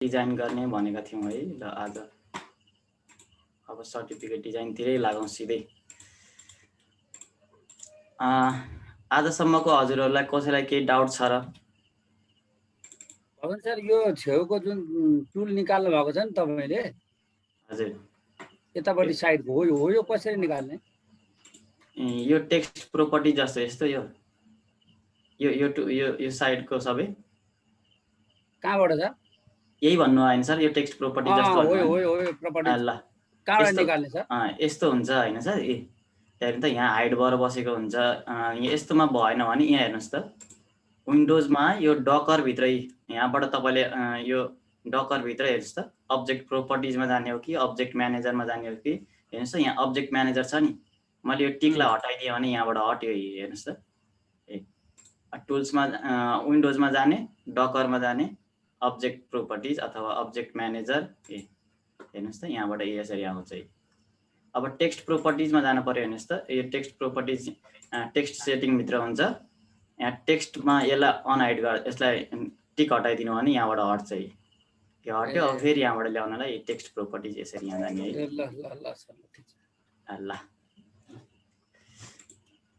Design गर्ने भनेका थियौँ है। ल आज अब सर्टिफिकेट डिजाइनतिरै लागौँ सिधै। आजसम्मको हजुरहरूलाई कसैलाई केही डाउट छ र? पवन सर यो छेउको जुन टुल निकाल्नु भएको छ नि तपाईले, हजुर यतापट्टि साइडको हो यो कसरी निकाल्ने? यो टेक्स्ट प्रोपर्टी जस्तो यस्तो यो यो यो यो यो साइडको सबै कहाँबाट छ? यही भन्नु होइन सर, यो टेक्स्ट प्रोपर्टी जस्तो भन्नु हो प्रोपर्टी ल कहाँबाट निकाल्ने सर? यस्तो हुन्छ हैन सर, त्यहाँदेखि त यहाँ हाइड भएर बसेको हुन्छ। यस्तोमा भएन भने यहाँ हेर्नुहोस् त, विन्डोजमा यो डकर भित्रै यहाँबाट तपाईँले यो डकर भित्रै हेर्नुहोस् त, अब्जेक्ट प्रोपर्टिजमा जाने हो कि अब्जेक्ट म्यानेजरमा जाने हो कि, हेर्नुहोस् त यहाँ अब्जेक्ट म्यानेजर छ नि, मैले यो टिकलाई हटाइदिएँ भने यहाँबाट हट्यो। हेर्नुहोस् त, टुल्समा विन्डोजमा जाने, डकरमा जाने, अब्जेक्ट प्रोपर्टिज अथवा अब्जेक्ट म्यानेजर, हेर्नुहोस् त यहाँबाट यसरी आउँछ। अब टेक्स्ट प्रोपर्टिजमा जानु पर्यो। हेर्नुहोस् त, यो टेक्स्ट प्रोपर्टिज टेक्स्ट सेटिङभित्र हुन्छ। यहाँ टेक्स्टमा यसलाई अनहाइड गर, यसलाई टिक हटाइदिनु भने यहाँबाट हट्छ। यो हट्यो। अब फेरि यहाँबाट ल्याउनलाई टेक्स्ट प्रोपर्टिज यसरी यहाँ जाने है। ल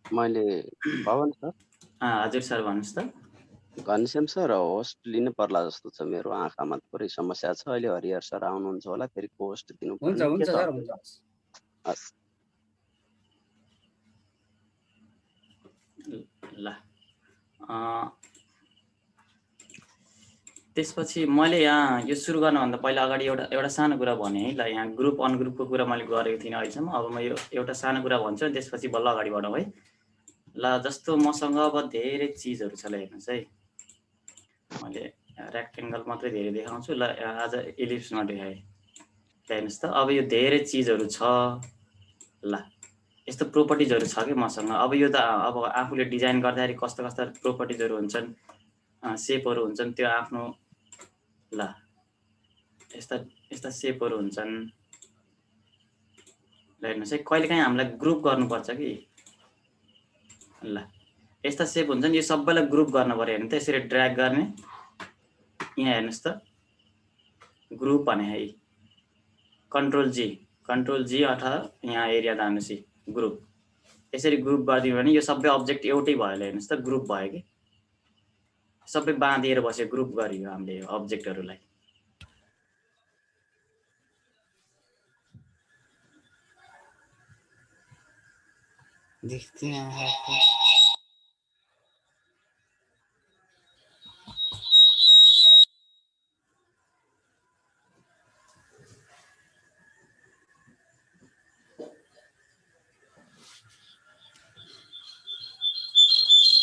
मैले पवन सर, हजुर सर भन्नुहोस् त। घनश्याम सर होस्ट लिनु पर्ला जस्तो छ, मेरो आँखामा थोरै समस्या छ। अहिले हरिहर सर आउनुहुन्छ होला, फेरि होस्ट दिनु पर्छ। हुन्छ सर, हुन्छ। ल त्यसपछि मैले यहाँ यो सुरु गर्नुभन्दा पहिला अगाडि एउटा सानो कुरा भने है। ल यहाँ ग्रुप अनग्रुपको कुरा मैले गरेको थिइनँ अहिलेसम्म। अब म यो एउटा सानो कुरा भन्छु, त्यसपछि बल्ल अगाडि बढौँ है। ल जस्तो मसँग अब धेरै चिजहरू छ। ल हेर्नुहोस् है, मैले रेक्टेङ्गल मात्रै धेरै देखाउँछु। ल आज इलिप्समा देखाएँ। हेर्नुहोस् त, अब यो धेरै चिजहरू छ। ल यस्तो प्रोपर्टिजहरू छ कि मसँग। अब यो त अब आफूले डिजाइन गर्दाखेरि कस्ता कस्ता प्रोपर्टिजहरू हुन्छन्, सेपहरू हुन्छन्, त्यो आफ्नो ल यस्ता सेपहरू हुन्छन्। ल हेर्नुहोस् है, कहिलेकाहीँ हामीलाई ग्रुप गर्नुपर्छ कि। ल यस्ता सेप हुन्छन्, यो सबैलाई ग्रुप गर्न पर्यो। हेर्नु त, यसरी ड्र्याग गर्ने, यहाँ हेर्नुहोस् त ग्रुप भने है, कन्ट्रोल जी अथवा यहाँ एरिया जानुहोस्, ग्रुप। यसरी ग्रुप गरिदियो भने यो सबै अब्जेक्ट एउटै भयो। हेर्नुहोस् त, ग्रुप भयो कि सबै बाँधिएर बस्यो, ग्रुप गरियो हामीले यो अब्जेक्टहरूलाई।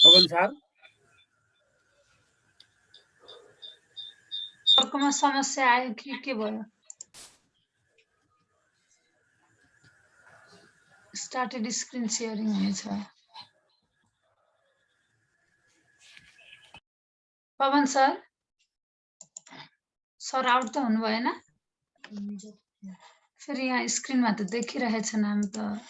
पवन सर, अर्कोमा समस्या आयो कि के भयो? स्टार्टेड स्क्रिन शेयरिङ हुनेछ। पवन सर आउट त हुनु भएन? फेरि यहाँ स्क्रिनमा त देखिरहेछ नाम त।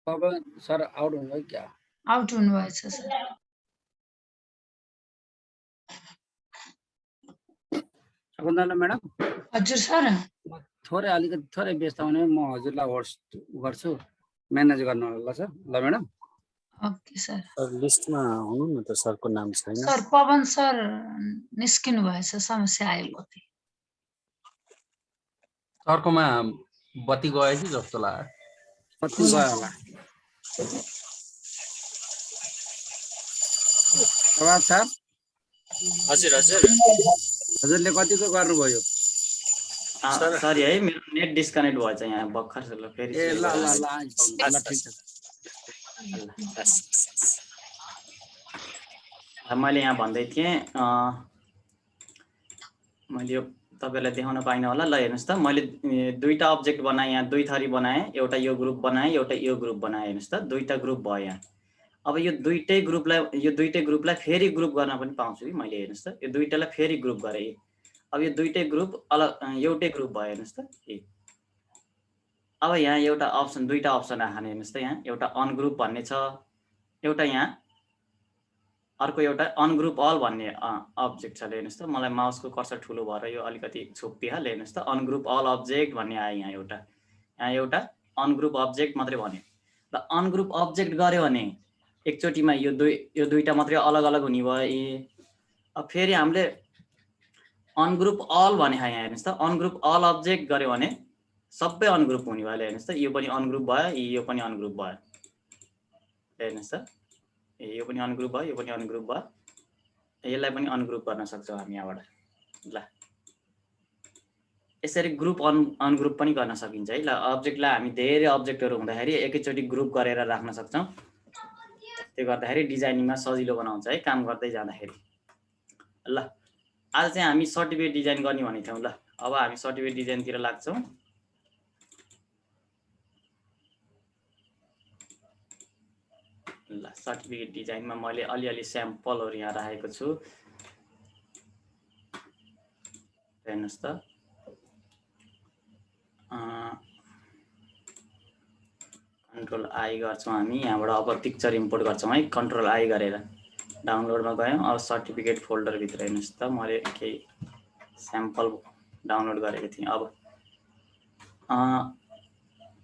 पवन सर आउट हुनुभयो क्या? आउट हुनुभएछ सर। शकुन्तला म्याडम। हजुर सर। अलिकति थोरै व्यस्त हुने, म हजुरलाई होस्ट गर्छु, म्यानेज गर्नु होला सर। ल म्याडम। Okay sir. लिस्टमा हुनु न त, सरको नाम छैन। सर पवन सर निस्किनु भएछ, समस्या आयो कति। सरकोमा बत्ती गयो कि जस्तो लाग्यो। बत्ती गयो होला। प्रभात सर। हजुर हजुर, हजुरले कतिको गर्नुभयो? सरी है, मेरो नेट डिस्कनेक्ट भएछ यहाँ भर्खर। ल फेरि ल ठिक छ। मैले यहाँ भन्दै थिएँ, मैले यो तपाईहरुलाई देखाउन पाइनँ होला। ल हेर्नुहोस् त, मैले दुईटा अब्जेक्ट बनाएँ, यहाँ दुई थरी बनाएँ। एउटा यो ग्रुप बनाएँ, एउटा यो ग्रुप बनाएँ। हेर्नुहोस् त, दुईटा ग्रुप भयो यहाँ। अब यो दुईटै ग्रुपलाई फेरि ग्रुप गर्न पनि पाउँछु कि मैले। हेर्नुहोस् त, यो दुईटालाई फेरि ग्रुप गरेँ। अब यो दुईटै ग्रुप अलग एउटै ग्रुप भयो। हेर्नुहोस् त, अब यहाँ एउटा अप्सन, दुईटा अप्सन आएन। हेर्नुहोस् त, यहाँ एउटा अनग्रुप भन्ने छ, एउटा यहाँ अर्को एउटा अनग्रुप अल भन्ने अब्जेक्ट छ। हेर्नुहोस् त मलाई माउसको कर्सर ठुलो भएर यो अलिकति छोपिहाल्यो। हेर्नुहोस् त अनग्रुप अल अब्जेक्ट भन्ने आयो यहाँ एउटा अनग्रुप अब्जेक्ट मात्रै भन्यो। र अनग्रुप अब्जेक्ट गर्यो भने एकचोटिमा यो दुईटा मात्रै अलग अलग हुने भयो। अब फेरि हामीले अनग्रुप अल भने यहाँ हेर्नुहोस् त अनग्रुप अल अब्जेक्ट गर्यो भने सबै अनग्रुप हुने भयो। हेर्नुहोस् त यो पनि अनग्रुप भयो, यो पनि अनग्रुप भयो। हेर्नुहोस् त यो पनि अनग्रुप भयो, यो पनि अनग्रुप भयो। यसलाई पनि अनग्रुप गर्न सक्छौँ हामी यहाँबाट। ल यसरी ग्रुप अनग्रुप पनि गर्न सकिन्छ है। ल अब्जेक्टलाई हामी धेरै अब्जेक्टहरू हुँदाखेरि एकैचोटि ग्रुप गरेर राख्न सक्छौँ। त्यो गर्दाखेरि डिजाइनिङमा सजिलो बनाउँछ है काम गर्दै जाँदाखेरि। ल आज चाहिँ हामी सर्टिफिकेट डिजाइन गर्ने भनेको थियौँ। ल अब हामी सर्टिफिकेट डिजाइनतिर लाग्छौँ। ल सर्टिफिकेट डिजाइनमा मैले अलिअलि स्याम्पलहरू यहाँ राखेको छु। हेर्नुहोस् त कन्ट्रोल आई गर्छौँ हामी यहाँबाट। अब पिक्चर इम्पोर्ट गर्छौँ है कन्ट्रोल आई गरेर। डाउनलोडमा गयौँ। अब सर्टिफिकेट फोल्डरभित्र हेर्नुहोस् त मैले केही स्याम्पल डाउनलोड गरेको थिएँ। अब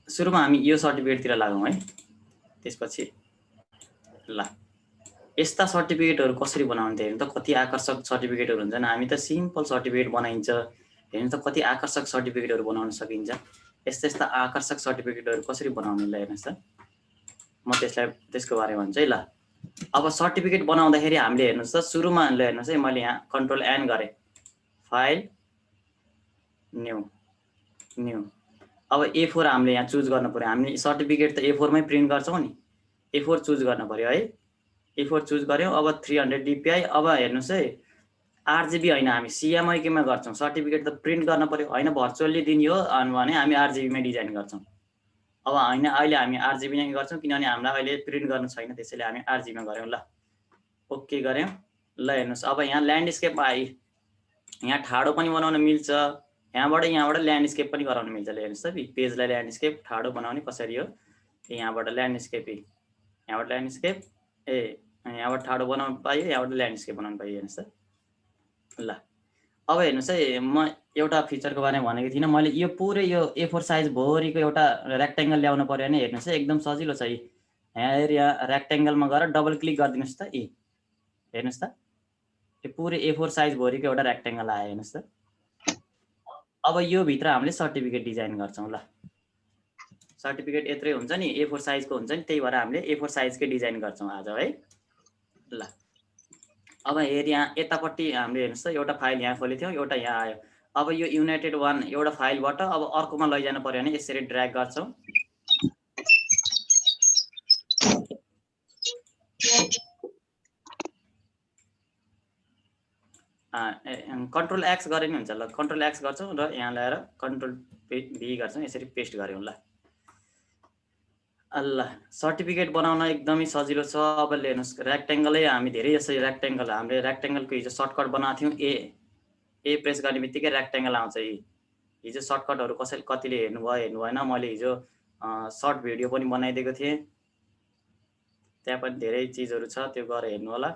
सुरुमा हामी यो सर्टिफिकेटतिर लागौँ है। त्यसपछि ल यस्ता सर्टिफिकेटहरू कसरी बनाउने त हेर्नु त कति आकर्षक सर्टिफिकेटहरू हुन्छन्। हामी त सिम्पल सर्टिफिकेट बनाइन्छ। हेर्नु त कति आकर्षक सर्टिफिकेटहरू बनाउन सकिन्छ। यस्ता आकर्षक सर्टिफिकेटहरू कसरी बनाउने ल हेर्नुहोस् त म त्यसको बारेमा भन्छु है। ल अब सर्टिफिकेट बनाउँदाखेरि हामीले हेर्नुहोस् त सुरुमा हेर्नुहोस् है मैले यहाँ कन्ट्रोल एन गरेँ। File new. अब A4 हामीले यहाँ चुज गर्नु पर्यो। हामीले सर्टिफिकेट त A4मै प्रिन्ट गर्छौँ नि। A4 चुज गर्नु पर्यो है। A4 चुज गऱ्यौँ। अब 300 DPI। अब हेर्नुहोस् है RGB होइन हामी CMYK गर्छौँ। सर्टिफिकेट त प्रिन्ट गर्न पर्यो होइन भर्चुअल्ली दिने हो भने हामी RGBमै डिजाइन गर्छौँ। अब होइन अहिले हामी RGB नै गर्छौँ किनभने हामीलाई अहिले प्रिन्ट गर्नु छैन। त्यसैले हामी RGBमा गऱ्यौँ। ल ओके गऱ्यौँ। ल हेर्नुहोस् अब यहाँ ल्यान्डस्केप आयो। यहाँ ठाडो पनि बनाउन मिल्छ। यहाँबाट ल्यान्डस्केप पनि गराउन मिल्छ। हेर्नुहोस् त पेजलाई ल्यान्डस्केप ठाडो बनाउने कसरी हो। यहाँबाट ल्यान्डस्केप यहाँबाट ल्यान्डस्केप यहाँबाट ठाडो बनाउनु पाइयो। यहाँबाट ल्यान्डस्केप बनाउनु पाइयो। हेर्नुहोस् त ल अब हेर्नुहोस् है म एउटा फिचरको बारेमा भनेको थिइनँ मैले। यो पुरै यो A4 साइज भरिको एउटा रेक्टेङ्गल ल्याउनु पर्यो भने हेर्नुहोस् है एकदम सजिलो छ। यहाँ रेक्टेङ्गलमा गएर डबल क्लिक गरिदिनुहोस् त। हेर्नुहोस् त यो पुरै A4 साइज भरिको एउटा रेक्टेङ्गल आयो। हेर्नुहोस् त अब यो भित्र हामीले सर्टिफिकेट डिजाइन गर्छौँ। ल सर्टिफिकेट यत्रै हुन्छ नि A4 साइजको हुन्छ नि। त्यही भएर हामीले A4 साइजकै डिजाइन गर्छौँ आज है। ल अब यहाँ यतापट्टि हामीले हेर्नुहोस् त एउटा फाइल यहाँ खोलेको थियौँ, एउटा यहाँ आयो। अब यो युनाइटेड वान एउटा फाइलबाट अब अर्कोमा लैजानु पर्यो भने यसरी ड्र्याग गर्छौँ। कन्ट्रोल एक्स गरे नि हुन्छ। ल कन्ट्रोल एक्स गर्छौँ र यहाँ ल्याएर कन्ट्रोल भी गर्छौँ। यसरी पेस्ट गऱ्यौँ। ल सर्टिफिकेट बनाउन एकदमै सजिलो छ। अब हेर्नुहोस् रेक्टेङ्गलै हामी धेरै जस्तो रेक्टेङ्गल हामीले रेक्टेङ्गलको हिजो सर्टकट बनाएको थियौँ। ए प्रेस गर्ने बित्तिकै रेक्टेङ्गल आउँछ। हिजो सर्टकटहरू कतिले हेर्नुभयो हेर्नु भएन। मैले हिजो सर्ट भिडियो पनि बनाइदिएको थिएँ। त्यहाँ पनि धेरै चिजहरू छ त्यो गएर हेर्नु होला।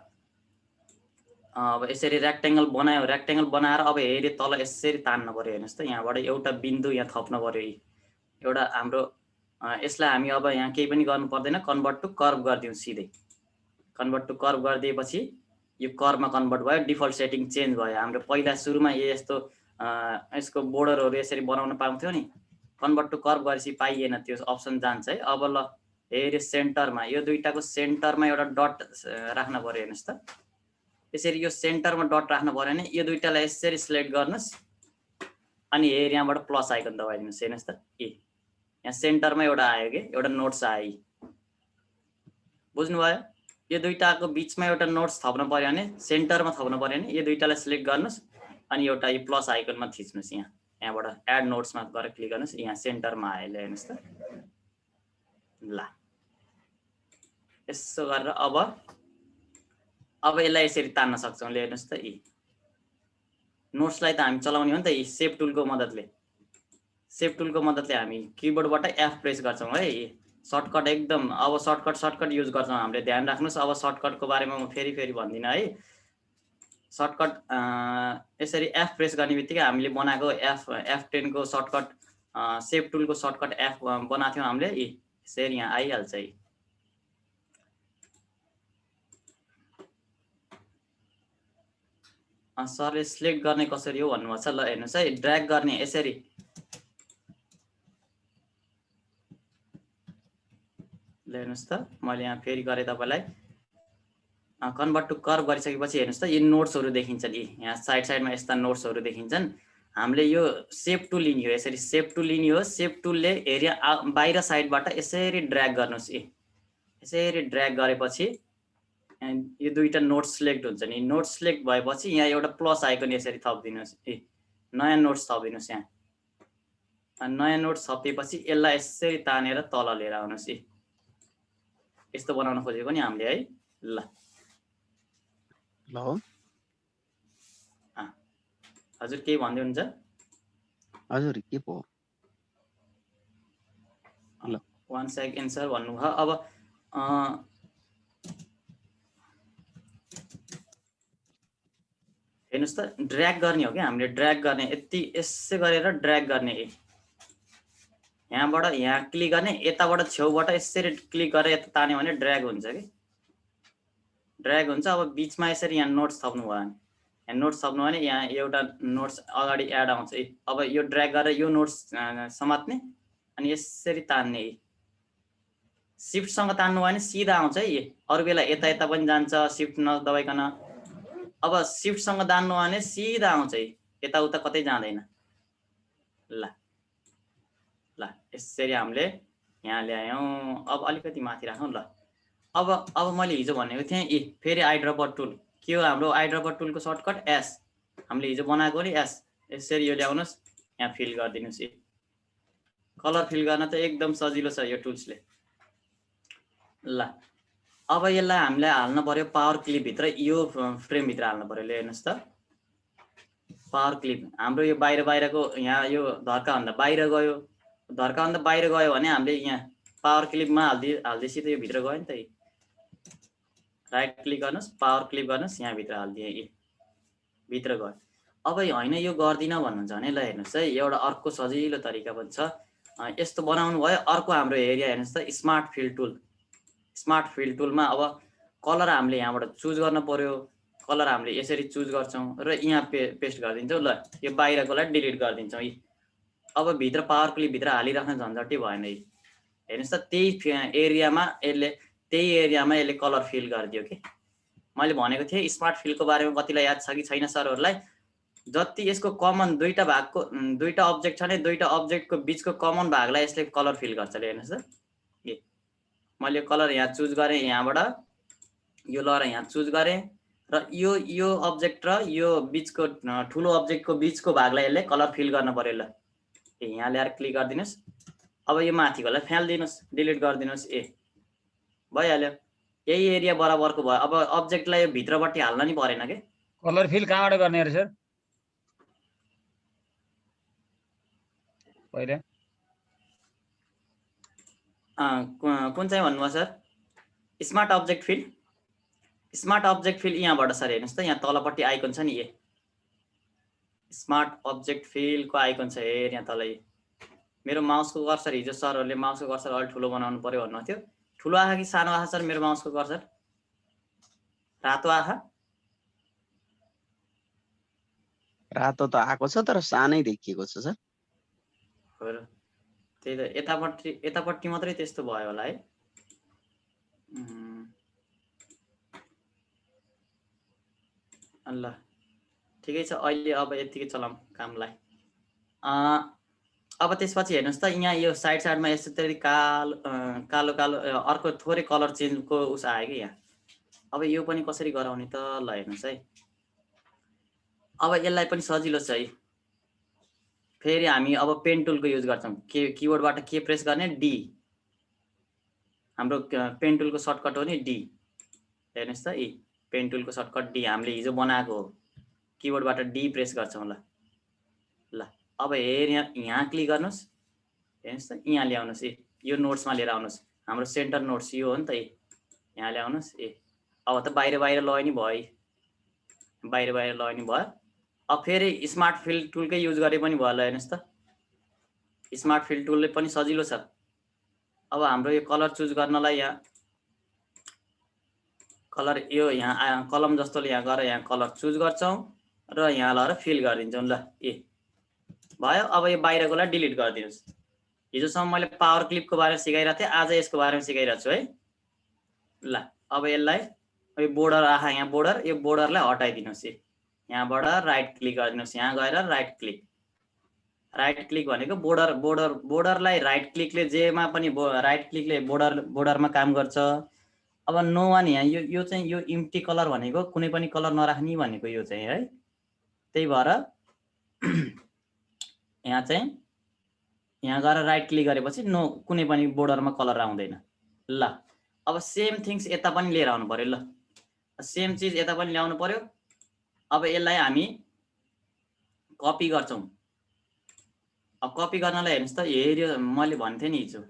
अब यसरी रेक्टेङ्गल बनायो। रेक्टेङ्गल बनाएर अब हेरि तल यसरी तान्नु पर्यो। हेर्नुहोस् त यहाँबाट एउटा बिन्दु यहाँ थप्नु पर्यो। एउटा हाम्रो यसलाई हामी अब यहाँ केही पनि गर्नु पर्दैन। कन्भर्ट टु कर्भ गरिदिउँ सिधै। कन्भर्ट टु कर्भ गरिदिएपछि यो कर्भमा कन्भर्ट भयो। डिफल्ट सेटिङ चेन्ज भयो। हाम्रो पहिला सुरुमा यस्तो यसको बोर्डरहरू यसरी बनाउन पाउँथ्यो नि। कन्भर्ट टु कर्भ गरेपछि पाइएन त्यो अप्सन जान्छ है। अब ल हेरि सेन्टरमा यो दुईटाको सेन्टरमा एउटा डट राख्नु पर्यो। हेर्नुहोस् त यसरी यो सेन्टरमा डट राख्नु पर्यो भने यो दुईटालाई यसरी सिलेक्ट गर्नुहोस् अनि हेरि यहाँबाट प्लस आइकन दबाइदिनुहोस्। हेर्नुहोस् त यहाँ सेन्टरमा एउटा आयो कि एउटा नोट्स आयो। बुझ्नुभयो। यो दुईटाको बिचमा एउटा नोट्स थप्नु पर्यो भने सेन्टरमा थप्नु पर्यो भने यो दुईटालाई सिलेक्ट गर्नुहोस् अनि एउटा यो प्लस आइकनमा थिच्नुहोस्। यहाँबाट एड नोट्समा गएर क्लिक गर्नुहोस्। यहाँ सेन्टरमा आयो। हेर्नुहोस् त ल यसो गरेर अब यसलाई यसरी तान्न सक्छौँ। हेर्नुहोस् त नोट्सलाई त हामी चलाउने हो नि त सेभ टुलको मद्दतले। सेभ टुलको मद्दतले हामी किबोर्डबाट F प्रेस गर्छौँ है। सर्टकट एकदम अब सर्टकट युज गर्छौँ हामीले, ध्यान राख्नुहोस्। अब सर्टकटको बारेमा म फेरि भन्दिनँ है। सर्टकट यसरी एफ प्रेस गर्ने बित्तिकै हामीले बनाएको F10 को सर्टकट सेभ टुलको सर्टकट एफ बनाएको थियौँ हामीले, यसरी यहाँ आइहाल्छ है। सरले सिलेक्ट गर्ने कसरी हो भन्नुभएको छ। ल हेर्नुहोस् है, ड्र्याग गर्ने यसरी हेर्नुहोस् त, मैले यहाँ फेरि गरेँ तपाईँलाई। कन्भर्ट टु कर्भ गरिसकेपछि हेर्नुहोस् त, यी नोट्सहरू देखिन्छन्। यहाँ साइडमा यस्ता नोट्सहरू देखिन्छन्। हामीले यो सेभ टुल लिने हो, यसरी सेभ टुल लिने हो। सेभ टुलले एरिया बाहिर साइडबाट यसरी ड्र्याग गर्नुहोस्। यसरी ड्र्याग गरेपछि यो दुईटा नोट्स सिलेक्ट हुन्छ नि। नोट्स सिलेक्ट भएपछि यहाँ एउटा प्लस आइकन यसरी थपिदिनुहोस्। नयाँ नोट्स थपिदिनुहोस्। यहाँ नयाँ नोट्स थपिएपछि यसलाई यसरी तानेर तल लिएर आउनुहोस्। यस्तो बनाउन खोजेको नि हामीले है। ल हजुर केही भन्दै हुन्छ? हजुर के पो 1 सेकेन्ड सर भन्नुभयो। अब हेर्नुहोस् त, ड्र्याग गर्ने हो क्या हामीले, ड्र्याग गर्ने यति यसै गरेर ड्र्याग गर्ने। यहाँबाट यहाँ क्लिक गर्ने, यताबाट छेउबाट यसरी क्लिक गरेर यता तान्यो भने ड्र्याग हुन्छ कि, ड्र्याग हुन्छ। अब बिचमा यसरी यहाँ नोट्स थप्नु भयो भने, यहाँ नोट्स थप्नु भने यहाँ एउटा नोट्स अगाडि एड आउँछ। अब यो ड्र्याग गरेर यो नोट्स समात्ने अनि यसरी तान्ने। सिफ्टसँग तान्नु भयो भने सिधा आउँछ है। अरू बेला यता पनि जान्छ सिफ्ट नदबाइकन। अब सिफ्टसँग तान्नु भयो भने सिधा आउँछ है, यताउता कतै जाँदैन। ल यसरी हामीले यहाँ ल्यायौँ। अब अलिकति माथि राखौँ। ल अब मैले हिजो भनेको थिएँ फेरि आइड्रपर टुल के हो हाम्रो? आइड्रपर टुलको सर्टकट एस, हामीले हिजो बनाएको नि एस। यसरी यो ल्याउनुहोस्, यहाँ फिल गरिदिनुहोस्। कलर फिल गर्न त एकदम सजिलो छ यो टुल्सले। ल अब यसलाई हामीले हाल्नु पर्यो पावर क्लिपभित्र, यो फ्रेमभित्र हाल्नु पर्यो। हेर्नुहोस् त, पावर क्लिप हाम्रो यो बाहिरको यहाँ यो धर्काभन्दा बाहिर गयो। धर्काभन्दा बाहिर गयो भने हामीले यहाँ पावर क्लिपमा हाल्दैछ त यो भित्र गयो नि त। राइट क्लिक गर्नुहोस्, पावर क्लिप गर्नुहोस्, यहाँ भित्र हालिदिएँ, भित्र गयो। अब होइन यो गर्दिनँ भन्नुहुन्छ भने ल हेर्नुहोस् है, एउटा अर्को सजिलो तरिका पनि छ। यस्तो बनाउनु भयो। अर्को हाम्रो एरिया हेर्नुहोस् त, smart fill tool. Smart fill टुलमा अब कलर हामीले यहाँबाट चुज गर्न पर्यो। कलर हामीले यसरी चुज गर्छौँ र यहाँ पेस्ट गरिदिन्छौँ। ल यो बाहिरकोलाई डिलिट गरिदिन्छौँ। अब भित्र पावर क्लिपभित्र हालिराख्न झन्झटै भएन। हेर्नुहोस् त, त्यही एरियामा यसले कलर फिल गरिदियो कि। मैले भनेको थिएँ स्मार्ट फिलको बारेमा कतिलाई याद छ कि छैन सरहरूलाई? जति यसको कमन दुईटा भागको दुईटा अब्जेक्ट छ भने दुईटा अब्जेक्टको बिचको कमन भागलाई यसले कलर फिल गर्छ। हेर्नुहोस् त, मैले कलर यहाँ चुज गरेँ, यहाँबाट यो लगाएर यहाँ चुज गरेँ र यो अब्जेक्ट र यो बिचको ठुलो अब्जेक्टको बिचको भागलाई यसले कलर फिल गर्न पर्यो। ल यहाँ ल्याएर क्लिक गरिदिनुहोस्। अब यो माथिकोलाई फ्यालिदिनुहोस्, डिलिट गरिदिनुहोस्। भइहाल्यो। यही एरिया बराबरको भयो। अब अब्जेक्टलाई यो भित्रपट्टि हाल्न नि परेन के। कलर फिल कहाँबाट गर्ने अरे सर? पहिले कुन चाहिँ भन्नुभयो sir? Smart object fill. Smart object fill यहाँबाट सर हेर्नुहोस् त, यहाँ तलपट्टि आइकन छ नि। स्मार्ट अब्जेक्ट फिलको आइकन छ यहाँ तल। मेरो माउसको कर्सर, हिजो सरहरूले माउसको कर्सर अलि ठुलो बनाउनु पर्यो भन्नुभएको थियो। ठुलो आँखा कि सानो आँखा सर मेरो माउसको कर्सर? रातो आँखा? रातो त आएको छ तर सानै देखिएको छ सर। त्यही त यतापट्टि मात्रै त्यस्तो भयो होला है। ल ठिकै छ, अहिले अब यतिकै चलाऊँ कामलाई। अब त्यसपछि हेर्नुहोस् त, यहाँ यो साइडमा यसरी कालो अर्को थोरै कलर चेन्जको उस आयो कि यहाँ। अब यो पनि कसरी गराउने त? ल हेर्नुहोस् है, अब यसलाई पनि सजिलो छ है। फेरि हामी अब पेन टुलको युज गर्छौँ। किबोर्डबाट के प्रेस गर्ने? डी। हाम्रो पेन टुलको सर्टकट हो नि डी। हेर्नुहोस् त, पेन टुलको सर्टकट डी हामीले हिजो बनाएको हो। किबोर्डबाट डी प्रेस गर्छौँ। ल अब यहाँ क्लिक गर्नुहोस्। हेर्नुहोस् त, यहाँ ल्याउनुहोस्। यो नोट्समा लिएर आउनुहोस्। हाम्रो सेन्टर नोट्स यो हो नि त यहाँ ल्याउनुहोस् अब त बाहिर बाहिर लय नि भयो बाहिर बाहिर लय नि भयो अब फेरि स्मार्ट फिल टुलकै युज गरे पनि भयो ल हेर्नुहोस् त स्मार्ट फिल टुलले पनि सजिलो छ अब हाम्रो यो कलर चुज गर्नलाई यहाँ कलर यो यहाँ कलम जस्तोले यहाँ गएर यहाँ कलर चुज गर्छौं र यहाँ लगाएर फिल गरिदिन्छौं ल भयो अब यो बाहिरकोलाई डिलिट गरिदिनुस् हिजोसम्म मैले पावर क्लिपको बारेमा सिकाइरहेको थिएँ आज यसको बारेमा सिकाइरहेको छु है ल अब यसलाई यो बोर्डर आहा यहाँ बोर्डर यो बोर्डरलाई हटाइदिनुस् यहाँबाट राइट क्लिक गरिदिनुस् यहाँ गएर राइट क्लिक भनेको बोर्डरलाई राइट क्लिकले जेमा पनि राइट क्लिकले बोर्डरमा काम गर्छ अब नो वान यहाँ यो चाहिँ यो इम्प्टी कलर भनेको कुनै पनि कलर नराख्ने भनेको यो चाहिँ है त्यही भएर यहाँ चाहिँ यहाँ गएर राइट क्लिक गरेपछि नो कुनै पनि बोर्डरमा कलर आउँदैन ल अब सेम थिङ्स यता पनि लिएर आउनु पर्यो ल सेम चीज यता पनि ल्याउनु पर्यो अब यसलाई हामी कपी गर्छौं अब कपी गर्नलाई हेर्नुस् त हेर्यो मैले भन्थे नि हिजो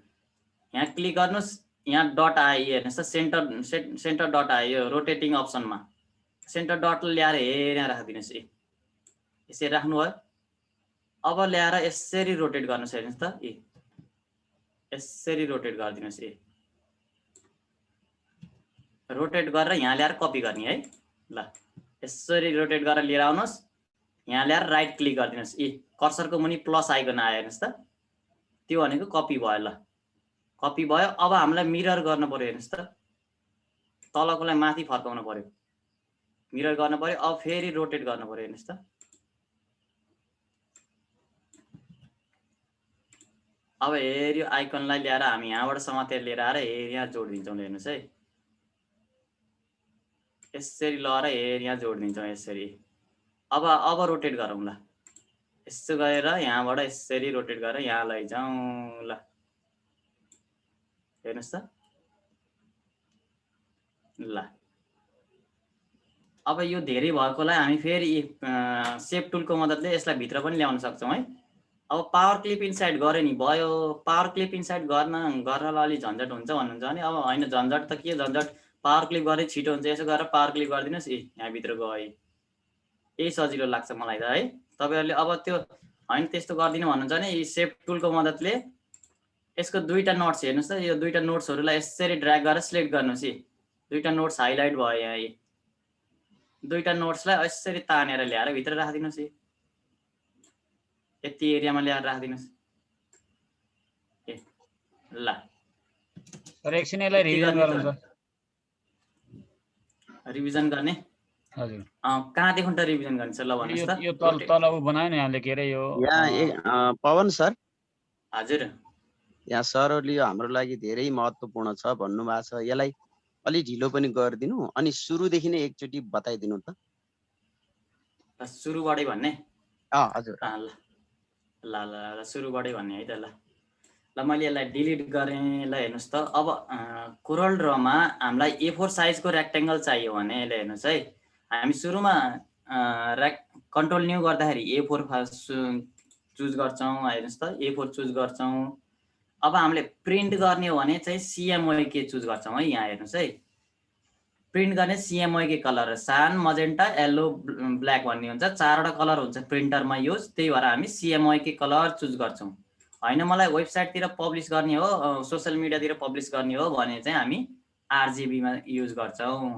यहाँ क्लिक गर्नुस् यहाँ डट आयो हेर्नुस् त सेन्टर डट आयो रोटेटिङ अप्सनमा सेन्टर डट ल्याएर यहाँ राखिदिनुस् यसरी राख्नु भयो अब ल्याएर यसरी रोटेट गर्नुस् हेर्नुस् त यसरी रोटेट गरिदिनुस् रोटेट गरेर यहाँ ल्याएर कपी गर्ने है ल यसरी रोटेट गरेर लिएर आउनुस् यहाँ ल्याएर राइट क्लिक गरिदिनुस् कर्सरको मुनि प्लस आइकन आयो हेर्नुस् त त्यो भनेको कपी भयो ल कपी भयो अब हामीलाई मिरर गर्नु पर्यो हेर्नुस् त तलकोलाई माथि फर्काउनु पर्यो मिरर गर्नु पर्यो अब फेरि रोटेट गर्नु पर्यो हेर्नुस् त अब हेर्यो आइकनलाई ल्याएर हामी यहाँबाट समातेर लिएर आएर यहाँ जोडिदिन्छौँ हेर्नुस् है यसरी लगाएर यहाँ जोडिदिन्छौँ यसरी अब रोटेट गरौँ ल यसो गरेर यहाँबाट यसरी रोटेट गरेर यहाँ लैजाउँ ल हेर्नुस् त ल अब यो धेरै भएकोलाई हामी फेरि सेप टुलको मद्दतले यसलाई भित्र पनि ल्याउन सक्छौँ है अब पावर क्लिप इन्साइड गरे नि भयो पावर क्लिप इन्साइड गर्नलाई अलि झन्झट हुन्छ भन्नुहुन्छ भने अब हैन झन्झट त के झन्झट पावर क्लिप गरे छिटो हुन्छ यसो गरेर पावर क्लिप गरिदिनुस् यहाँ भित्र गए यही सजिलो लाग्छ मलाई त है तपाईहरुले अब त्यो हैन त्यस्तो गर्दिनु भन्नुहुन्छ भने यी सेप टुलको मद्दतले यसको दुईटा नोट्स हेर्नुस् त यो दुईटा नोट्सहरुलाई यसरी ड्र्याग गरेर सिलेक्ट गर्नुस् दुईटा नोट्स हाइलाइट भयो यहाँ दुईटा नोट्सलाई यसरी तानेर ल्याएर भित्र राखिदिनुस् यति एरियामा ल्याएर राखिदिनुस् ल सर एकछिन यसलाई रिभिजन गरौँ सर रिभिजन गर्ने हजुर कहाँदेखि त रिभिजन गर्ने छ ल भन्नुस् त यो तल उ बनायो नि यहाँले के रे यो यहाँ पवन सर हजुर यहाँ सरहरुले यो हाम्रो लागि धेरै महत्त्वपूर्ण छ भन्नु भएको छ यसलाई अलि ढिलो पनि गरिदिनु अनि सुरुदेखि नै एकचोटी बताइदिनु त सुरुबाटै भन्ने हजुर ल सुरुबाटै भन्ने है त ल मैले यसलाई डिलिट गरेँ ल हेर्नुस् त अब कोरल ड्रमा हामीलाई A4 साइजको रेक्टेंगल चाहियो भने ल हेर्नुस् है हामी सुरुमा कन्ट्रोल न्यू गर्दाखेरि A4 चुज गर्छौं हेर्नुस् त A4 चुज गर्छौं अब हामीले प्रिन्ट गर्ने हो भने चाहिँ CMYK चुज गर्छौं है यहाँ हेर्नुस् है प्रिन्ट गर्ने CMYK कलर सान मजेन्टा येलो ब्ल्याक भन्ने हुन्छ चारवटा कलर हुन्छ प्रिन्टरमा युज त्यही भएर हामी CMYK कलर चुज गर्छौं हैन मलाई वेबसाइटतिर पब्लिश गर्ने हो सोशल मिडियातिर पब्लिश गर्ने हो भने चाहिँ हामी RGB मा युज गर्छौं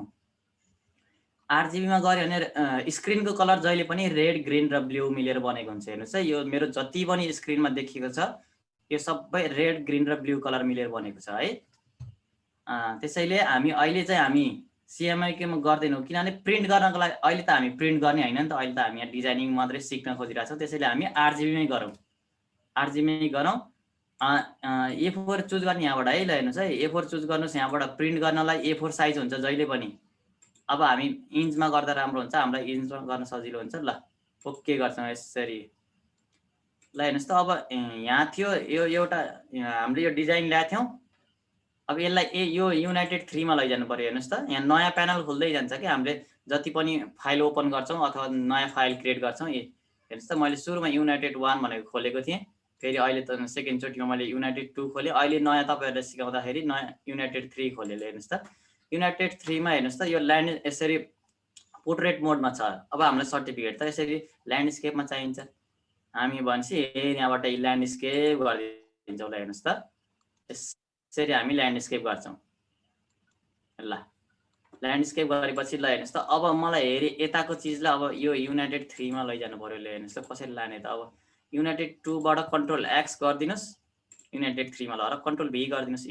RGB मा गरे भने स्क्रिनको कलर जहिले पनि रेड ग्रीन र ब्लू मिलेर बनेको हुन्छ हेर्नुस् है यो मेरो जति पनि स्क्रिनमा देखिएको छ यो सबै रेड ग्रीन र ब्लू कलर मिलेर बनेको छ है त्यसैले हामी अहिले चाहिँ हामी CMYK मा गर्दैनौं किनभने प्रिन्ट गर्नको लागि अहिले त हामी प्रिन्ट गर्ने हैन नि त अहिले त हामी यहाँ डिजाइनिङ मात्रै सिक्न खोजिरहेछौं त्यसैले हामी RGB मै गरौँ A4 चुज गर्ने यहाँबाट है ल हेर्नुस् है A4 चुज गर्नुस् यहाँबाट प्रिन्ट गर्नलाई A4 साइज हुन्छ जहिले पनि अब हामी इन्चमा गर्दा राम्रो हुन्छ हामीलाई इन्चमा गर्न सजिलो हुन्छ ल ओके गर्छौं यसरी ल हेर्नुस् त अब यहाँ थियो यो एउटा हामीले यो डिजाइन ल्याएको थियौं अब यसलाई यो युनाइटेड 3 मा लैजानु पर्यो हेर्नुस् त यहाँ नयाँ प्यानल खोल्दै जान्छ कि हामीले जति पनि फाइल ओपन गर्छौं अथवा नयाँ फाइल क्रिएट गर्छौं हेर्नुस् त मैले सुरुमा युनाइटेड 1 भनेको खोलेको थिएँ फेरि अहिले त सेकेन्डचोटिमा मैले युनाइटेड 2 खोलेँ। अहिले नयाँ तपाईँहरूलाई सिकाउँदाखेरि नयाँ युनाइटेड 3 खोलेँ। हेर्नुहोस् त युनाइटेड 3 मा हेर्नुहोस् त यो ल्यान्ड यसरी पोर्ट्रेट मोडमा छ। अब हामीलाई सर्टिफिकेट त यसरी ल्यान्डस्केपमा चाहिन्छ। हामी भनेपछि यहाँबाट ल्यान्डस्केप गरिदिन्छौँ। ल हेर्नुहोस् त यसरी हामी ल्यान्डस्केप गर्छौँ। ल ल्यान्डस्केप गरेपछि ल हेर्नुहोस् त अब मलाई हेरि यताको चिजलाई अब यो युनाइटेड 3 मा लैजानु पर्यो। ल हेर्नुहोस् त कसरी लाने त। अब युनाइटेड 2 बाट कन्ट्रोल एक्स गरिदिनुहोस्, युनाइटेड 3 मा लगेर कन्ट्रोल भी गरिदिनुहोस्।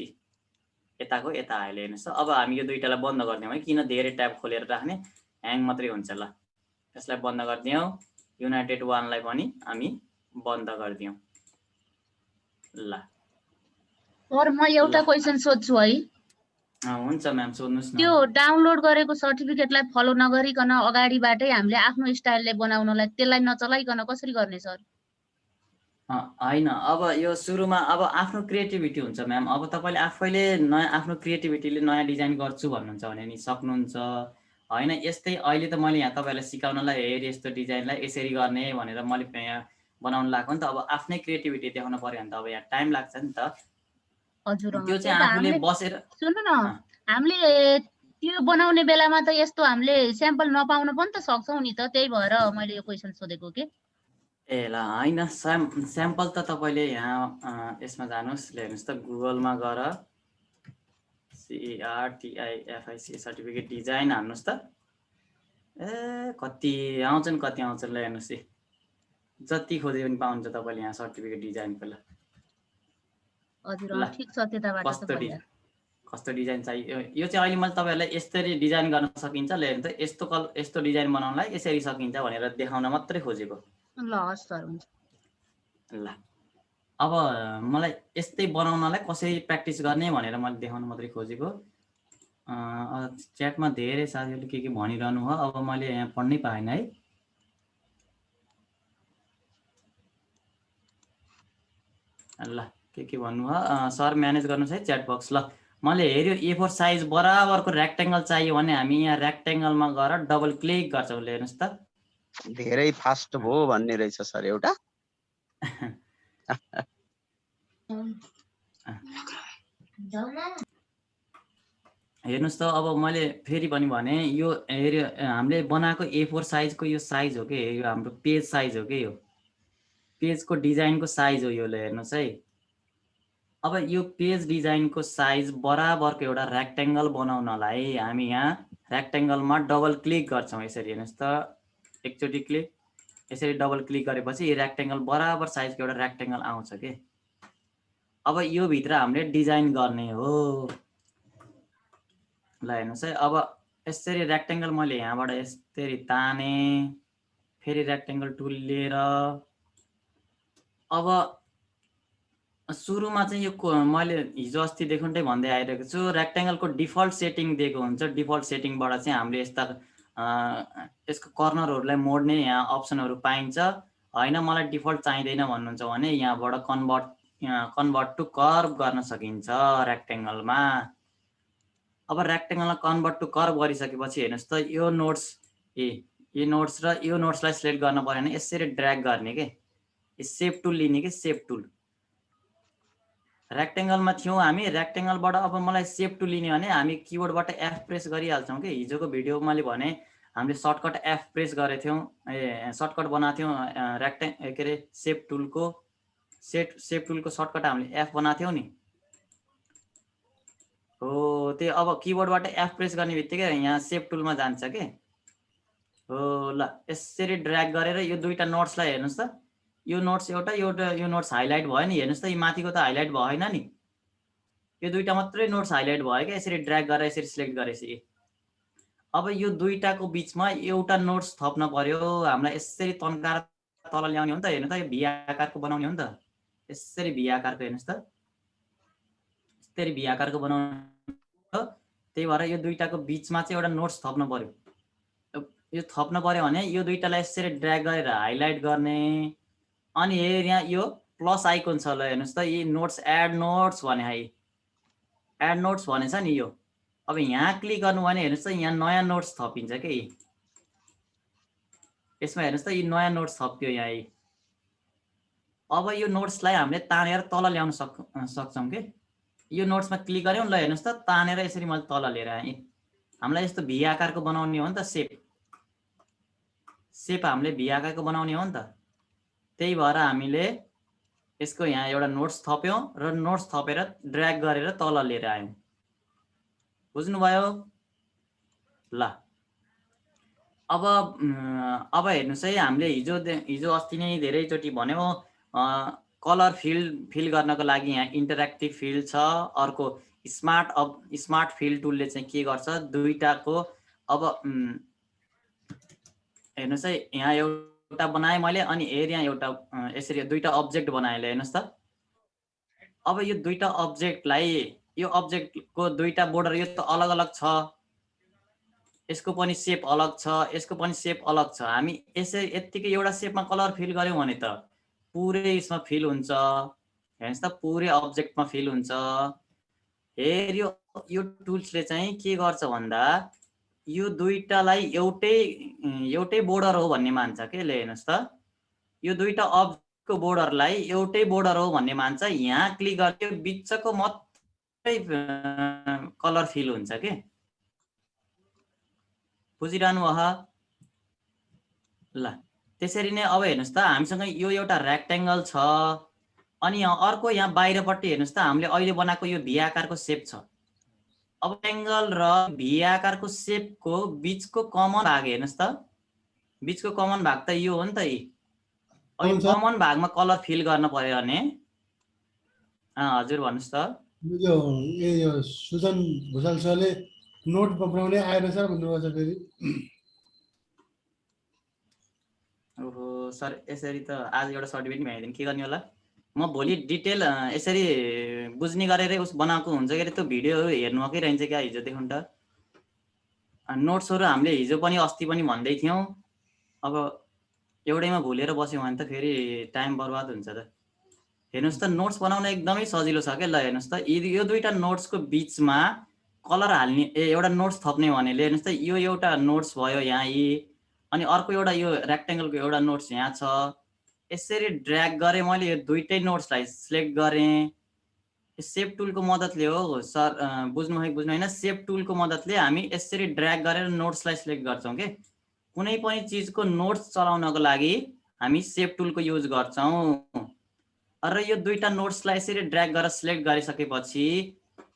यताको यता आयो। हेर्नुहोस् त अब हामी यो दुईटालाई बन्द गरिदिउँ है, किन धेरै ट्याब खोलेर राख्ने, ह्याङ मात्रै हुन्छ। ल यसलाई बन्द गरिदिउँ, युनाइटेड 1 लाई पनि हामी बन्द गरिदिउँ। ल सर म एउटा क्वेसन सोध्छु है। हुन्छ म्याम सोध्नुहोस् न। त्यो डाउनलोड गरेको सर्टिफिकेटलाई फलो नगरिकन अगाडिबाटै हामीले आफ्नो स्टाइलले बनाउनलाई त्यसलाई नचलाइकन कसरी गर्ने सर? होइन अब यो सुरुमा अब आफ्नो क्रिएटिभिटी हुन्छ म्याम। अब तपाईँले आफैले नयाँ आफ्नो क्रिएटिभिटीले नयाँ डिजाइन गर्छु भन्नुहुन्छ भने नि सक्नुहुन्छ। होइन यस्तै अहिले त मैले यहाँ तपाईँहरूलाई सिकाउनलाई हेर यस्तो डिजाइनलाई यसरी गर्ने भनेर मैले यहाँ बनाउनु लाग्यो नि त। अब आफ्नै क्रिएटिभिटी देखाउनु पर्यो भने त अब यहाँ टाइम लाग्छ नि त। हजुर त्यो चाहिँ आफूले बसेर सुन्नु न, हामीले त्यो बनाउने बेलामा त यस्तो हामीले स्याम्पल नपाउन पनि त सक्छौँ नि त, त्यही भएर मैले यो क्वेसन सोधेको के। ए ल होइन स्याम्पल त तपाईँले यहाँ यसमा जानुहोस्। हेर्नुहोस् त गुगलमा गएर CERTIFIC सर्टिफिकेट डिजाइन हान्नुहोस् त। ए कति आउँछन् कति आउँछन्। ल हेर्नुहोस् जति खोजे पनि पाउँछ तपाईँले यहाँ सर्टिफिकेट डिजाइनको। ल हजुर ठिक छ, त्यताबाट त कस्तो डिजाइन चाहियो यो चाहिँ अहिले मैले तपाईँहरूलाई यसरी डिजाइन गर्न सकिन्छ। ल हेर्नु त यस्तो डिजाइन बनाउनलाई यसरी सकिन्छ भनेर देखाउन मात्रै खोजेको। ल हस् सर हुन्छ। ल अब मलाई यस्तै बनाउनलाई कसरी प्र्याक्टिस गर्ने भनेर मैले देखाउन मात्रै खोजेको। च्याटमा धेरै साथीहरूले के भनिरहनु हो, अब मैले यहाँ पढ्नै पाएन है। ल के भन्नु हो सर, म्यानेज गर्नुहोस् है च्याट बक्स। ल मैले हेऱ्यो A4 साइज बराबरको रेक्टेङ्गल चाहियो भने हामी यहाँ रेक्टेङ्गलमा गएर डबल क्लिक गर्छौँ। हेर्नुहोस् त धेरै फास्ट भयो भन्ने रहेछ सर एउटा। हेर्नुहोस् त अब मैले फेरि पनि भने यो हेऱ्यो हामीले बनाएको A4 साइजको यो साइज हो कि यो हाम्रो पेज साइज हो कि यो पेजको डिजाइनको साइज हो यो। ल हेर्नुहोस् है अब यो पेज डिजाइनको साइज बराबरको एउटा रेक्टेङ्गल बनाउनलाई हामी यहाँ रेक्टेङ्गलमा डबल क्लिक गर्छौँ। यसरी हेर्नुहोस् त एकचोटि क्लिक, यसरी डबल क्लिक गरेपछि रेक्टेङ्गल बराबर साइजको एउटा रेक्टेङ्गल आउँछ कि। अब यो भित्र हामीले डिजाइन गर्ने हो। ल हेर्नुहोस् है अब यसरी रेक्टेङ्गल मैले यहाँबाट यसरी ताने, फेरि रेक्टेङ्गल टुल लिएर अब सुरुमा चाहिँ यो मैले हिजो अस्तिदेखि भन्दै आइरहेको छु, रेक्टेङ्गलको डिफल्ट सेटिङ दिएको हुन्छ। डिफल्ट सेटिङबाट चाहिँ हामीले यस्ता यसको कर्नरहरूलाई मोड्ने यहाँ अप्सनहरू पाइन्छ। होइन मलाई डिफल्ट चाहिँदैन भन्नुहुन्छ भने यहाँबाट कन्भर्ट टु कर्भ गर्न सकिन्छ रेक्टेङ्गलमा। अब रेक्टेङ्गलमा कन्भर्ट टु कर्भ गरिसकेपछि हेर्नुहोस् त यो नोट्स यो नोट्स र यो नोट्सलाई सिलेक्ट गर्न पर्यो भने यसरी ड्र्याग गर्ने के, सेप टुल लिने कि सेप टुल। रेक्टेङ्गलमा थियौँ हामी, रेक्टेङ्गलबाट अब मलाई सेप टुल लिने भने हामी किबोर्डबाट F प्रेस गरिहाल्छौँ कि। हिजोको भिडियो मैले भने हामीले सर्टकट F प्रेस गरेको थियौँ, सर्टकट बनाएको थियौँ के अरे सेप टुलको सर्टकट हामीले F बनाएको थियौँ नि हो। त्यो अब किबोर्डबाट F प्रेस गर्ने बित्तिकै यहाँ सेप टुलमा जान्छ कि हो। ल यसरी ड्र्याग गरेर यो दुईटा नोट्सलाई हेर्नुहोस् त, यो नोट्स एउटा यो नोट्स हाइलाइट भयो नि। हेर्नुहोस् त यो माथिको त हाइलाइट भएन नि, यो दुईटा मात्रै नोट्स हाइलाइट भयो क्या। यसरी ड्र्याग गरेर यसरी सिलेक्ट गरेपछि अब यो दुईटाको बिचमा एउटा नोट्स थप्न पर्यो हामीलाई। यसरी तन्काएर तल ल्याउने हो नि त। हेर्नु त यो भी आकारको बनाउने हो नि त, यसरी भी आकारको। हेर्नुहोस् त यसरी भी आकारको बनाउने हो। त्यही भएर यो दुईटाको बिचमा चाहिँ एउटा नोट्स थप्न पर्यो। यो थप्न पर्यो भने यो दुईटालाई यसरी ड्र्याग गरेर हाइलाइट गर्ने। अनि यहाँ यो प्लस आइकन छ। ल हेर्नुहोस् त यी नोट्स एड नोट्स भने है, एड नोट्स भनेछ नि यो। अब यहाँ क्लिक गर्नु भने हेर्नुहोस् त यहाँ नयाँ नोट्स थपिन्छ कि यसमा। हेर्नुहोस् त यी नयाँ नोट्स थप्यो यहाँ। अब यो नोट्सलाई हामीले तानेर तल ल्याउन सक्छौँ कि यो नोट्समा क्लिक गऱ्यौँ ल हेर्नुहोस् त तानेर यसरी मैले तल लिएर आएँ हामीलाई यस्तो भी आकारको बनाउने हो नि त सेप हामीले भी आकारको बनाउने हो नि त त्यही भएर हामीले यसको यहाँ एउटा नोट्स थप्यौँ र नोट्स थपेर ड्र्याग गरेर तल लिएर आयौँ बुझ्नुभयो ल अब हेर्नुहोस् है हामीले हिजो अस्ति नै धेरैचोटि भन्यौँ कलर फिल गर्नको लागि यहाँ इन्टरेक्टिभ फिल छ अर्को स्मार्ट फिल टुलले चाहिँ के गर्छ दुईटाको अब हेर्नुहोस् है यहाँ एउटा बनाएँ मैले अनि यहाँ एउटा यसरी दुईटा अब्जेक्ट बनाएँ हेर्नुहोस् त अब यो दुईटा अब्जेक्टलाई यो अब्जेक्टको दुईटा बोर्डर यो त अलग अलग छ यसको पनि सेप अलग छ यसको पनि सेप अलग छ हामी यत्तिकै एउटा सेपमा कलर फिल गर्यौँ भने त पुरै यसमा फिल हुन्छ हेर्नुहोस् त पुरै अब्जेक्टमा फिल हुन्छ यो टुल्सले चाहिँ के गर्छ भन्दा यो दुईटालाई एउटै बोर्डर हो भन्ने मान्छ के हेर्नुहोस् त यो दुईटा अब्जेक्टको बोर्डरलाई एउटै बोर्डर हो भन्ने मान्छ यहाँ क्लिक गर्यो बिचको मात्रै कलर फिल हुन्छ के बुझिरहनु भयो ल त्यसरी नै अब हेर्नुहोस् त हामीसँग यो एउटा रेक्टेङ्गल छ अनि अर्को यहाँ बाहिरपट्टि हेर्नुहोस् त हामीले अहिले बनाएको यो भी आकारको सेप छ अब रेक्टेङ्गल र भी आकारको सेपको बिचको कमन भाग हेर्नुहोस् त बिचको कमन भाग त यो हो नि त यो कमन भागमा कलर फिल गर्न पर्यो भने हजुर भन्नुहोस् त यो सुजन भुसाल सरले नोट बनाउने आएर सर भन्नुभएको छ फेरि ओहो सर यसरी त आज एउटा सर्टिफिकेट भ्याइदिनु के गर्ने होला म भोलि डिटेल यसरी बुझ्ने गरेर उस बनाएको हुन्छ कि त्यो भिडियोहरू हेर्नुकै रहन्छ क्या हिजो देखुन त नोट्सहरू हामीले हिजो पनि अस्ति पनि भन्दै थियौँ अब एउटैमा भुलेर बस्यौँ भने त फेरि टाइम बर्बाद हुन्छ त हेर्नुहोस् त नोट्स बनाउन एकदमै सजिलो छ क्या ल हेर्नुहोस् त यो दुईटा नोट्सको बिचमा कलर हाल्ने एउटा नोट्स थप्ने भनेले हेर्नुहोस् त यो एउटा नोट्स भयो यहाँ अनि अर्को एउटा यो रेक्टेङ्गलको एउटा नोट्स यहाँ छ यसरी ड्र्याग गरेँ मैले यो दुईटै नोट्सलाई सिलेक्ट गरेँ सेप टुलको मद्दतले हो सर बुझ्नु होइन सेप टुलको मद्दतले हामी यसरी ड्र्याग गरेर नोट्सलाई सिलेक्ट गर्छौँ के कुनै पनि चिजको नोट्स चलाउनको लागि हामी सेप टुलको युज गर्छौँ र यो दुईटा नोट्सलाई यसरी ड्र्याग गरेर सिलेक्ट गरिसकेपछि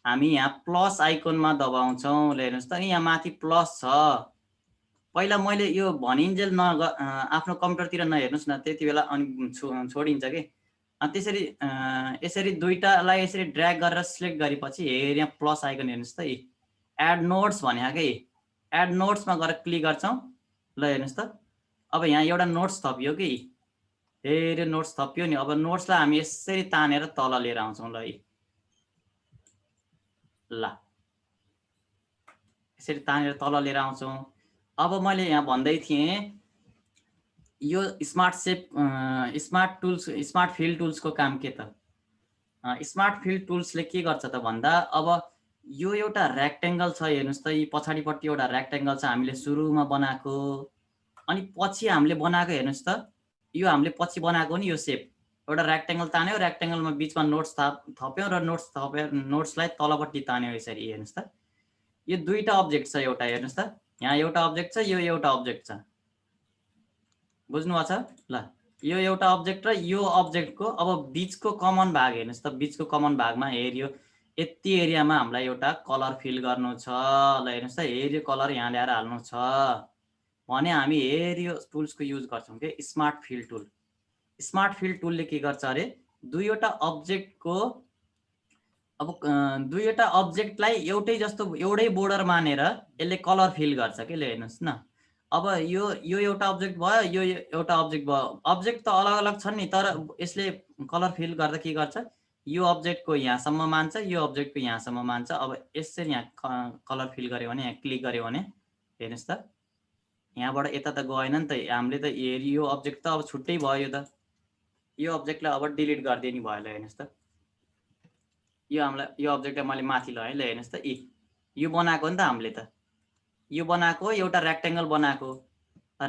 हामी यहाँ प्लस आइकनमा दबाउँछौँ हेर्नुहोस् त यहाँ माथि प्लस छ पहिला मैले यो भनिन्जेल आफ्नो कम्प्युटरतिर नहेर्नुहोस् न त्यति बेला अनि छोडिन्छ कि त्यसरी यसरी दुईटालाई यसरी ड्र्याग गरेर सिलेक्ट गरेपछि यहाँ प्लस आइकन हेर्नुहोस् त एड नोट्स भने कि एड नोट्समा गएर क्लिक गर्छौँ ल हेर्नुहोस् त अब यहाँ एउटा नोट्स थपियो कि फेरि नोट्स थपियो नि अब नोट्सलाई हामी यसरी तानेर तल लिएर आउँछौँ ल यसरी तानेर तल लिएर आउँछौँ अब मैले यहाँ भन्दै थिएँ यो स्मार्ट फिल टुल्सको काम के त स्मार्ट फिल टुल्सले के गर्छ त भन्दा अब यो एउटा रेक्टेङ्गल छ हेर्नुहोस् त यी पछाडिपट्टि एउटा रेक्टेङ्गल छ हामीले सुरुमा बनाएको अनि पछि हामीले बनाएको हेर्नुहोस् त यो हामीले पछि बनाएको नि यो सेप एउटा रेक्टेङ्गल तान्यो रेक्टेङ्गलमा बिचमा नोट्स थप्यौँ र नोट्सलाई तलपट्टि तान्यो यसरी हेर्नुहोस् त यो दुईटा अब्जेक्ट छ एउटा हेर्नुहोस् त यहाँ एउटा अब्जेक्ट छ यो एउटा अब्जेक्ट छ बुझ्नुभएको छ ल यो एउटा अब्जेक्ट र यो अब्जेक्टको अब बिचको कमन भाग हेर्नुहोस् त बिचको कमन भागमा हेऱ्यो यति एरियामा हामीलाई एउटा कलर फिल गर्नु छ ल हेर्नुहोस् त हेऱ्यो कलर यहाँ ल्याएर हाल्नु छ भने हामी हेऱ्यो टुल्सको युज गर्छौँ कि smart fill tool smart fill टुलले के गर्छ अरे दुईवटा अब्जेक्टलाई एउटै बोर्डर मानेर यसले कलर फिल गर्छ कि हेर्नुहोस् न अब यो एउटा अब्जेक्ट भयो यो एउटा अब्जेक्ट भयो अब्जेक्ट त अलग अलग छन् नि तर यसले कलर फिल गर्दा के गर्छ यो अब्जेक्टको यहाँसम्म मान्छ यो अब्जेक्टको यहाँसम्म मान्छ अब यसरी यहाँ कलर फिल गर्यो भने यहाँ क्लिक गर्यो भने हेर्नुहोस् त यहाँबाट यता त गएन नि त हामीले त यो अब्जेक्ट त अब छुट्टै भयो त यो अब्जेक्टलाई अब डिलिट गरिदिए नि भयो ल हेर्नुहोस् त यो अब्जेक्टलाई मैले माथि लगाएँ ल हेर्नुहोस् त यो बनाएको नि त हामीले त यो बनाएको एउटा रेक्टेङ्गल बनाएको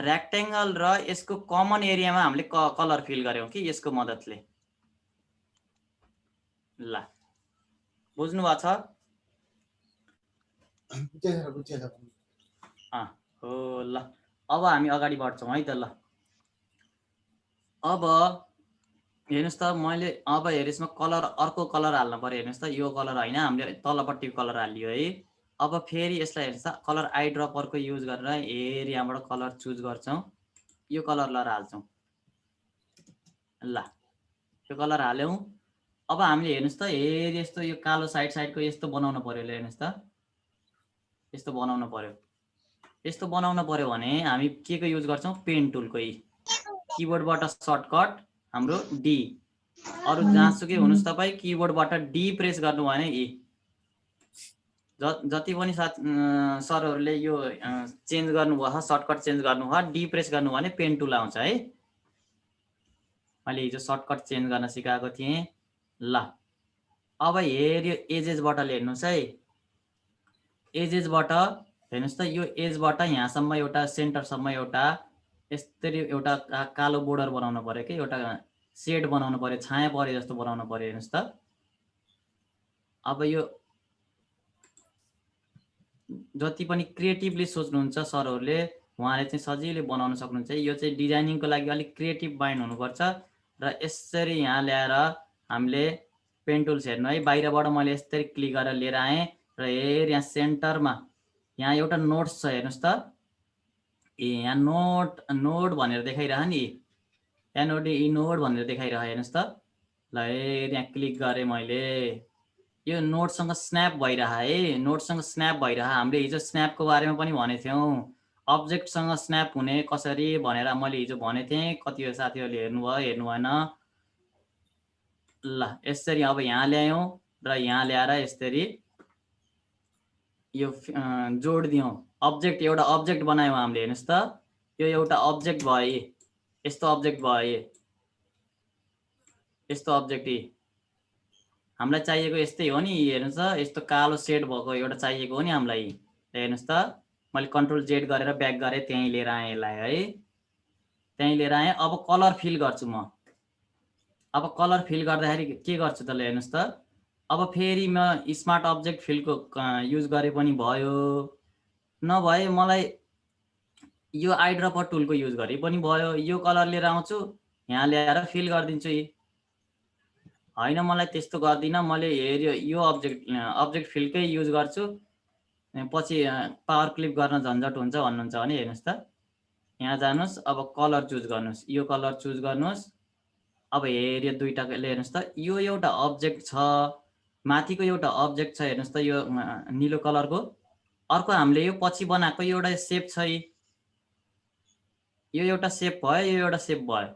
रेक्टेङ्गल र यसको कमन एरियामा हामीले कलर फिल गर्यौँ कि यसको मद्दतले ल बुझ्नु भएको छ? बुझ्छ सर। हो ल अब हामी अगाडि बढ्छौँ है त। ल अब हेर्नुहोस् त मैले अब यसमा कलर अर्को कलर हाल्नु पर्यो। हेर्नुहोस् त यो कलर होइन, हामीले तलपट्टि कलर हालियो है। अब फेरि यसलाई हेर्नुहोस् त कलर आई ड्रपरको युज गरेर हेर यहाँबाट कलर चुज गर्छौँ। यो कलर लर हाल्छौँ। ल यो कलर हाल्यौँ। अब हामीले हेर्नुहोस् त हेर यस्तो यो कालो साइडको यस्तो बनाउनु पर्यो। हेर्नुहोस् त यस्तो बनाउनु पर्यो। यस्तो बनाउनु पर्यो भने हामी के को युज गर्छौँ? पेन टुलको। किबोर्डबाट सर्टकट हाम्रो डी। अरू जहाँसुकै हुनुहोस् तपाईँ, किबोर्डबाट डी प्रेस गर्नुभयो भने जति पनि सरहरूले यो चेन्ज गर्नुभयो, सर्टकट चेन्ज गर्नुभयो, डी प्रेस गर्नुभयो भने पेन टुल आउँछ है। मैले हिजो सर्टकट चेन्ज गर्न सिकाएको थिएँ। ल अब हेऱ्यो एजेसबाट हेर्नुहोस् है। एजेसबाट हेर्नुहोस् त यो एजबाट यहाँसम्म एउटा सेन्टरसम्म एउटा यसरी एउटा कालो बोर्डर बनाउनु पर्यो कि एउटा सेड बनाउनु पर्यो, छाया परे जस्तो बनाउनु पर्यो। हेर्नुहोस् त अब यो जति पनि क्रिएटिभली सोच्नुहुन्छ सरहरूले उहाँले चाहिँ सजिलै बनाउन सक्नुहुन्छ। यो चाहिँ डिजाइनिङको लागि अलिक क्रिएटिभ माइन्ड हुनुपर्छ। र यसरी यहाँ ल्याएर हामीले पेन टुल्स हेर्नु है। बाहिरबाट मैले यसरी क्लिक गरेर लिएर आएँ र हेर यहाँ सेन्टरमा यहाँ एउटा नोट्स छ। हेर्नुहोस् त यहाँ नोड भनेर देखाइरह नि। नोड भनेर देखाइरह। हेर्नुहोस् त ल हेर यहाँ क्लिक गरेँ मैले। यो नोटसँग स्न्याप भइरह है। नोटसँग स्न्याप भइरह। हामीले हिजो स्न्यापको बारेमा पनि भनेको थियौँ। अब्जेक्टसँग स्न्याप हुने कसरी भनेर मैले हिजो भनेको थिएँ। कति साथीहरूले हेर्नुभयो, हेर्नु भएन। ल यसरी अब यहाँ ल्यायौँ र यहाँ ल्याएर यसरी यो जोड दियौँ। अब्जेक्ट एउटा अब्जेक्ट बनायौँ हामीले। हेर्नुहोस् त यो एउटा अब्जेक्ट भयो। यस्तो अब्जेक्ट भयो। यस्तो अब्जेक्ट हामीलाई चाहिएको यस्तै हो नि। हेर्नुहोस् त यस्तो कालो सेड भएको एउटा चाहिएको हो नि हामीलाई। हेर्नुहोस् त मैले कन्ट्रोल जेड गरेर ब्याक गरेँ, त्यहीँ लिएर आएँ यसलाई है। त्यहीँ लिएर आएँ। अब कलर फिल गर्छु म। अब कलर फिल गर्दाखेरि के गर्छु त ल हेर्नुहोस् त। अब फेरि म स्मार्ट अब्जेक्ट फिलको युज गरे पनि भयो, नभए मलाई यो आई ड्रपर टुलको युज गरे पनि भयो। यो कलर लिएर आउँछु, यहाँ ल्याएर फिल गरिदिन्छु। होइन मलाई त्यस्तो गर्दिनँ, मैले हेऱ्यो यो अब्जेक्ट फिलकै युज गर्छु, पछि पावर क्लिप गर्न झन्झट हुन्छ भन्नुहुन्छ भने हेर्नुहोस् त यहाँ जानुहोस्। अब कलर चुज गर्नुहोस्, यो कलर चुज गर्नुहोस्। अब हेऱ्यो दुईटाले हेर्नुहोस् त यो एउटा अब्जेक्ट छ, माथिको एउटा अब्जेक्ट छ। हेर्नुहोस् त यो निलो कलरको। अर्को हामीले यो पछि बनाएको एउटा सेप छ। यो एउटा सेप भयो, यो एउटा सेप भयो।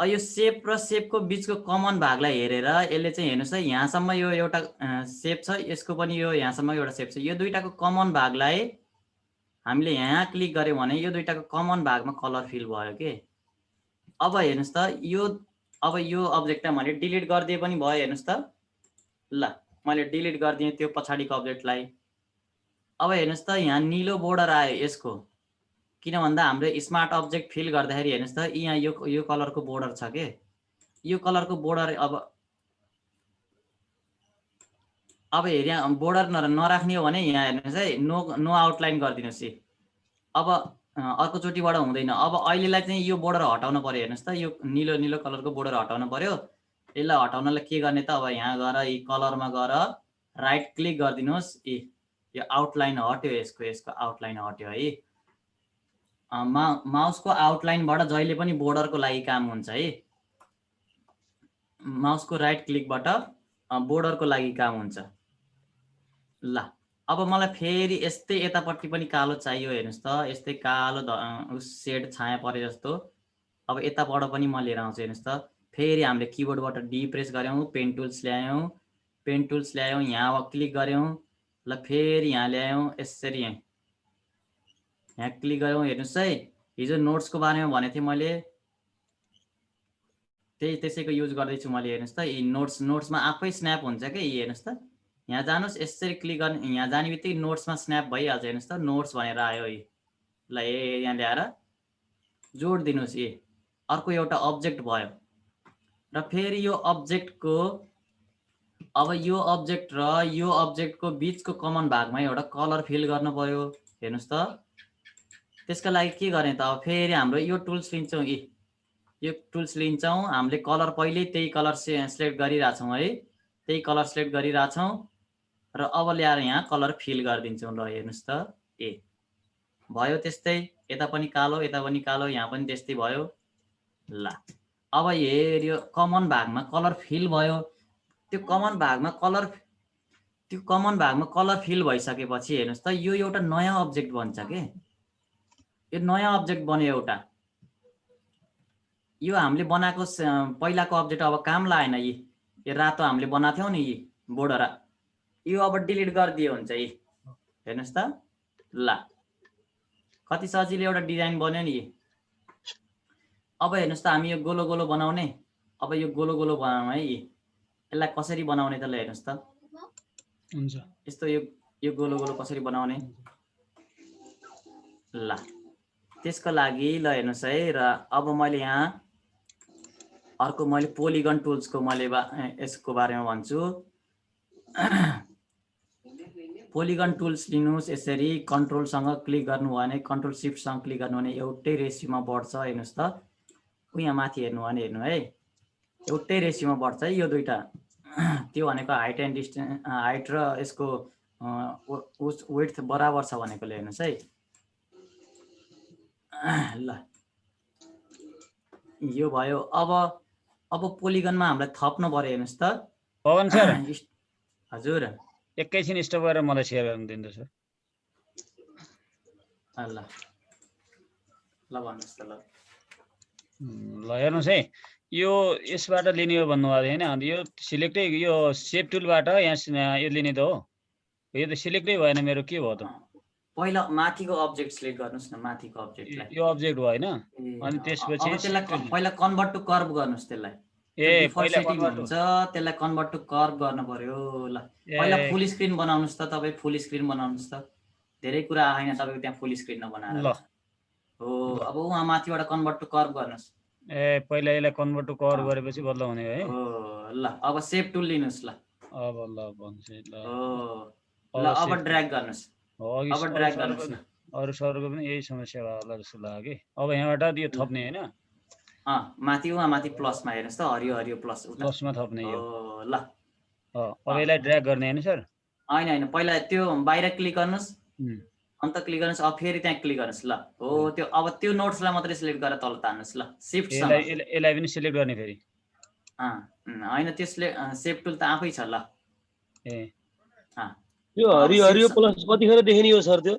यो सेप र सेपको बिचको कमन भागलाई हेरेर यसले चाहिँ हेर्नुहोस् है यहाँसम्म यो एउटा सेप छ, यसको पनि यो यहाँसम्म एउटा सेप छ। यो दुईटाको कमन भागलाई हामीले यहाँ क्लिक गऱ्यौँ भने यो दुईटाको कमन भागमा कलर फिल भयो के। अब हेर्नुहोस् त अब यो अब्जेक्टलाई मैले डिलिट गरिदिए पनि भयो। हेर्नुहोस् त ल मैले डिलिट गरिदिएँ त्यो पछाडिको अब्जेक्टलाई। अब हेर्नुहोस् त यहाँ निलो बोर्डर आयो यसको, किन भन्दा हाम्रो स्मार्ट अब्जेक्ट फिल गर्दाखेरि हेर्नुहोस् त यहाँ यो कलरको बोर्डर छ के। यो कलरको बोर्डर अब हेर यहाँ बोर्डर नराख्ने हो भने यहाँ हेर्नुहोस् है नो आउटलाइन गरिदिनुहोस्। अब अर्कोचोटिबाट हुँदैन। अब अहिलेलाई चाहिँ यो बोर्डर हटाउनु पर्यो। हेर्नुहोस् त यो निलो कलरको बोर्डर हटाउनु पर्यो। यसलाई हटाउनलाई के गर्ने त, अब यहाँ गएर यी कलरमा गएर राइट क्लिक गरिदिनुहोस्। यो आउटलाइन हट्यो, यसको आउटलाइन हट्यो है। माउसको आउटलाइनबाट जहिले पनि बोर्डरको लागि काम हुन्छ है। माउसको राइट क्लिकबाट बोर्डरको लागि काम हुन्छ। ल अब मलाई फेरि यस्तै यतापट्टि पनि कालो चाहियो। हेर्नुहोस् त यस्तै कालो सेड छाया परे जस्तो। अब यताबाट पनि म लिएर आउँछु। हेर्नुहोस् त फेरि हामीले किबोर्डबाट डी प्रेस गऱ्यौँ, पेन टुल्स ल्यायौँ, यहाँ क्लिक गऱ्यौँ। ल फेरि यहाँ ल्यायौँ, यसरी यहाँ क्लिक गऱ्यौँ। हेर्नुहोस् है हिजो नोट्सको बारेमा भनेको थिएँ मैले, त्यसैको युज गर्दैछु मैले। हेर्नुहोस् त नोट्समा आफै स्न्याप हुन्छ क्या। हेर्नुहोस् त यहाँ जानुहोस्, यसरी क्लिक गर्ने, यहाँ जाने बित्तिकै नोट्समा स्न्याप भइहाल्छ। हेर्नुहोस् त नोट्स भनेर आयो। ल यहाँ ल्याएर जोड दिनुहोस्। अर्को एउटा अब्जेक्ट भयो। र फेरि यो अब्जेक्टको अब यो अब्जेक्ट र यो अब्जेक्टको बिचको कमन भागमा एउटा कलर फिल गर्नु पर्यो। हेर्नुहोस् त, त्यसका लागि के गर्ने त? अब फेरि हाम्रो यो टुल्स लिन्छौँ, यो टुल्स लिन्छौँ हामीले। कलर पहिल्यै त्यही कलर सिलेक्ट गरिरहेछौँ है, त्यही कलर सिलेक्ट गरिरहेछौँ र अब ल्याएर यहाँ कलर फिल गरिदिन्छौँ। ल हेर्नुहोस् त, भयो त्यस्तै, यता पनि कालो, यता पनि कालो, यहाँ पनि त्यस्तै भयो। ल अब हेऱ्यो कमन भागमा कलर फिल भयो। त्यो कमन भागमा कलर फिल भइसकेपछि हेर्नुहोस् त, यो एउटा नयाँ अब्जेक्ट बन्छ के। यो नयाँ अब्जेक्ट बन्यो एउटा। यो हामीले बनाएको पहिलाको अब्जेक्ट अब काम लागेन। यो रातो हामीले बनाएको थियौँ नि बोर्डर, यो अब डिलिट गरिदियो हुन्छ। हेर्नुहोस् त, ल कति सजिलो एउटा डिजाइन बन्यो नि। अब हेर्नुहोस् त, हामी यो गोलो गोलो बनाउने। अब यो गोलो गोलो बनाउँ है। यसलाई कसरी बनाउने त? ल हेर्नुहोस् त, हुन्छ। यस्तो यो गोलो गोलो कसरी बनाउने? ल त्यसको लागि ल हेर्नुहोस् है। र अब मैले यहाँ अर्को मैले पोलिगन टुल्सको मैले यसको बारेमा भन्छु। पोलिगन टुल्स लिनुहोस्। यसरी कन्ट्रोलसँग क्लिक गर्नुभयो भने, कन्ट्रोल सिफ्टसँग क्लिक गर्नु भने एउटै रेसियोमा बढ्छ। हेर्नुहोस् त, यहाँ माथि हेर्नु भने हेर्नु है, एउटै रेसियोमा बढ्छ है यो दुईटा। त्यो भनेको हाइट एन्ड डिस्टेन्स, हाइट र यसको विड्थ बराबर छ भनेकोले। हेर्नुहोस् है। ल यो भयो। अब पोलिगनमा हामीलाई थप्नु पर्यो। हेर्नुहोस् त पवन सर, हजुर। एकैछिन स्टप गरेर मलाई सेयर गर्न दिनु सर। ल भन्नुहोस् त। ल हेर्नुहोस् है, यो यसबाट लिने हो भन्नुभएको होइन? अन्त यो सिलेक्टै, यो सेप टुलबाट यहाँ यो लिने त हो। यो त सिलेक्टै भएन मेरो, के भयो त? पहिला माथिको अब्जेक्ट सिलेक्ट गर्नुहोस् न, माथिको अब्जेक्टलाई। यो अब्जेक्ट भयो होइन? अनि त्यसपछि त्यसलाई पहिला कन्भर्ट टु कर्भ गर्नुहोस्। त्यसलाई डिफल्ट सेटिङ हुन्छ, त्यसलाई कन्भर्ट टु कर्भ गर्नु पर्यो। ल पहिला फुल स्क्रिन बनाउनुहोस् त। तपाईँ फुल स्क्रिन बनाउनुहोस् त। धेरै कुरा आएन तपाईँको त्यहाँ फुल स्क्रिन नबनाएर। हो अब उहाँ माथिबाट कन्भर्ट टु कर्भ गर्नुहोस्। पहिला यसलाई कन्भर्ट टु कर्भ गरेपछि बल्ल हुने है। हो ल अब सेप टुल लिनुहोस्। ल अब ल भन्छ ल। ल अब ड्र्याग गर्नुहोस्। अब ड्र्याग गर्नुहोस् न। अरू सरको पनि यही समस्या भयो होला जस्तो लाग्यो कि। अब यहाँबाट यो थप्ने होइन? माथि उहाँ माथि प्लसमा हेर्नुहोस् त, हरियो हरियो प्लसमा थप्ने यो। ल अब यसलाई ड्र्याग गर्ने होइन सर? होइन, पहिला त्यो बाहिर क्लिक गर्नुहोस्, अन्त क्लिक गर्नुहोस्, अब फेरि त्यहाँ क्लिक गर्नुहोस्। ल हो त्यो। अब त्यो नोट्सलाई मात्रै सिलेक्ट गरेर तल तान्नुहोस्। ल सिफ्टसँग यसलाई पनि सिलेक्ट गर्ने फेरि? होइन, त्यसले सेप टुल त आफै छ। ल यो हरियो हरियो प्लस कतिखेर देखिने हो सर? त्यो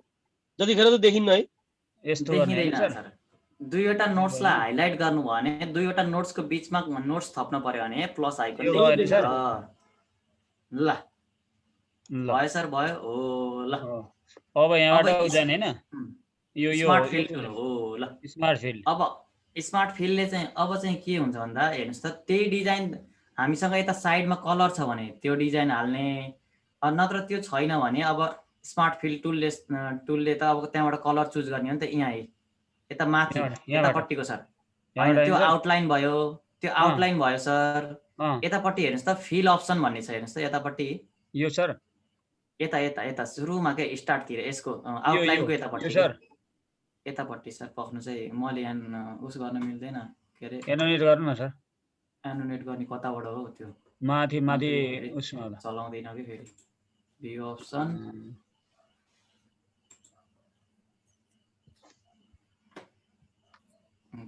जतिखेर त देखिन्न है? यस्तो देखिँदैन सर। दुईवटा नोट्सलाई हाइलाइट गर्नुभयो भने, दुईवटा नोट्सको बिचमा नोट्स थप्नु पर्यो भने प्लस आइकन। ल भयो सर, भयो। हो ल अब यहाँबाट जाने होइन? यो स्मार्ट फिल्ड हो। ल स्मार्ट फिल्ड। अब स्मार्ट फिल्डले चाहिँ अब चाहिँ के हुन्छ भन्दा, हेर्नुहोस् त, त्यही डिजाइन हामीसँग यता साइडमा कलर छ भने त्यो डिजाइन हाल्ने, नत्र त्यो छैन भने अब स्मार्ट फिल्ड टुलले त अब त्यहाँबाट कलर चुज गर्ने हो नि त। यहाँ यता माथि यतापट्टिको सर, होइन त्यो आउटलाइन भयो, त्यो आउटलाइन भयो सर। यतापट्टि हेर्नुहोस् त, फिल अप्सन भन्ने छ। हेर्नुहोस् त यतापट्टि। यो सर यता सुरुमा के स्टार्टतिर यसको आउटलाइनको यतापट्टि यतापट्टि सर पक्नु चाहिँ मैले यहाँ उस गर्न मिल्दैन। के अरे एनोनेट गर्नु न सर। एनोनेट गर्ने कताबाट हो त्यो? माथि उसमा चलाउँदैन कि फेरि। भ्यू अप्सन,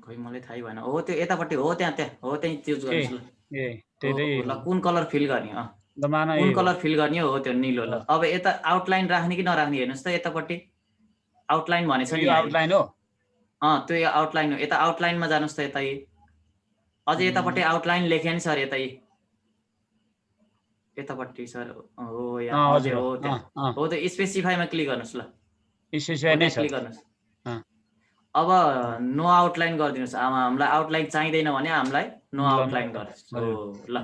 खोइ मलाई थाहै भएन। हो त्यो यतापट्टि हो, त्यहाँ हो, त्यही चुज गर्नुहोस्। ल कुन कलर फिल गर्ने? कुन कलर फिल गर्ने हो? त्यो निलो। ल अब यता आउटलाइन राख्ने कि नराख्ने हेर्नुहोस् त। यतापट्टि आउटलाइन भनेछ नि, आउटलाइन हो। त्यो आउटलाइन हो। यता आउटलाइनमा जानुहोस् त। यतै अझै यतापट्टि आउटलाइन लेख्यो नि सर। यतापट्टि सर हो, यहाँ हो त्यहाँ हो। त्यो स्पेसिफाईमा क्लिक गर्नुहोस्। ल स्पेसिफाई क्लिक गर्नुहोस्। अब नो आउटलाइन गरिदिनुहोस्। हामीलाई आउटलाइन चाहिँदैन भने हामीलाई नो आउटलाइन गर्नुहोस्। हो ल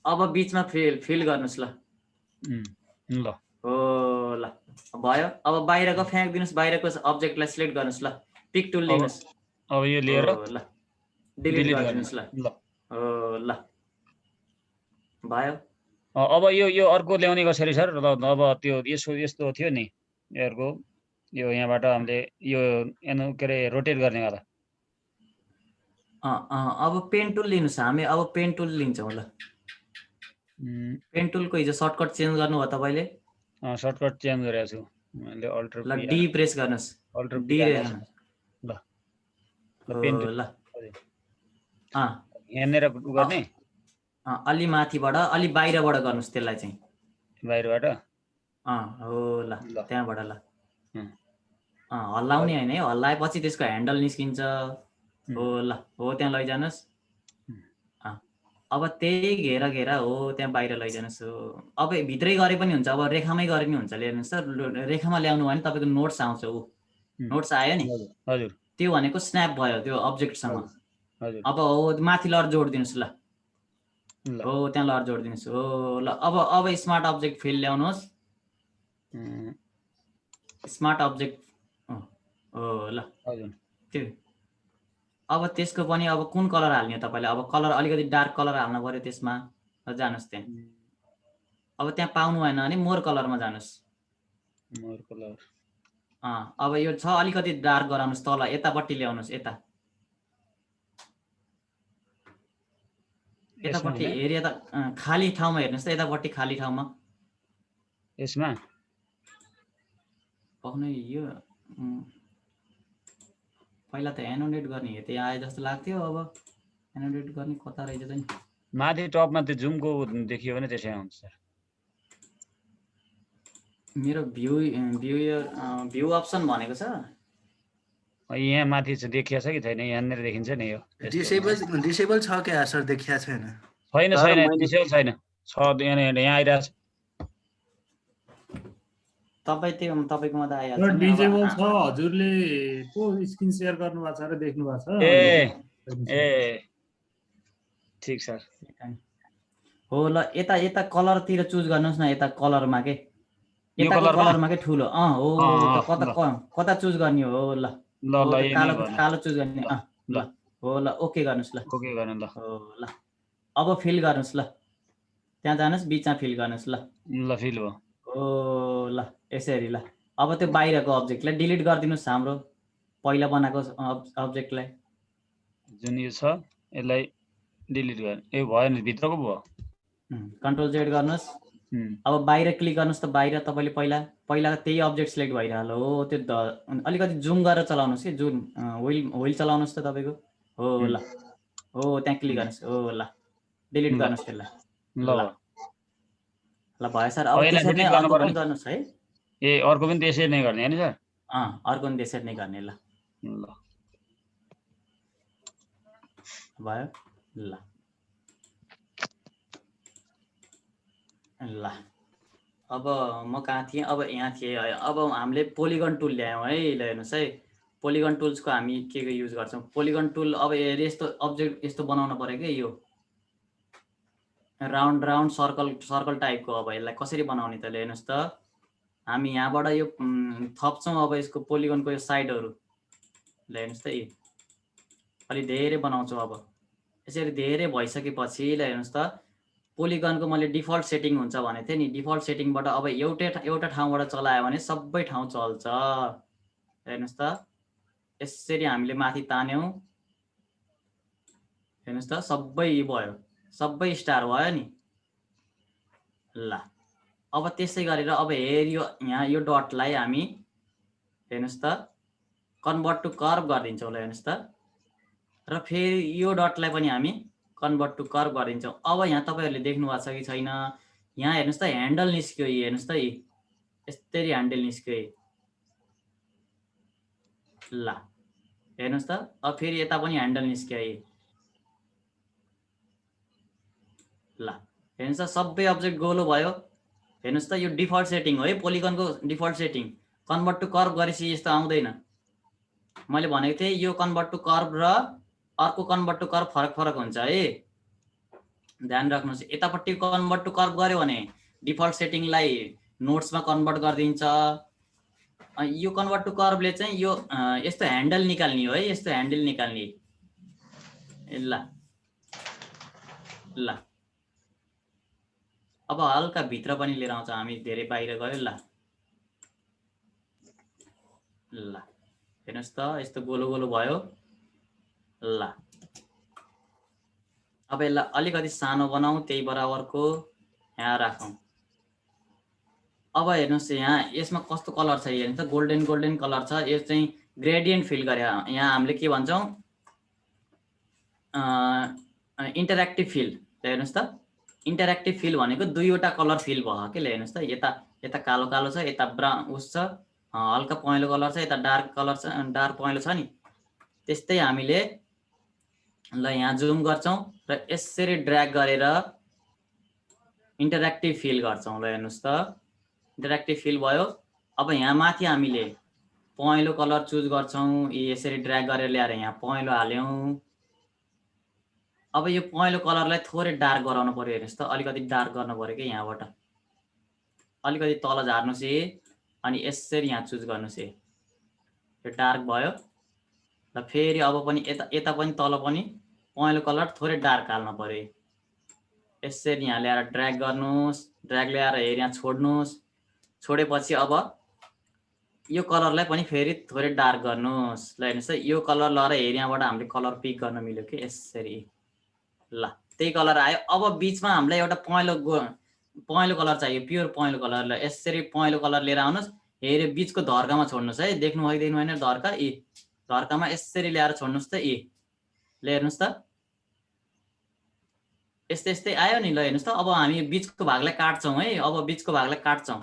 अब बिचमा फिल गर्नुहोस्। ल हो ल भयो। अब बाहिरको फ्याँकिदिनुहोस्, बाहिरको अब्जेक्टलाई सिलेक्ट गर्नुहोस्। ल पिक टुल लिनुहोस्। अब यो लिएर ल डिलिट गरिदिनुहोस्। ल हो ल भयो। अब यो अर्को ल्याउने कसरी सर? अब त्यो यस्तो थियो नि अर्को यो यहाँबाट हामीले यो के अरे रोटेट गर्नेवाला। अब पेन टुल लिनुहोस्, हामी अब पेन टुल लिन्छौँ ल। पेन टुलको हिजो सर्टकट चेन्ज गर्नुभयो तपाईँले? सर्टकट चेन्ज गरेको छु मैले, अल्टर ल डी प्रेस गर्नुहोस्, अल्टर डी ल पेन टुल ल यहाँनिर गर्ने अलि माथिबाट अलि बाहिरबाट गर्नुहोस् त्यसलाई चाहिँ, बाहिरबाट। हो ल त्यहाँबाट ल हल्लाउने होइन है, हल्लाएपछि त्यसको ह्यान्डल निस्किन्छ। हो ल हो त्यहाँ लैजानुहोस्। अब त्यही घेरा हो त्यहाँ बाहिर लैजानुहोस्। हो अब भित्रै गरे पनि हुन्छ, अब रेखामै गरे पनि हुन्छ। हेर्नुहोस् त रेखामा ल्याउनु भयो भने तपाईँको नोट्स आउँछ। ऊ नोट्स आयो नि, हजुर त्यो भनेको स्न्याप भयो त्यो अब्जेक्टसँग। हजुर अब हो माथि लर जोडिदिनुहोस् ल। हो त्यहाँ लर जोडिदिनुहोस्। हो ल अब स्मार्ट अब्जेक्ट फिल्ड ल्याउनुहोस्। स्मार्ट अब्जेक्ट हो ल हजुर त्यो। अब त्यसको पनि अब कुन कलर हाल्ने तपाईँले? अब कलर अलिकति डार्क कलर हाल्नु पर्यो त्यसमा। जानुहोस् त्यहाँ। अब त्यहाँ पाउनु भएन भने मोर कलरमा जानुहोस्। मोर कलर अब यो छ अलिकति डार्क गराउनुहोस्, तल यतापट्टि ल्याउनुहोस्। यतापट्टि हेरी यता खाली ठाउँमा हेर्नुहोस् त, यतापट्टि खाली ठाउँमा यसमा पाउनु। यो पहिला त एनोडेट गर्ने हेर्दै आए जस्तो लाग्थ्यो, अब एनोडेट गर्ने कता रहेछ त नि? माथि टपमा त्यो जुमको देखियो भने त्यसै आउँछ सर। मेरो भ्यू अप्सन भनेको छ यहाँ माथि चाहिँ देखिया छ कि छैन? यहाँनिर देखिन्छ नि यो डिसेबल छ क्या सर? देखिया छैन? छैन डिसेबल छैन, छ यहाँ आइरहेछ। तपाईँकोमा त आइहाल्छ नि। डिसेबल छ, हजुरले को स्क्रिन शेयर गर्नु भएको छ र देख्नु भएको छ? ए ठीक सर। हो ल यता कलरतिर चुज गर्नुहोस् न, यता कलरमा के, यता कलरमा के ठुलो हो कता चुज गर्ने हो? ल कालो चुज गर्ने। ल हो ल ओके गर्नुहोस् ल। ओके गर्नु ल। हो ल अब फिल गर्नुहोस् ल, त्यहाँ जानुहोस् बिचमा फिल गर्नुहोस् ल। ल फिल भयो। हो ल यसरी ल। अब त्यो बाहिरको अब्जेक्टलाई डिलिट गरिदिनुहोस्, हाम्रो पहिला बनाएको अब्जेक्टलाई। जुन यो छ यसलाई डिलिट गर्ने। ए भयो नि, भित्रको भयो। कन्ट्रोल जेड गर्नुहोस्। अब बाहिर क्लिक गर्नुहोस् त, बाहिर तपाईँले पहिला त्यही अब्जेक्ट सिलेक्ट भइरहन्छ। हो त्यो अलिकति जुम गरेर चलाउनुहोस् कि, जुन व्हिल चलाउनुहोस् त तपाईँको। हो ल हो त्यहाँ क्लिक गर्नुहोस्। हो ल डिलिट गर्नुहोस् त्यसलाई। ल भयो सर। अब त्यसरी नै अर्को पनि गर्नुहोस् है। ए अर्को पनि त्यसरी नै गर्ने हैन सर? अर्को पनि त्यसरी नै गर्ने। ल भयो ल ल अब म कहाँ थिएँ? अब यहाँ थिएँ। अब हामीले पोलिगन टुल ल्यायौँ है। ल हेर्नुहोस् है, पोलिगन टुल्सको हामी के युज गर्छौँ? पोलिगन टुल अब यस्तो अब्जेक्ट यस्तो बनाउनु पर्यो कि, यो राउन्ड सर्कल टाइपको। अब यसलाई कसरी बनाउने त? हेर्नुहोस् त, हामी यहाँबाट यो थप्छौँ अब यसको पोलिगनको यो साइडहरू। ल हेर्नुहोस् त, अलि धेरै बनाउँछौँ। अब यसरी धेरै भइसकेपछि ल हेर्नुहोस् त, पोलिगनको मैले डिफल्ट सेटिङ हुन्छ भनेको थिएँ नि। डिफल्ट सेटिङबाट अब एउटा ठाउँबाट चलायो भने सबै ठाउँ चल्छ। हेर्नुहोस् त यसरी हामीले माथि तान्यौँ। हेर्नुहोस् त सबै भयो, सबै स्टार भयो नि। ल अब त्यसै गरेर अब हेऱ्यो यहाँ यो डटलाई हामी हेर्नुहोस् त कन्भर्ट टु कर्भ गरिदिन्छौँ। ल हेर्नुहोस् त, र फेरि यो डटलाई पनि हामी कन्भर्ट टु कर्भ गरिदिन्छौँ। अब यहाँ तपाईँहरूले देख्नु भएको छ कि छैन? यहाँ हेर्नुहोस् त ह्यान्डल निस्क्यो। हेर्नुहोस् त यसरी ह्यान्डल निस्क्यो। ल हेर्नुहोस् त अब फेरि यता पनि ह्यान्डल निस्क्यो। ल हेर्नुहोस् त सबै अब्जेक्ट गोलो भयो। हेर्नुहोस् त यो डिफल्ट सेटिङ हो है, पोलिगनको default setting. Convert to curve गरेपछि यस्तो आउँदैन। मैले भनेको थिएँ यो कन्भर्ट टु कर्भ र अर्को कन्भर्ट टु कर्भ फरक हुन्छ है, ध्यान राख्नुहोस्। यतापट्टि कन्भर्ट टु कर्भ गर्यो भने डिफल्ट सेटिङलाई नोट्समा कन्भर्ट गरिदिन्छ। यो कन्भर्ट टु कर्भले चाहिँ यो यस्तो ह्यान्डल निकाल्ने हो है, यस्तो ह्यान्डल निकाल्ने। ल ल अब हल्का भित्र पनि लिएर आउँछ हामी, धेरै बाहिर गयो। ल हेर्नुहोस् त यस्तो गोलो गोलो भयो। ल अब यसलाई अलिकति सानो बनाऊ, त्यही बराबरको यहाँ राखौँ। अब हेर्नुहोस् यहाँ यसमा कस्तो कलर छ हेर्नुहोस् त, गोल्डन गोल्डन कलर छ। यो चाहिँ ग्रेडियन्ट फिल गरे। यहाँ हामीले के भन्छौँ, इन्टरेक्टिभ फिल। हेर्नुहोस् त इन्टरेक्टिभ फिल भनेको दुईवटा कलर फिल भयो के। हेर्नुहोस् त यता यता कालो कालो छ, यता ब्राउन उस छ, हल्का पहेँलो कलर छ, यता डार्क कलर छ, डार्क पहेँलो छ नि। त्यस्तै हामीले ल यहाँ जुम गर्छौँ र यसरी ड्र्याग गरेर इन्टरेक्टिभ फिल गर्छौँ। ल हेर्नुहोस् त इन्टरेक्टिभ फिल भयो। अब यहाँ माथि हामीले पहेँलो कलर चुज गर्छौँ। यसरी ड्र्याग गरेर ल्याएर यहाँ पहेँलो हाल्यौँ। अब यो पहेँलो कलरलाई थोरै डार्क गराउनु पर्यो। हेर्नुहोस् त अलिकति डार्क गर्नु पर्यो कि यहाँबाट अलिकति तल झार्नुहोस् अनि यसरी यहाँ चुज गर्नुहोस्। यो डार्क भयो। र फेरि अब पनि यता पनि तल पनि पहेँलो कलर थोरै डार्क हाल्नु पर्यो। यसरी यहाँ ल्याएर ड्र्याग गर्नुहोस्। ड्र्याग ल्याएर यहाँ छोड्नुहोस्। छोडेपछि अब यो कलरलाई पनि फेरि थोरै डार्क गर्नुहोस्। ल हेर्नुहोस् त यो कलर लगाएर यहाँबाट हामीले कलर पिक गर्न मिल्यो कि यसरी। ल त्यही कलर आयो। अब बिचमा हामीलाई एउटा पहेँलो कलर चाहियो, प्योर पहेँलो कलर। ल यसरी पहेँलो कलर लिएर आउनुहोस्। हेऱ्यो बिचको धर्कामा छोड्नुहोस् है। देख्नु भएन धर्का, धर्कामा यसरी ल्याएर छोड्नुहोस् त। ल हेर्नुहोस् त यस्तै यस्तै आयो नि। ल हेर्नुहोस् त अब हामी बिचको भागलाई काट्छौँ है। अब बिचको भागलाई काट्छौँ।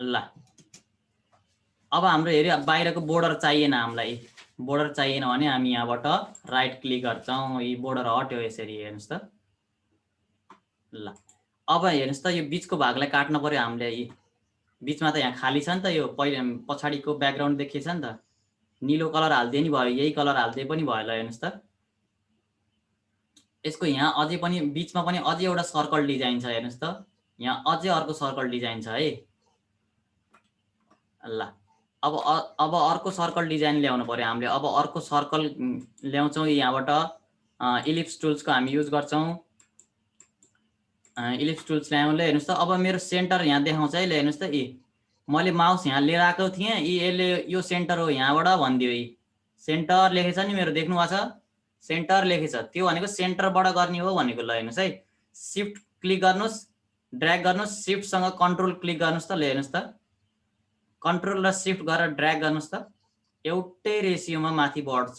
ल अब हाम्रो हेऱ्यो बाहिरको बोर्डर चाहिएन हामीलाई। बोर्डर चाहिएन भने हामी यहाँबाट राइट क्लिक गर्छौँ। यी बोर्डर हट्यो यसरी। हेर्नुहोस् त ल अब हेर्नुहोस् त यो बिचको भागलाई काट्न पर्यो हामीले। बिचमा त यहाँ खाली छ नि त, यो पछाडिको ब्याकग्राउन्ड देखिएछ नि त। निलो कलर हाल्दिए नि भयो, यही कलर हाल्दिए पनि भयो। ल हेर्नुहोस् त यसको यहाँ अझै पनि बिचमा पनि अझै एउटा सर्कल डिजाइन छ। हेर्नुहोस् त यहाँ अझै अर्को सर्कल डिजाइन छ है। ल अब अर्को सर्कल डिजाइन ल्याउनु पर्यो हामीले। अब अर्को सर्कल ल्याउँछौँ। यहाँबाट इलिप्स टुल्सको हामी युज गर्छौँ। इलिप्स टुल्स ल्याउँ। ल हेर्नुहोस् त अब मेरो सेन्टर यहाँ देखाउँछ है। ल हेर्नुहोस् त मैले माउस यहाँ लिएर आएको थिएँ। यसले यो सेन्टर हो यहाँबाट भनिदियो। सेन्टर लेखेछ नि मेरो, देख्नु भएको छ सेन्टर लेखेछ। त्यो भनेको सेन्टरबाट गर्ने हो भनेको। ल हेर्नुहोस् है सिफ्ट क्लिक गर्नुहोस्, ड्र्याग गर्नुहोस्, सिफ्टसँग कन्ट्रोल क्लिक गर्नुहोस् त। ल हेर्नुहोस् त कन्ट्रोल र सिफ्ट गरेर ड्र्याग गर्नुहोस् त। एउटै रेसियोमा माथि बढ्छ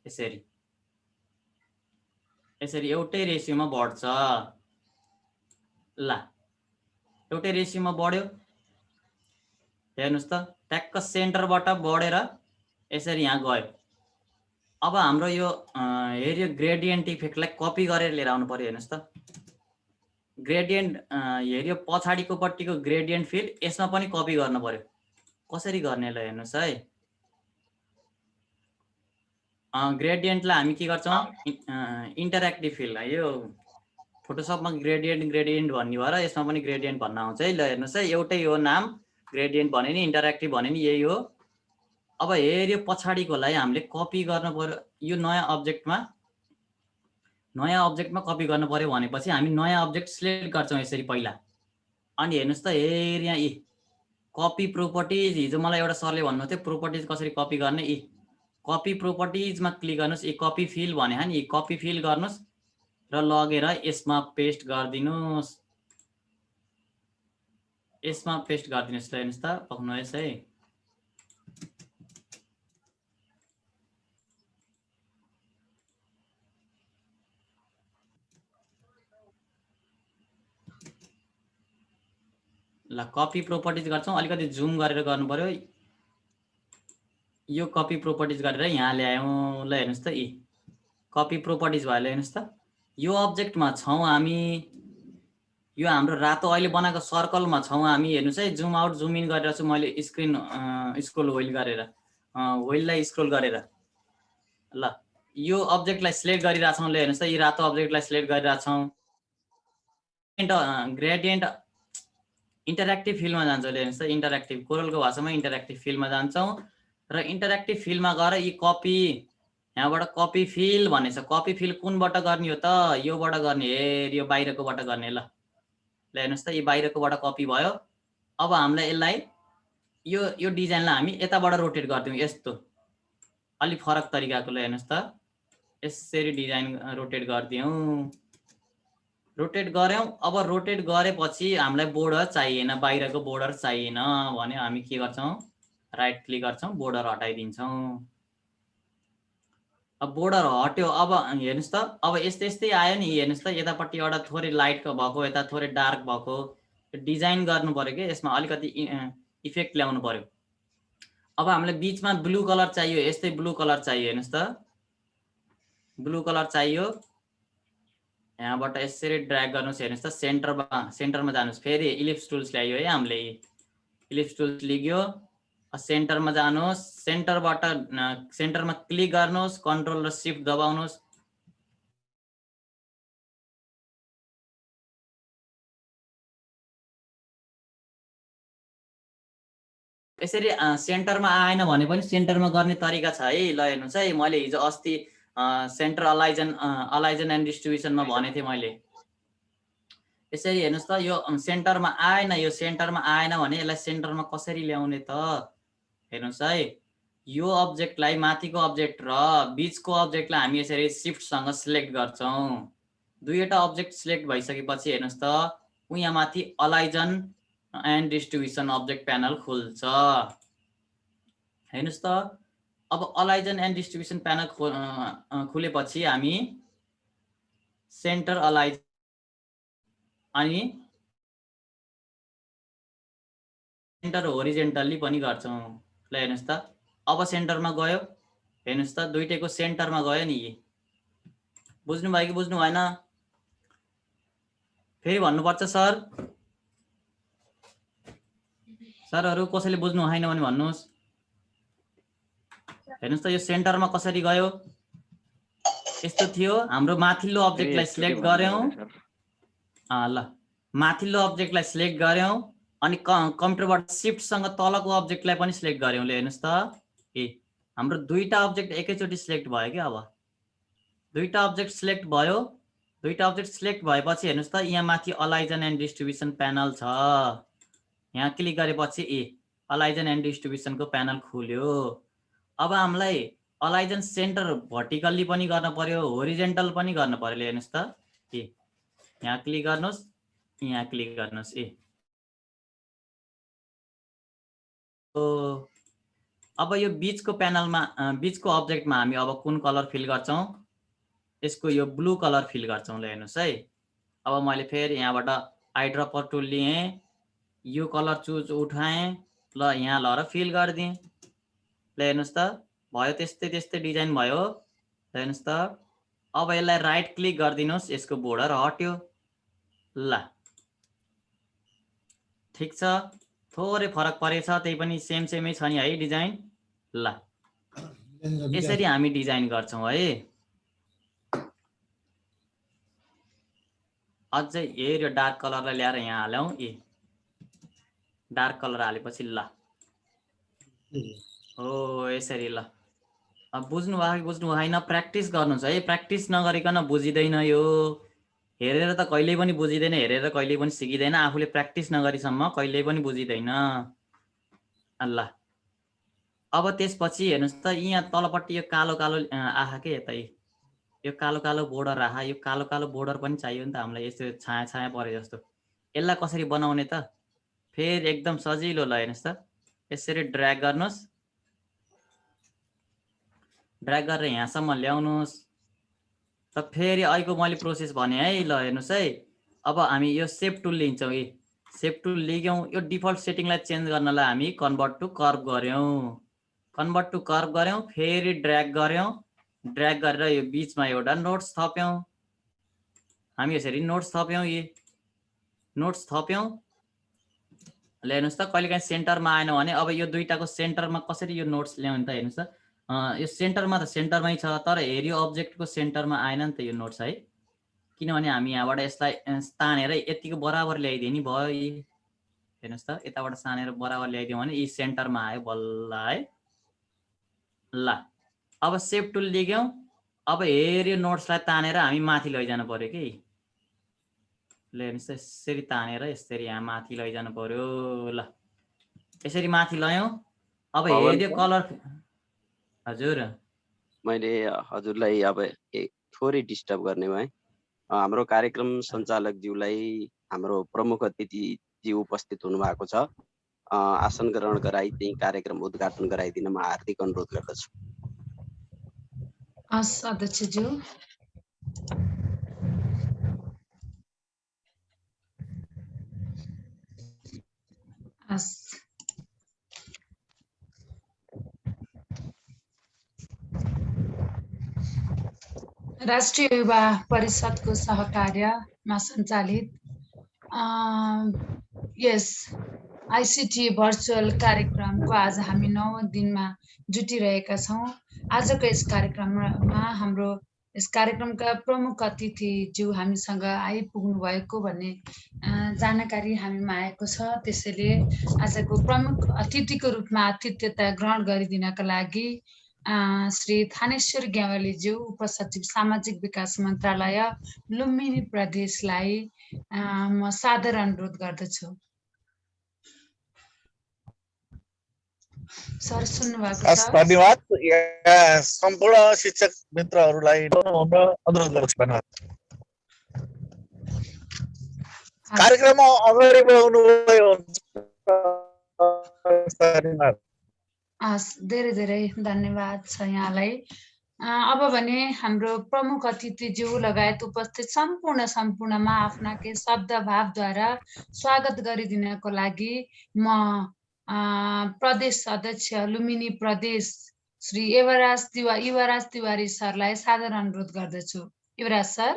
यसरी। यसरी एउटै रेसियोमा बढ्छ। ल एउटै रेसियोमा बढ्यो। हेर्नुहोस् त ट्याक्क सेन्टरबाट बढेर यसरी यहाँ गयो। अब हाम्रो यो हेऱ्यो ग्रेडियन्ट इफेक्टलाई कपी गरेर लिएर आउनु पर्यो। हेर्नुहोस् त ग्रेडियन्ट हेऱ्यो पछाडिको पट्टिको ग्रेडियन्ट फिल यसमा पनि कपी गर्नु पर्यो। कसरी गर्ने? ल हेर्नुहोस् है ग्रेडियन्टलाई हामी के गर्छौँ, इन्टरेक्टिभ फिल। यो फोटोसपमा ग्रेडियन्ट भन्ने भएर यसमा पनि ग्रेडियन्ट भन्न आउँछ है। ल हेर्नुहोस् है एउटै हो नाम, ग्रेडियन्ट भने नि इन्टरेक्टिभ भने नि यही हो। अब हेऱ्यो पछाडिकोलाई हामीले कपी गर्नु पर्यो। यो नयाँ अब्जेक्टमा कपी गर्नु पर्यो भनेपछि हामी नयाँ अब्जेक्ट सिलेक्ट गर्छौँ यसरी पहिला। अनि हेर्नुहोस् त यहाँ कपी प्रोपर्टिज, हिजो मलाई एउटा सरले भन्नुहुन्थ्यो प्रोपर्टिज कसरी कपी गर्ने। कपी प्रोपर्टिजमा क्लिक गर्नुहोस्। कपी फिल भने नि कपी फिल गर्नुहोस् र लगेर यसमा पेस्ट गरिदिनुहोस्। यसमा पेस्ट गरिदिनुहोस्। ल हेर्नुहोस् त पक्नुहोस् है। ल कपी प्रोपर्टिज गर्छौँ। अलिकति जुम गरेर गर्नु पर्यो। यो कपी प्रोपर्टिज गरेर यहाँ ल्यायौँ। ल हेर्नुहोस् त कपी प्रोपर्टिज भयो। ल हेर्नुहोस् त यो अब्जेक्टमा छौँ हामी। यो हाम्रो रातो अहिले बनाएको सर्कलमा छौँ हामी। हेर्नुहोस् है जुम आउट जुम इन गरेर छु मैले स्क्रिन स्क्रोल व्हिल गरेर, व्हिललाई स्क्रोल गरेर। ल यो अब्जेक्टलाई सिलेक्ट गरिरहेछौँ। ल हेर्नुहोस् त यो रातो अब्जेक्टलाई सिलेक्ट गरिरहेछौँ। ग्रेडियन्ट इन्टरेक्टिभ फिल्डमा जान्छौँ। हेर्नुहोस् त इन्टरेक्टिभ, कोरलको भाषामा इन्टरेक्टिभ फिल्डमा जान्छौँ र इन्टरेक्टिभ फिल्डमा गएर कपी यहाँबाट कपी फिल भनेछ कपी फिल कुनबाट गर्ने हो त योबाट गर्ने यो बाहिरकोबाट गर्ने ल हेर्नुहोस् त यो बाहिरकोबाट कपी भयो अब हामीलाई यसलाई यो डिजाइनलाई हामी यताबाट रोटेट गर्दियौँ यस्तो अलि फरक तरिकाको ल हेर्नुहोस् त यसरी डिजाइन रोटेट गरिदियौँ रोटेट गऱ्यौँ अब रोटेट गरेपछि हामीलाई बोर्डर चाहिएन बाहिरको बोर्डर चाहिएन भने हामी के गर्छौँ राइट क्लिक गर्छौँ बोर्डर हटाइदिन्छौँ अब बोर्डर हट्यो अब हेर्नुहोस् त अब यस्तै आयो नि हेर्नुहोस् त यतापट्टि एउटा थोरै लाइटको भएको यता थोरै डार्क भएको डिजाइन गर्नु पर्यो कि यसमा अलिकति इफेक्ट ल्याउनु पर्यो अब हामीलाई बिचमा ब्लू कलर चाहियो यस्तै ब्लू कलर चाहियो हेर्नुहोस् त ब्लू कलर चाहियो यहाँबाट यसरी ड्र्याग गर्नुहोस् हेर्नुहोस् त सेन्टरमा जानुहोस् फेरि इलिप्स टुल्स ल्यायो है हामीले इलिप्स टुल्स लिग्यो सेन्टरमा जानुहोस् सेन्टरबाट सेन्टरमा क्लिक गर्नुहोस् कन्ट्रोल र शिफ्ट दबाउनुहोस् यसरी सेन्टरमा आएन भने पनि सेन्टरमा गर्ने तरिका छ है ल हेर्नुहोस् है मैले हिजो अस्ति सेन्टर अलाइजन एन्ड डिस्ट्रिब्युसनमा भनेको थिएँ मैले यसरी हेर्नुहोस् त यो सेन्टरमा आएन भने यसलाई सेन्टरमा कसरी ल्याउने त हेर्नुहोस् है यो अब्जेक्टलाई माथिको अब्जेक्ट र बीचको अब्जेक्टलाई हामी यसरी शिफ्टसँग सिलेक्ट गर्छौँ दुईवटा अब्जेक्ट सिलेक्ट भइसकेपछि हेर्नुहोस् त यहाँ माथि अलाइजन एन्ड डिस्ट्रिब्युसन अब्जेक्ट प्यानल खुल्छ हेर्नुहोस् त अब अलाइजन एन्ड डिस्ट्रिब्युसन प्यानल खुलेपछि हामी सेन्टर अलाइज अनि सेन्टर होरिजेन्टल्ली पनि गर्छौँ ल हेर्नुहोस् त अब सेन्टरमा गयो हेर्नुहोस् त दुईटैको सेन्टरमा गयो नि बुझ्नुभयो कि बुझ्नु भएन फेरि भन्नुपर्छ सरहरू कसैले बुझ्नु भएन भने भन्नुहोस् हेर्नुहोस् त यो सेन्टरमा कसरी गयो यस्तो थियो हाम्रो माथिल्लो अब्जेक्टलाई सिलेक्ट गर्यौँ ल माथिल्लो अब्जेक्टलाई सिलेक्ट गर्यौँ अनि कम्प्युटरबाट शिफ्टसँग तलको अब्जेक्टलाई पनि सिलेक्ट गर्यौँ ल हेर्नुहोस् त हाम्रो दुईटा अब्जेक्ट एकैचोटि सिलेक्ट भयो कि अब दुईटा अब्जेक्ट सिलेक्ट भयो दुईटा अब्जेक्ट सिलेक्ट भएपछि हेर्नुहोस् त यहाँ माथि अलाइजन एन्ड डिस्ट्रिब्युसन प्यानल छ यहाँ क्लिक गरेपछि अलाइजन एन्ड डिस्ट्रिब्युसनको प्यानल खुल्यो अब हामीलाई अलाइजन सेन्टर भर्टिकल्ली पनि गर्न पर्यो होरिजेन्टल पनि गर्न पर्यो हेर्नुहोस् त यहाँ क्लिक गर्नुहोस् यहाँ क्लिक गर्नुहोस् अब यो बीचको प्यानलमा बीचको अब्जेक्टमा हामी अब कुन कलर फिल गर्छौँ यसको यो ब्लू कलर फिल गर्छौँ ल हेर्नुहोस् है अब मैले फेरि यहाँबाट आइड्रपर टुल लिएँ यो कलर चुज उठाएँ ल यहाँ लएर फिल गरिदिएँ ल हेर्नुहोस् त भयो त्यस्तै डिजाइन भयो हेर्नुहोस् त अब यसलाई राइट क्लिक गरिदिनुहोस् यसको बोर्डर हट्यो ल ठिक छ थोरै फरक परेछ त्यही पनि सेमै छ नि है डिजाइन ल यसरी हामी डिजाइन गर्छौँ है अझै यो डार्क कलरलाई ल्याएर यहाँ हाल्यौँ डार्क कलर हालेपछि ल हो यसरी ल अब बुझ्नु भयो कि बुझ्नु भएन प्र्याक्टिस गर्नुहोस् है प्र्याक्टिस नगरिकन बुझिँदैन यो हेरेर त कहिल्यै पनि बुझिँदैन हेरेर कहिल्यै पनि सिकिँदैन आफूले प्र्याक्टिस नगरीसम्म कहिल्यै पनि बुझिँदैन ल अब त्यसपछि हेर्नुहोस् त यहाँ तलपट्टि यो कालो आहा के यतै यो कालो बोर्डर आहा यो कालो बोर्डर पनि चाहियो नि त हामीलाई यस्तो छाया परे जस्तो यसलाई कसरी बनाउने त फेरि एकदम सजिलो ल हेर्नुहोस् त यसरी ड्र्याग गर्नुहोस् ड्र्याग गरेर यहाँसम्म ल्याउनुहोस् त फेरि अहिलेको मैले प्रोसेस भने है ल हेर्नुहोस् है अब हामी यो सेप टुल लिन्छौँ सेप टुल लिग्यौँ यो डिफल्ट सेटिङलाई चेन्ज गर्नलाई हामी कन्भर्ट टु कर्भ गऱ्यौँ फेरि ड्र्याग गरेर यो बिचमा एउटा नोट्स थप्यौँ हामी यसरी नोट्स थप्यौँ ल हेर्नुहोस् त कहिलेकाहीँ सेन्टरमा आएन भने अब यो दुईटाको सेन्टरमा कसरी यो नोट्स ल्याउने त हेर्नुहोस् त यो सेन्टरमा त सेन्टरमै छ तर हेऱ्यो अब्जेक्टको सेन्टरमा आएन नि त यो नोट्स है किनभने हामी यहाँबाट यसलाई तानेर यतिको बराबर ल्याइदियो नि भयो हेर्नुहोस् त यताबाट तानेर बराबर ल्याइदियो भने यी सेन्टरमा आयो बल्ल है ल अब सेभ टुल लिग्यौँ। अब हेऱ्यो नोट्सलाई तानेर हामी माथि लैजानु पर्यो कि ल हेर्नुहोस् त यसरी तानेर यसरी यहाँ माथि लैजानु पर्यो। ल यसरी माथि लयौँ। अब पवन हेऱ्यो सर, कलर। हजुर मैले हजुरलाई अब थोरै डिस्टर्ब गर्ने भएँ। हाम्रो कार्यक्रम सञ्चालकज्यूलाई हाम्रो प्रमुख अतिथिज्यू उपस्थित हुनुभएको छ। आसन ग्रहण गराई त्यही कार्यक्रम उद्घाटन गराइदिन म हार्दिक अनुरोध गर्दछु। हस् अध्यक्षज्यू। हस्। राष्ट्रिय युवा परिषदको सहकार्यमा सञ्चालित यस आइसिटी भर्चुअल कार्यक्रमको आज हामी 9औं दिनमा जुटिरहेका छौँ। आजको यस कार्यक्रममा हाम्रो यस कार्यक्रमका प्रमुख अतिथिज्यू हामीसँग आइपुग्नु भएको भन्ने जानकारी हामीमा आएको छ। त्यसैले आजको प्रमुख अतिथिको रूपमा आतिथ्यता ग्रहण गरिदिनका लागि श्री थानेश्वर ग्यावालीज्यू उपसचिव सामाजिक विकास मन्त्रालय लुम्बिनी प्रदेशलाई म सादर अनुरोध गर्दछु। सर सुन्नुभएको छ? धन्यवाद। सम्पूर्ण शिक्षक मित्रहरूलाई अनुरोध गर्छु। धन्यवाद। कार्यक्रममा अगाडि बढाउनु भयो। धेरै धेरै धन्यवाद छ यहाँलाई। अब भने हाम्रो प्रमुख अतिथिज्यू लगायत उपस्थित सम्पूर्णमा आफ्ना केही शब्द भावद्वारा स्वागत गरिदिनको लागि म प्रदेश अध्यक्ष लुम्बिनी प्रदेश श्री युवराज तिवारी सरलाई सादर अनुरोध गर्दछु। युवराज सर।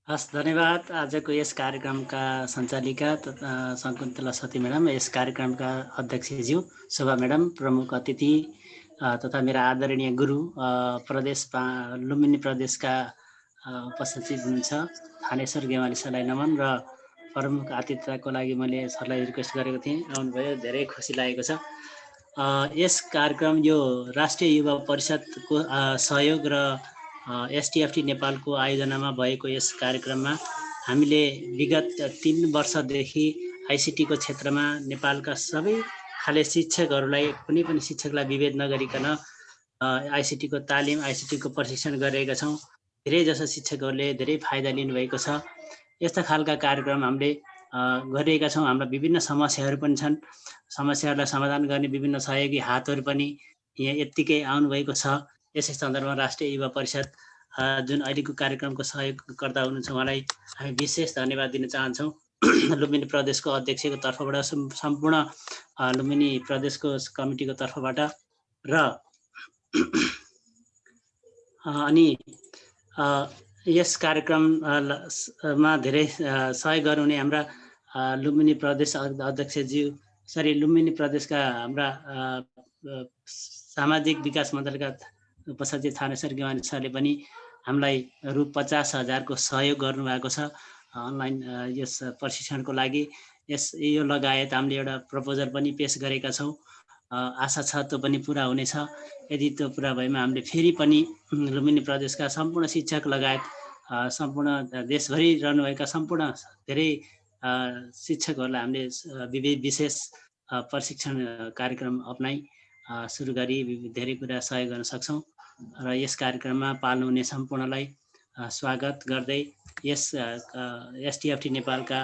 हस्, धन्यवाद। आजको यस कार्यक्रमका सञ्चालिका शकुन्तला सती म्याडम, यस कार्यक्रमका अध्यक्षज्यू शोभा म्याडम, प्रमुख अतिथि तथा मेरा आदरणीय गुरु लुम्बिनी प्रदेशका उपसचिव हुनुहुन्छ थानेश्वर गेवाली सरलाई नमन र प्रमुख आतिथ्यताको लागि मैले सरलाई रिक्वेस्ट गरेको थिएँ, आउनुभयो, धेरै खुसी लागेको छ। यस कार्यक्रम यो राष्ट्रिय युवा परिषदको सहयोग र एसटिएफटी नेपालको आयोजनामा भएको यस कार्यक्रममा हामीले विगत 3 वर्षदेखि आइसिटीको क्षेत्रमा नेपालका सबै खाले शिक्षकहरूलाई कुनै पनि शिक्षकलाई विभेद नगरिकन आइसिटीको तालिम, आइसिटीको प्रशिक्षण गरेका छौँ। धेरै जसो शिक्षकहरूले धेरै फाइदा लिनुभएको छ। यस्ता खालका कार्यक्रम हामीले गरिरहेका छौँ। हाम्रा विभिन्न समस्याहरू पनि छन्। समस्याहरूलाई समाधान गर्ने विभिन्न सहयोगी हातहरू पनि यहाँ यत्तिकै आउनुभएको छ। यसै सन्दर्भमा राष्ट्रिय युवा परिषद जुन अहिलेको कार्यक्रमको सहयोगकर्ता हुनुहुन्छ उहाँलाई हामी विशेष धन्यवाद दिन चाहन्छौँ। लुम्बिनी प्रदेशको अध्यक्षको तर्फबाट सम्पूर्ण लुम्बिनी प्रदेशको कमिटीको तर्फबाट र अनि यस कार्यक्रममा धेरै सहयोग गर्नुहुने हाम्रा लुम्बिनी प्रदेश अध्यक्षज्यू लुम्बिनी प्रदेशका हाम्रा सामाजिक विकास मन्त्रालयका उपसचिव थानेश्वर गेवाली सरले पनि हामीलाई रु 50,000 को सहयोग गर्नुभएको छ अनलाइन यस प्रशिक्षणको लागि। यो लगायत हामीले एउटा प्रपोजल पनि पेश गरेका छौँ। आशा छ त्यो पनि पुरा हुनेछ। यदि त्यो पुरा भएमा हामीले फेरि पनि लुम्बिनी प्रदेशका सम्पूर्ण शिक्षक लगायत सम्पूर्ण देशभरि रहनुभएका सम्पूर्ण धेरै शिक्षकहरूलाई हामीले विशेष प्रशिक्षण कार्यक्रम अपनाई सुरु गरी धेरै कुरा सहयोग गर्न सक्छौँ र यस कार्यक्रममा पाल्नुहुने सम्पूर्णलाई स्वागत गर्दै यस एसटिएफटी नेपालका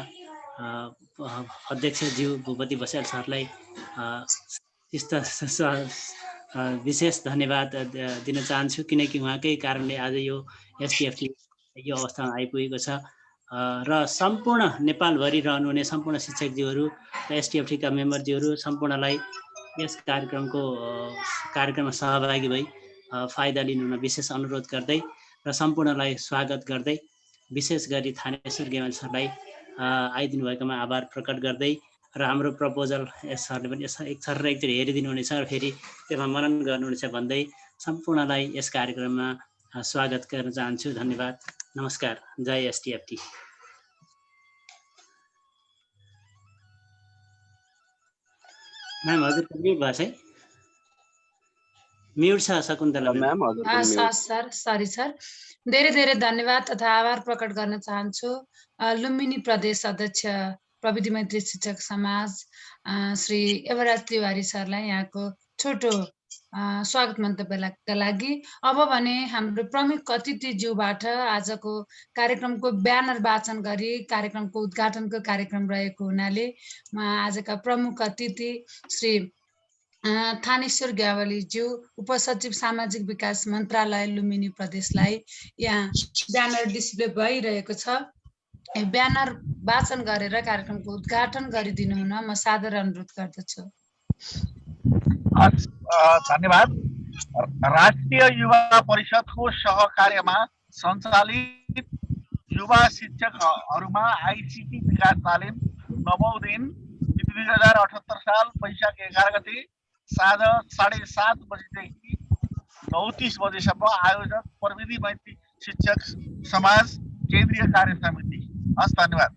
अध्यक्षज्यू भूपति बस्याल सरलाई विशेष धन्यवाद दिन चाहन्छु, किनकि उहाँकै कारणले आज यो एसटिएफटी यो अवस्थामा आइपुगेको छ र सम्पूर्ण नेपालभरि रहनुहुने सम्पूर्ण शिक्षकज्यूहरू र एसटिएफटीका मेम्बरज्यूहरू सम्पूर्णलाई यस कार्यक्रममा सहभागी भई फाइदा लिनुहुन विशेष अनुरोध गर्दै र सम्पूर्णलाई स्वागत गर्दै विशेष गरी थानेश्वर गेवाली सरलाई आइदिनु भएकोमा आभार प्रकट गर्दै र हाम्रो प्रपोजल सरले पनि एकचोटि हेरिदिनु हुनेछ र फेरि त्यसमा मनन गर्नुहुनेछ भन्दै सम्पूर्णलाई यस कार्यक्रममा स्वागत गर्न चाहन्छु। धन्यवाद। नमस्कार। जय एसटिएफटी। म्याम हजुर म्युट भएको छ है? म्युट छ शकुन्तला म्याम। म्याम हजुरको म्युट। सर सरी सर, धेरै धेरै धन्यवाद तथा आभार प्रकट गर्न चाहन्छु लुम्बिनी प्रदेश अध्यक्ष प्रविधि मैत्री शिक्षक समाज श्री युवराज तिवारी सरलाई यहाँको छोटो स्वागत मन्तव्यका लागि। अब भने हाम्रो प्रमुख अतिथिज्यूबाट आजको कार्यक्रमको ब्यानर वाचन गरी कार्यक्रमको उद्घाटनको कार्यक्रम रहेको हुनाले म आजका प्रमुख अतिथि श्री थानेश्वर ग्यावालीज्यू उपसचिव सामाजिक विकास मन्त्रालय लुम्बिनी प्रदेशलाई यहाँ ब्यानर डिस्प्ले भइरहेको छ, ब्यानर वाचन गरेर कार्यक्रमको उद्घाटन गरिदिनु हुन म सादर अनुरोध गर्दछु। धन्यवाद। राष्ट्रिय युवा परिषदको सहकार्यमा सञ्चालित युवा शिक्षकहरूमा आइसिटी विकास तालिम 9औं दिन 2078 साल वैशाख 11 गते साँझ 7:30 बजेदेखि 9:30 बजेसम्म आयोजक प्रविधि मैत्री शिक्षक समाज केन्द्रीय कार्य समिति। हस्, धन्यवाद।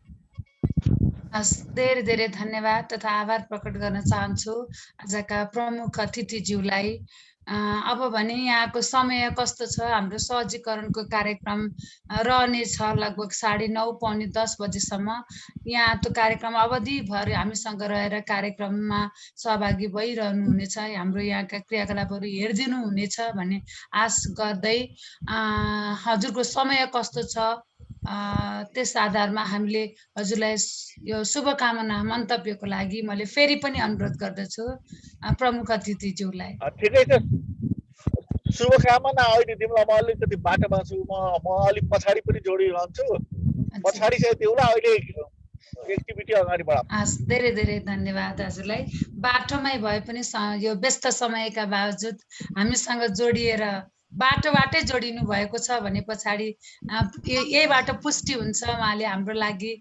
धेरै धेरै धन्यवाद तथा आभार प्रकट गर्न चाहन्छु आजका प्रमुख अतिथिज्यूलाई। अब भने यहाँको समय कस्तो छ? हाम्रो सहजीकरणको कार्यक्रम रहनेछ लगभग 9:30 पौने 10 बजेसम्म। यहाँ त्यो कार्यक्रम अवधिभर हामीसँग रहेर कार्यक्रममा सहभागी भइरहनु हुनेछ, हाम्रो यहाँका क्रियाकलापहरू हेरिदिनु हुनेछ भन्ने आश गर्दै हजुरको समय कस्तो छ त्यस आधारमा हामीले हजुरलाई यो शुभकामना मन्तव्यको लागि मैले फेरि पनि अनुरोध गर्दछु प्रमुख अतिथिज्यूलाई। ठिकै छ, शुभकामना। अहिले तिमीलाई म अलिकति बाटोमा छु, म अलिक पछाडि पनि जोडिरहन्छु, पछाडि चाहिँ तिमीलाई अहिले एक्टिभिटी अगाडि बढाऊ। धेरै धेरै धन्यवाद हजुरलाई। बाटोमै भए पनि यो व्यस्त समयका बावजुद हामीसँग जोडिएर बाटोबाटै जोडिनु भएको छ भने पछाडि यहीबाट पुष्टि हुन्छ उहाँले हाम्रो लागि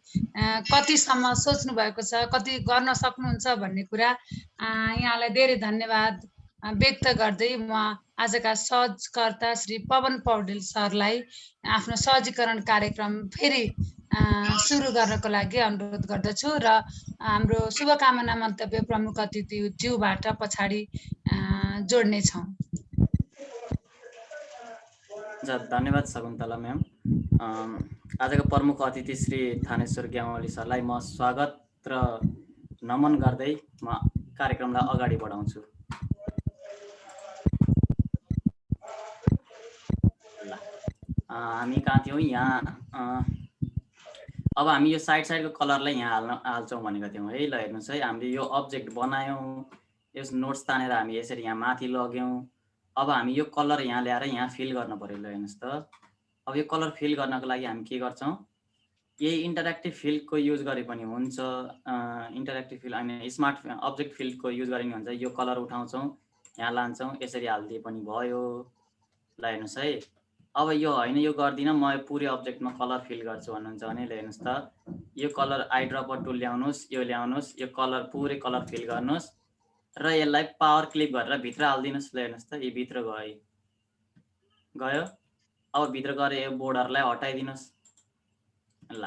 कतिसम्म सोच्नु भएको छ, कति गर्न सक्नुहुन्छ भन्ने कुरा। यहाँलाई धेरै धन्यवाद व्यक्त गर्दै म आजका सहजकर्ता श्री पवन पौडेल सरलाई आफ्नो सहजीकरण कार्यक्रम फेरि सुरु गर्नको लागि अनुरोध गर्दछु र हाम्रो शुभकामना मन्तव्य प्रमुख अतिथिज्यूबाट पछाडि जोड्नेछौँ। धन्यवाद शकुन्तला म्याम। आजको प्रमुख अतिथि श्री थानेश्वर ग्यावाली सरलाई म स्वागत र नमन गर्दै म कार्यक्रमलाई अगाडि बढाउँछु। हामी कहाँ थियौँ? यहाँ अब हामी यो साइडको कलरलाई यहाँ हाल्छौँ भनेको थियौँ है। ल हेर्नुहोस् है, हामीले यो अब्जेक्ट बनायौँ, यस नोट्स तानेर हामी यसरी यहाँ माथि लग्यौँ। अब हामी यो कलर यहाँ ल्याएर यहाँ फिल गर्न पर्यो। ल हेर्नुहोस् त, अब यो कलर फिल गर्नको लागि हामी के गर्छौँ? यही इन्टरेक्टिभ फिल्डको युज गरे पनि हुन्छ, इन्टरेक्टिभ फिल्ड होइन स्मार्ट अब्जेक्ट फिल्डको युज गरे पनि हुन्छ। यो कलर उठाउँछौँ, यहाँ लान्छौँ, यसरी हालिदिए पनि भयो। ल हेर्नुहोस् है, अब यो होइन यो गर्दिनँ म पुरै अब्जेक्टमा कलर फिल गर्छु भन्नुहुन्छ भने ल हेर्नुहोस् त, यो कलर आइड्रपर टुल ल्याउनुहोस्, यो ल्याउनुहोस्, यो कलर पुरै कलर फिल गर्नुहोस् र यसलाई पावर क्लिक गरेर भित्र हालिदिनुहोस्। ल हेर्नुहोस् त, यो भित्र गयो। अब भित्र गएर यो बोर्डरलाई हटाइदिनुहोस्। ल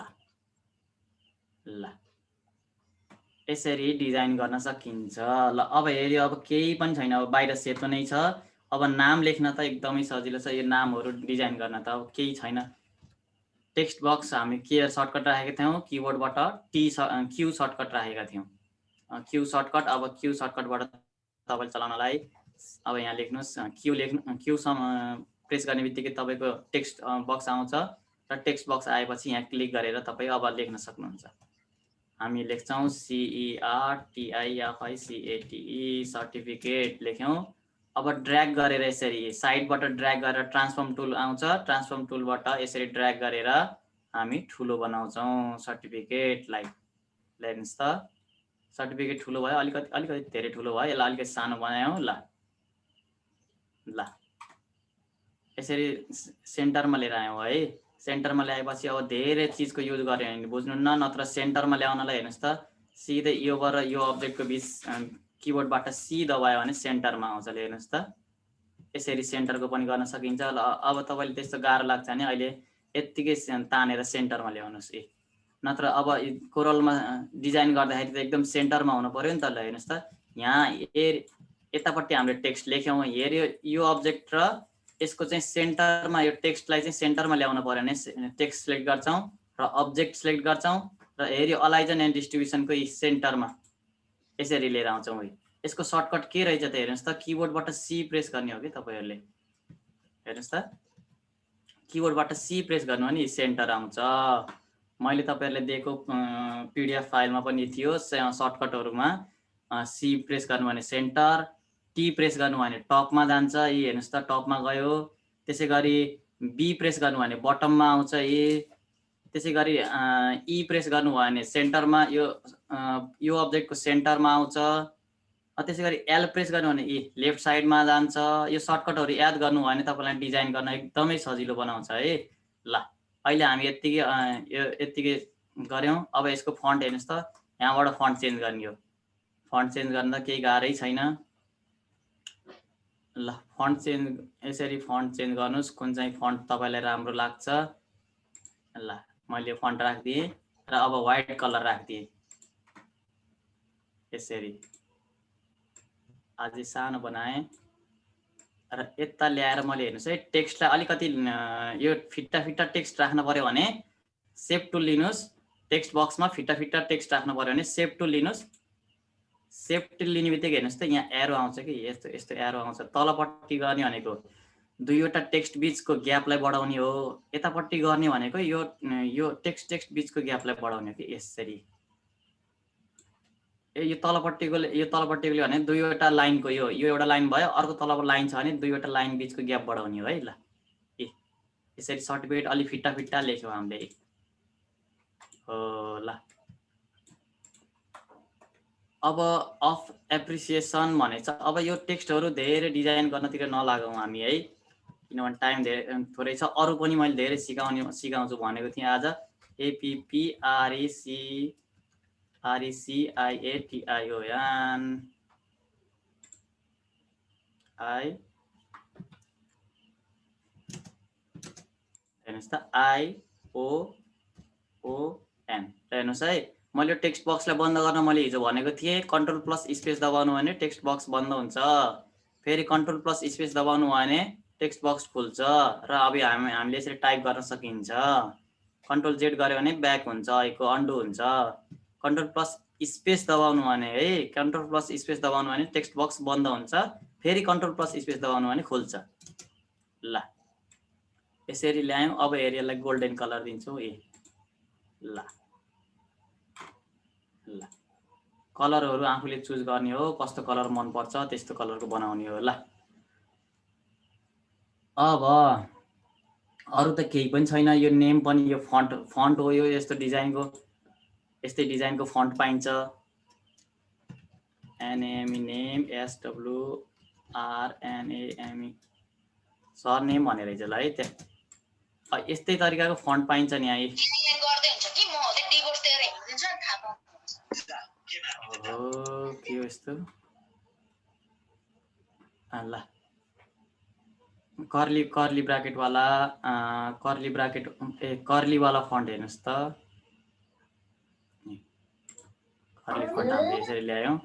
यसरी डिजाइन गर्न सकिन्छ। ल अब हेऱ्यो, अब केही पनि छैन, अब बाहिर सेतो नै छ। अब नाम लेख्न त एकदमै सजिलो छ, यो नामहरू डिजाइन गर्न त अब केही छैन। टेक्स्ट बक्स हामी के सर्टकट राखेका थियौँ, किबोर्डबाट क्यू सर्टकट राखेका थियौँ, क्यू सर्टकट। अब क्यू सर्टकटबाट तपाईँले चलाउनलाई अब यहाँ लेख्नुहोस्, क्यू प्रेस गर्ने बित्तिकै तपाईँको टेक्स्ट बक्स आउँछ र टेक्स्ट बक्स आएपछि यहाँ क्लिक गरेर तपाईँ अब लेख्न सक्नुहुन्छ। हामी लेख्छौँ CERTIFICATE सर्टिफिकेट लेख्यौँ। अब ड्र्याग गरेर यसरी साइडबाट ड्र्याग गरेर ट्रान्सफर्म टुल आउँछ, ट्रान्सफर्म टुलबाट यसरी ड्र्याग गरेर हामी ठुलो बनाउँछौँ सर्टिफिकेटलाई। हेर्नुहोस् त, सर्टिफिकेट ठुलो भयो, अलिकति धेरै ठुलो भयो, यसलाई अलिकति सानो बनायौँ। ल यसरी सेन्टरमा लिएर आयौँ है। सेन्टरमा ल्याएपछि अब धेरै चिजको युज गऱ्यो भने बुझ्नुहुन्न, नत्र सेन्टरमा ल्याउनलाई हेर्नुहोस् त, सिधै योबाट यो अब्जेक्टको बिच किबोर्डबाट सी दबायो भने सेन्टरमा आउँछ। हेर्नुहोस् त, यसरी सेन्टरको पनि गर्न सकिन्छ। ल अब तपाईँले त्यस्तो गाह्रो लाग्छ भने अहिले यत्तिकै तानेर सेन्टरमा ल्याउनुहोस्। नत्र अब कोरलमा डिजाइन गर्दाखेरि त एकदम सेन्टरमा हुनु पर्यो नि त। ल हेर्नुहोस् त, यहाँ यतापट्टि हामीले टेक्स्ट लेख्यौँ हेऱ्यो यो अब्जेक्ट र यसको चाहिँ सेन्टरमा यो टेक्स्टलाई चाहिँ सेन्टरमा ल्याउनु पर्यो भने टेक्स्ट सिलेक्ट गर्छौँ र अब्जेक्ट सिलेक्ट गर्छौँ र हेऱ्यो अलाइजन एन्ड डिस्ट्रिब्युसनको सेन्टरमा यसरी लिएर आउँछौँ। यसको सर्टकट के रहेछ त हेर्नुहोस् त, किबोर्डबाट सी प्रेस गर्ने हो कि तपाईँहरूले। हेर्नुहोस् त किबोर्डबाट सी प्रेस गर्नु भने सेन्टर आउँछ। मैले तपाईँहरूले दिएको पिडिएफ फाइलमा पनि थियो सर्टकटहरूमा सी प्रेस गर्नु भने सेन्टर, टी प्रेस गर्नु भने टपमा जान्छ, यी हेर्नुहोस् त टपमा गयो। त्यसै गरी बी प्रेस गर्नु भने बटममा आउँछ ए। त्यसै गरी ई प्रेस गर्नु भयो भने सेन्टरमा यो अब्जेक्टको सेन्टरमा आउँछ। त्यसै गरी एल प्रेस गर्नु भने ई लेफ्ट साइडमा जान्छ। यो सर्टकटहरू याद गर्नु भयो भने तपाईँलाई डिजाइन गर्न एकदमै सजिलो बनाउँछ है। ल अहिले हामी यत्तिकै गऱ्यौँ। अब यसको फन्ट हेर्नुहोस् त, यहाँबाट फन्ट चेन्ज गर्ने हो। फन्ट चेन्ज गर्न केही गाह्रै छैन। ल फन्ट चेन्ज यसरी फन्ट चेन्ज गर्नुहोस्, कुन चाहिँ फन्ट तपाईँलाई राम्रो लाग्छ। ल मैले फन्ट राखिदिएँ र अब व्हाइट कलर राखिदिएँ यसरी अझै सानो बनाएँ र यता ल्याएर मैले हेर्नुहोस् है टेक्स्टलाई अलिकति यो फिट्टा फिट्टा टेक्स्ट राख्नु पर्यो भने सेप टुल लिनुहोस्। टेक्स्ट बक्समा फिट्टा फिट्टा टेक्स्ट राख्नु पर्यो भने सेप टुल लिनुहोस्। सेप टुल लिने बित्तिकै हेर्नुहोस् त यहाँ एरो आउँछ कि यस्तो यस्तो एरो आउँछ। तलपट्टि गर्ने भनेको दुईवटा टेक्स्ट बिचको ग्यापलाई बढाउने हो, यतापट्टि गर्ने भनेको यो टेक्स्ट बिचको ग्यापलाई बढाउने हो कि यसरी। यो तलपट्टिकोले भने दुईवटा लाइनको यो एउटा लाइन भयो, अर्को तलको लाइन छ भने दुईवटा लाइन बिचको ग्याप बढाउने हो है। ल यसरी सर्टिफिकेट अलि फिट्टा फिट्टा लेख्यौँ हामीले हो। ल अब अफ एप्रिसिएसन भनेछ। अब यो टेक्स्टहरू धेरै डिजाइन गर्नतिर नलागौँ हामी है, किनभने टाइम धेरै थोरै छ। अरू पनि मैले धेरै सिकाउँछु भनेको थिएँ आज। APPRECIATION हेर्नुहोस् त IOON हेर्नुहोस् है। मैले टेक्स्ट बक्सलाई बन्द गर्न मैले हिजो भनेको थिएँ कन्ट्रोल प्लस स्पेस दबाउनु भने टेक्स्ट बक्स बन्द हुन्छ, फेरि कन्ट्रोल प्लस स्पेस दबाउनु भने टेक्स्ट बक्स खुल्छ र अब हामीले यसरी टाइप गर्न सकिन्छ। कन्ट्रोल जेड गऱ्यो भने ब्याक हुन्छ, आइको अन्डु हुन्छ। कन्ट्रोल प्लस स्पेस दबाउनु भने है, कन्ट्रोल प्लस स्पेस दबाउनु भने टेक्स्ट बक्स बन्द हुन्छ, फेरि कन्ट्रोल प्लस स्पेस दबाउनु भने खुल्छ। ल यसरी ल्यायौँ। अब एरियालाई गोल्डन कलर दिन्छु ए। ल कलरहरू आफूले चुज गर्ने हो, कस्तो कलर मनपर्छ त्यस्तो कलरको बनाउने हो। ल अब अरू त केही पनि छैन। यो नेम पनि यो फन्ट हो, यो यस्तै डिजाइनको फन्ट पाइन्छ। NAME name SWRNAME sir name भने रहेछ ल है। त्यहाँ यस्तै तरिकाको फन्ट पाइन्छ नि यहाँ। के हो यस्तो? ल कर्ली ब्राकेट वाला कर्ली वाला फन्ट हेर्नुहोस् त। कर्ली फन्ट हामीले यसरी ल्यायौँ।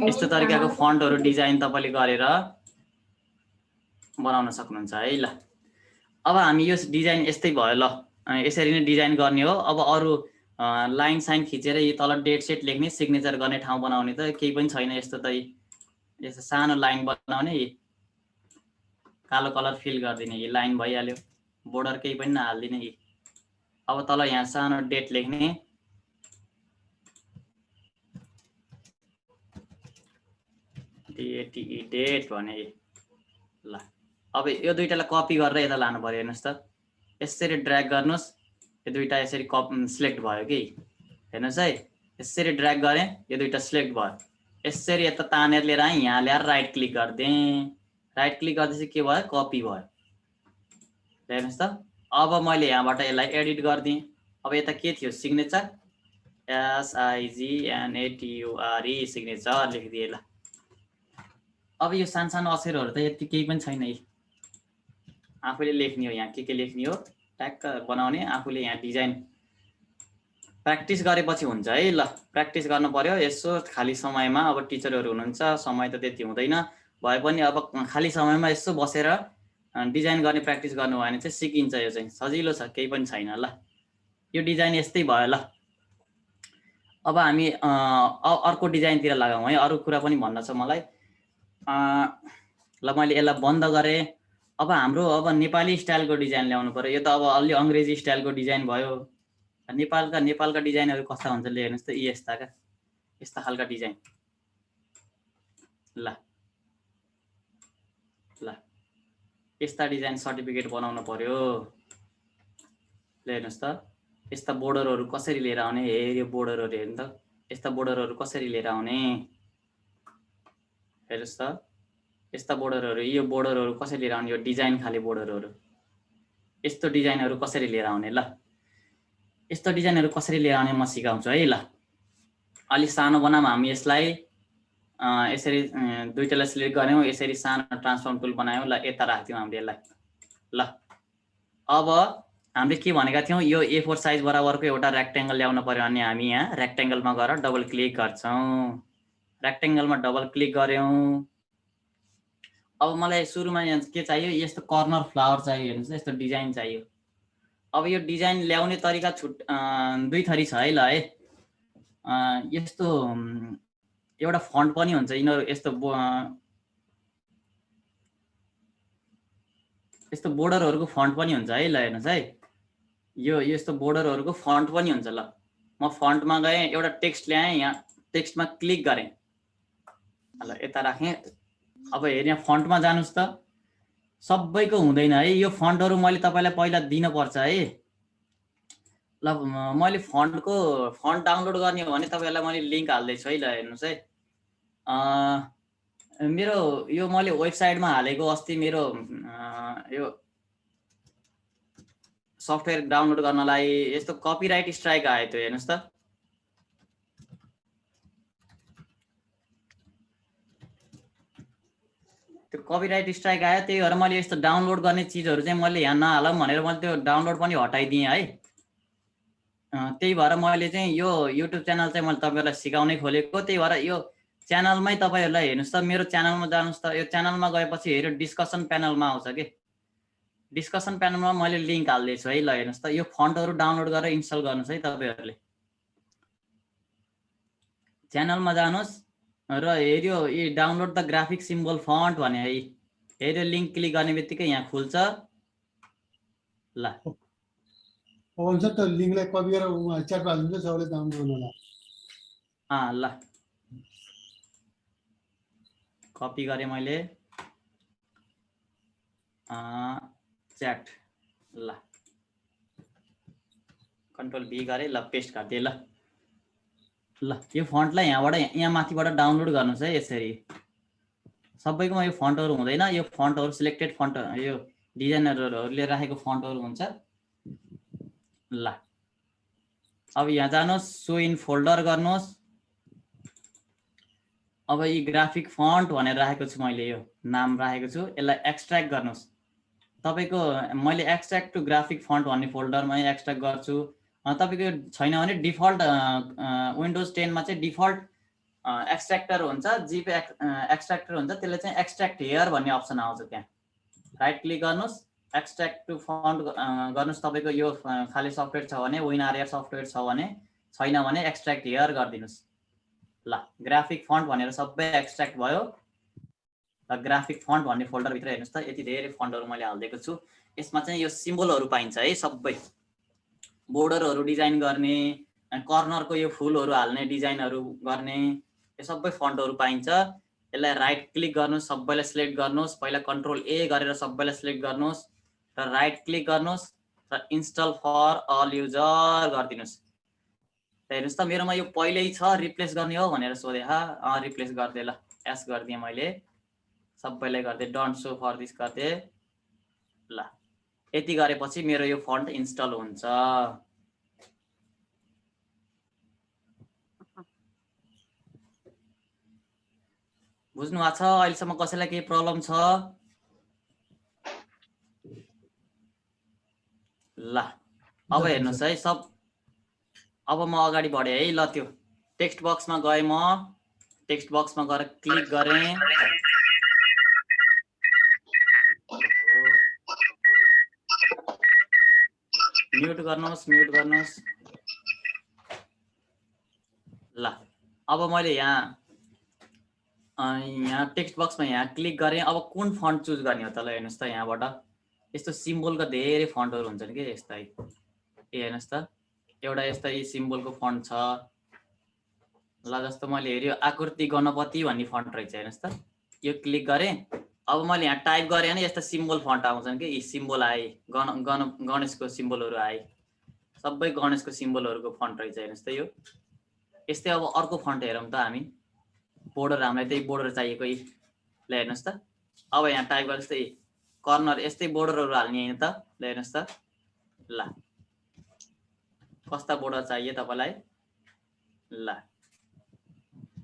यस्तो तरिकाको फन्टहरू डिजाइन तपाईँले गरेर बनाउन सक्नुहुन्छ है। ल अब हामी यो डिजाइन यस्तै भयो। ल यसरी नै डिजाइन गर्ने हो। अब अरू लाइन साइन खिचेर यो तल डेट सेट लेख्ने सिग्नेचर गर्ने ठाउँ बनाउने त केही पनि छैन। यस्तो त यस्तो सानो लाइन बनाउने, कालो कलर फिल गरिदिने, यी लाइन भइहाल्यो। बोर्डर केही पनि नहालिदिने। यी अब तल यहाँ सानो डेट लेख्ने, डेट भने। ल अब यो दुईटालाई कपी गरेर यता लानु पर्यो। हेर्नुहोस् त यसरी ड्र्याग गर्नुहोस्, यो दुईटा यसरी सिलेक्ट भयो कि हेर्नुहोस् है। यसरी ड्र्याग गरेँ, यो दुईटा सिलेक्ट भयो। यसरी यता तानेर लिएर आएँ, यहाँ ल्याएर राइट क्लिक गरिदिएँ। राइट क्लिक गर्दैछ के भयो? कपी भयो। हेर्नुहोस् त अब मैले यहाँबाट यसलाई एडिट गरिदिएँ। अब यता के थियो? सिग्नेचर SIGNATURE सिग्नेचर लेखिदिएँ। ल अब यो सानो अक्षरहरू त यति केही पनि छैन। आफूले लेख्ने हो, यहाँ के लेख्ने हो ट्याक्क बनाउने, आफूले यहाँ डिजाइन प्र्याक्टिस गरेपछि हुन्छ है। ल प्र्याक्टिस गर्नु पर्यो यसो खाली समयमा। अब टिचरहरू हुनुहुन्छ, समय त त्यति हुँदैन। भए पनि अब खाली समयमा यसो बसेर डिजाइन गर्ने प्र्याक्टिस गर्नु भयो भने चाहिँ सिकिन्छ। यो चाहिँ सजिलो छ, केही पनि छैन। ल यो डिजाइन यस्तै भयो। ल अब हामी अर्को डिजाइनतिर लगाउँ है। अरू कुरा पनि भन्न छ मलाई। ल मैले यसलाई बन्द गरेँ। अब हाम्रो अब नेपाली स्टाइलको डिजाइन ल्याउनु पर्यो। यो त अब अलि अङ्ग्रेजी स्टाइलको डिजाइन भयो। नेपालका डिजाइनहरू कस्ता हुन्छ ले हेर्नुहोस् त, यस्ता क्या, यस्ता खालका डिजाइन। ल यस्ता डिजाइन सर्टिफिकेट बनाउनु पर्यो। ल हेर्नुहोस् त, यस्ता बोर्डरहरू कसरी लिएर आउने। यो बोर्डरहरू हेर्नु त, यस्ता बोर्डरहरू कसरी लिएर आउने हेर्नुहोस् त। यस्ता बोर्डरहरू, यो बोर्डरहरू कसरी लिएर आउने। यो डिजाइन खाले बोर्डरहरू, यस्तो डिजाइनहरू कसरी लिएर आउने। ल यस्तो डिजाइनहरू कसरी लिएर आउने म सिकाउँछु है। ल अलि सानो बनाऊँ हामी यसलाई। यसरी दुईटालाई सिलेक्ट गऱ्यौँ, यसरी सानो ट्रान्सफर्म टुल बनायौँ। ल यता राख्थ्यौँ हामीले यसलाई। ल अब हामीले के भनेका थियौँ, यो A4 साइज बराबरको एउटा रेक्टेङ्गल ल्याउनु पर्यो भने हामी यहाँ रेक्टेङ्गलमा गएर डबल क्लिक गर्छौँ। रेक्टेङ्गलमा डबल क्लिक गऱ्यौँ। अब मलाई सुरुमा यहाँ के चाहियो, यस्तो कर्नर फ्लावर चाहियो। हेर्नुहोस् त, यस्तो डिजाइन चाहियो। अब यो डिजाइन ल्याउने तरिका दुई थरी छ है। ल है यस्तो एउटा फन्ट पनि हुन्छ। यिनीहरू यस्तो बोर्डरहरूको फन्ट पनि हुन्छ है। ल हेर्नुहोस् है, यो यस्तो बोर्डरहरूको फन्ट पनि हुन्छ। ल म फन्टमा गएँ, एउटा टेक्स्ट ल्याएँ, यहाँ टेक्स्टमा क्लिक गरेँ। ल यता राखेँ। अब हेर यहाँ फन्टमा जानुहोस् त, सबैको हुँदैन है। यो फन्टहरू मैले तपाईँलाई पहिला दिनुपर्छ है। ल मैले फन्ट डाउनलोड गर्ने हो भने तपाईँहरूलाई मैले लिङ्क हाल्दैछु है। ल हेर्नुहोस् है, मेरो यो मैले वेबसाइटमा हालेको अस्ति मेरो यो सफ्टवेयर डाउनलोड गर्नलाई यस्तो कपिराइट स्ट्राइक आयो थियो। हेर्नुहोस् त, त्यो कपिराइट स्ट्राइक आयो। त्यही भएर मैले यस्तो डाउनलोड गर्ने चिजहरू चाहिँ मैले यहाँ नहालौँ भनेर मैले त्यो डाउनलोड पनि हटाइदिएँ है। त्यही भएर मैले चाहिँ यो युट्युब च्यानल चाहिँ मैले तपाईँहरूलाई सिकाउनै खोलेको। त्यही भएर यो च्यानलमै तपाईँहरूलाई हेर्नुहोस् त, मेरो च्यानलमा जानुहोस् त। यो च्यानलमा गएपछि हेऱ्यो डिस्कसन प्यानलमा आउँछ कि, डिस्कसन प्यानलमा मैले लिङ्क हाल्दैछु है। ल हेर्नुहोस् त, यो फन्टहरू डाउनलोड गरेर इन्स्टल गर्नुहोस् है। तपाईँहरूले च्यानलमा जानुहोस् र हेऱ्यो यो download the graphic symbol font भने है। हेऱ्यो लिङ्क क्लिक गर्ने बित्तिकै यहाँ खुल्छ। ल हुन्छ त, लिङ्कलाई कपी गरेर च्याटमा हालिदिन्छ, सबैले डाउनलोड गर्नु होला। ल कपी गरेँ मैले च्याट। ल कन्ट्रोल V गरेँ। ल पेस्ट गरिदिएँ। ल यो फन्टलाई यहाँ माथिबाट डाउनलोड गर्नुहोस् है। यसरी सबैकोमा यो फन्टहरू हुँदैन। यो फन्टहरू सिलेक्टेड फन्ट, यो डिजाइनरहरूले राखेको फन्टहरू हुन्छ। ल अब यहाँ जानुहोस्, सो इन फोल्डर गर्नुहोस्। अब यी ग्राफिक फन्ट भनेर राखेको छु मैले, यो नाम राखेको छु। यसलाई एक्सट्र्याक्ट गर्नुहोस्। तपाईँको मैले एक्सट्र्याक्ट टु ग्राफिक फन्ट भन्ने फोल्डरमा एक्सट्र्याक्ट गर्छु। तपाईँको छैन भने डिफल्ट विन्डोज 10 मा चाहिँ डिफल्ट एक्सट्र्याक्टर हुन्छ, जिपे एक्सट्र्याक्टर हुन्छ। त्यसले चाहिँ एक्सट्र्याक्ट हेयर भन्ने अप्सन आउँछ। त्यहाँ राइट क्लिक गर्नुहोस्, एक्सट्र्याक्ट टु फन्ट गर्नुहोस्। तपाईँको यो खाली सफ्टवेयर छ भने, WinRAR सफ्टवेयर छ भने, छैन भने एक्सट्र्याक्ट हेयर गरिदिनुहोस्। ल ग्राफिक फन्ट भनेर सबै एक्सट्र्याक्ट भयो। र ग्राफिक फन्ट भन्ने फोल्डरभित्र हेर्नुहोस् त, यति धेरै फन्टहरू मैले हालिदिएको छु। यसमा चाहिँ यो सिम्बलहरू पाइन्छ है। सबै बोर्डरहरू डिजाइन गर्ने, कर्नरको यो फुलहरू हाल्ने डिजाइनहरू गर्ने, यो सबै फन्टहरू पाइन्छ। यसलाई राइट क्लिक गर्नुहोस्, सबैलाई सिलेक्ट गर्नुहोस्। पहिला कन्ट्रोल A गरेर सबैलाई सिलेक्ट गर्नुहोस् र राइट क्लिक गर्नुहोस् र इन्स्टल फर अल युजर गरिदिनुहोस्। हेर्नुहोस् त, मेरोमा यो पहिल्यै छ, रिप्लेस गर्ने हो भनेर सोधे। रिप्लेस गरिदिएँ। ल एस गरिदिएँ मैले, सबैलाई गरिदिएँ। डन्ट सो फर दिस गरिदिएँ। ल यति गरेपछि मेरो यो फन्ट इन्स्टल हुन्छ। बुझ्नु भएको छ? अहिलेसम्म कसैलाई केही प्रब्लम छ? ल अब हेर्नुहोस् है, अब म अगाडि बढेँ है। ल त्यो टेक्स्ट बक्समा गएँ, म टेक्स्ट बक्समा गएर क्लिक गरेँ। म्युट गर्नुहोस् ल अब मैले यहाँ टेक्स्ट बक्समा यहाँ क्लिक गरेँ अब कुन फन्ट चुज गर्ने हो त ल हेर्नुहोस् त यहाँबाट यस्तो सिम्बलको धेरै फन्टहरू हुन्छन् कि यस्ता हेर्नुहोस् त एउटा यस्ता यी सिम्बलको फन्ट छ ल जस्तो मैले हेऱ्यो आकृति गणपति भन्ने फन्ट रहेछ हेर्नुहोस् त यो क्लिक गरेँ अब मैले यहाँ टाइप गरेँ भने यस्ता सिम्बल फन्ट आउँछन् कि यी सिम्बल आए गणेशको सिम्बलहरू आए सबै गणेशको सिम्बलहरूको फन्ट रहेछ हेर्नुहोस् त यो यस्तै अब अर्को फन्ट हेरौँ त हामी बोर्डर हामीलाई त्यही बोर्डर चाहिएको यी ल हेर्नुहोस् त अब यहाँ टाइप गरेँ जस्तै कर्नर यस्तै बोर्डरहरू हाल्ने होइन त ल हेर्नुहोस् त ल कस्ता बोर्डर चाहियो तपाईँलाई ल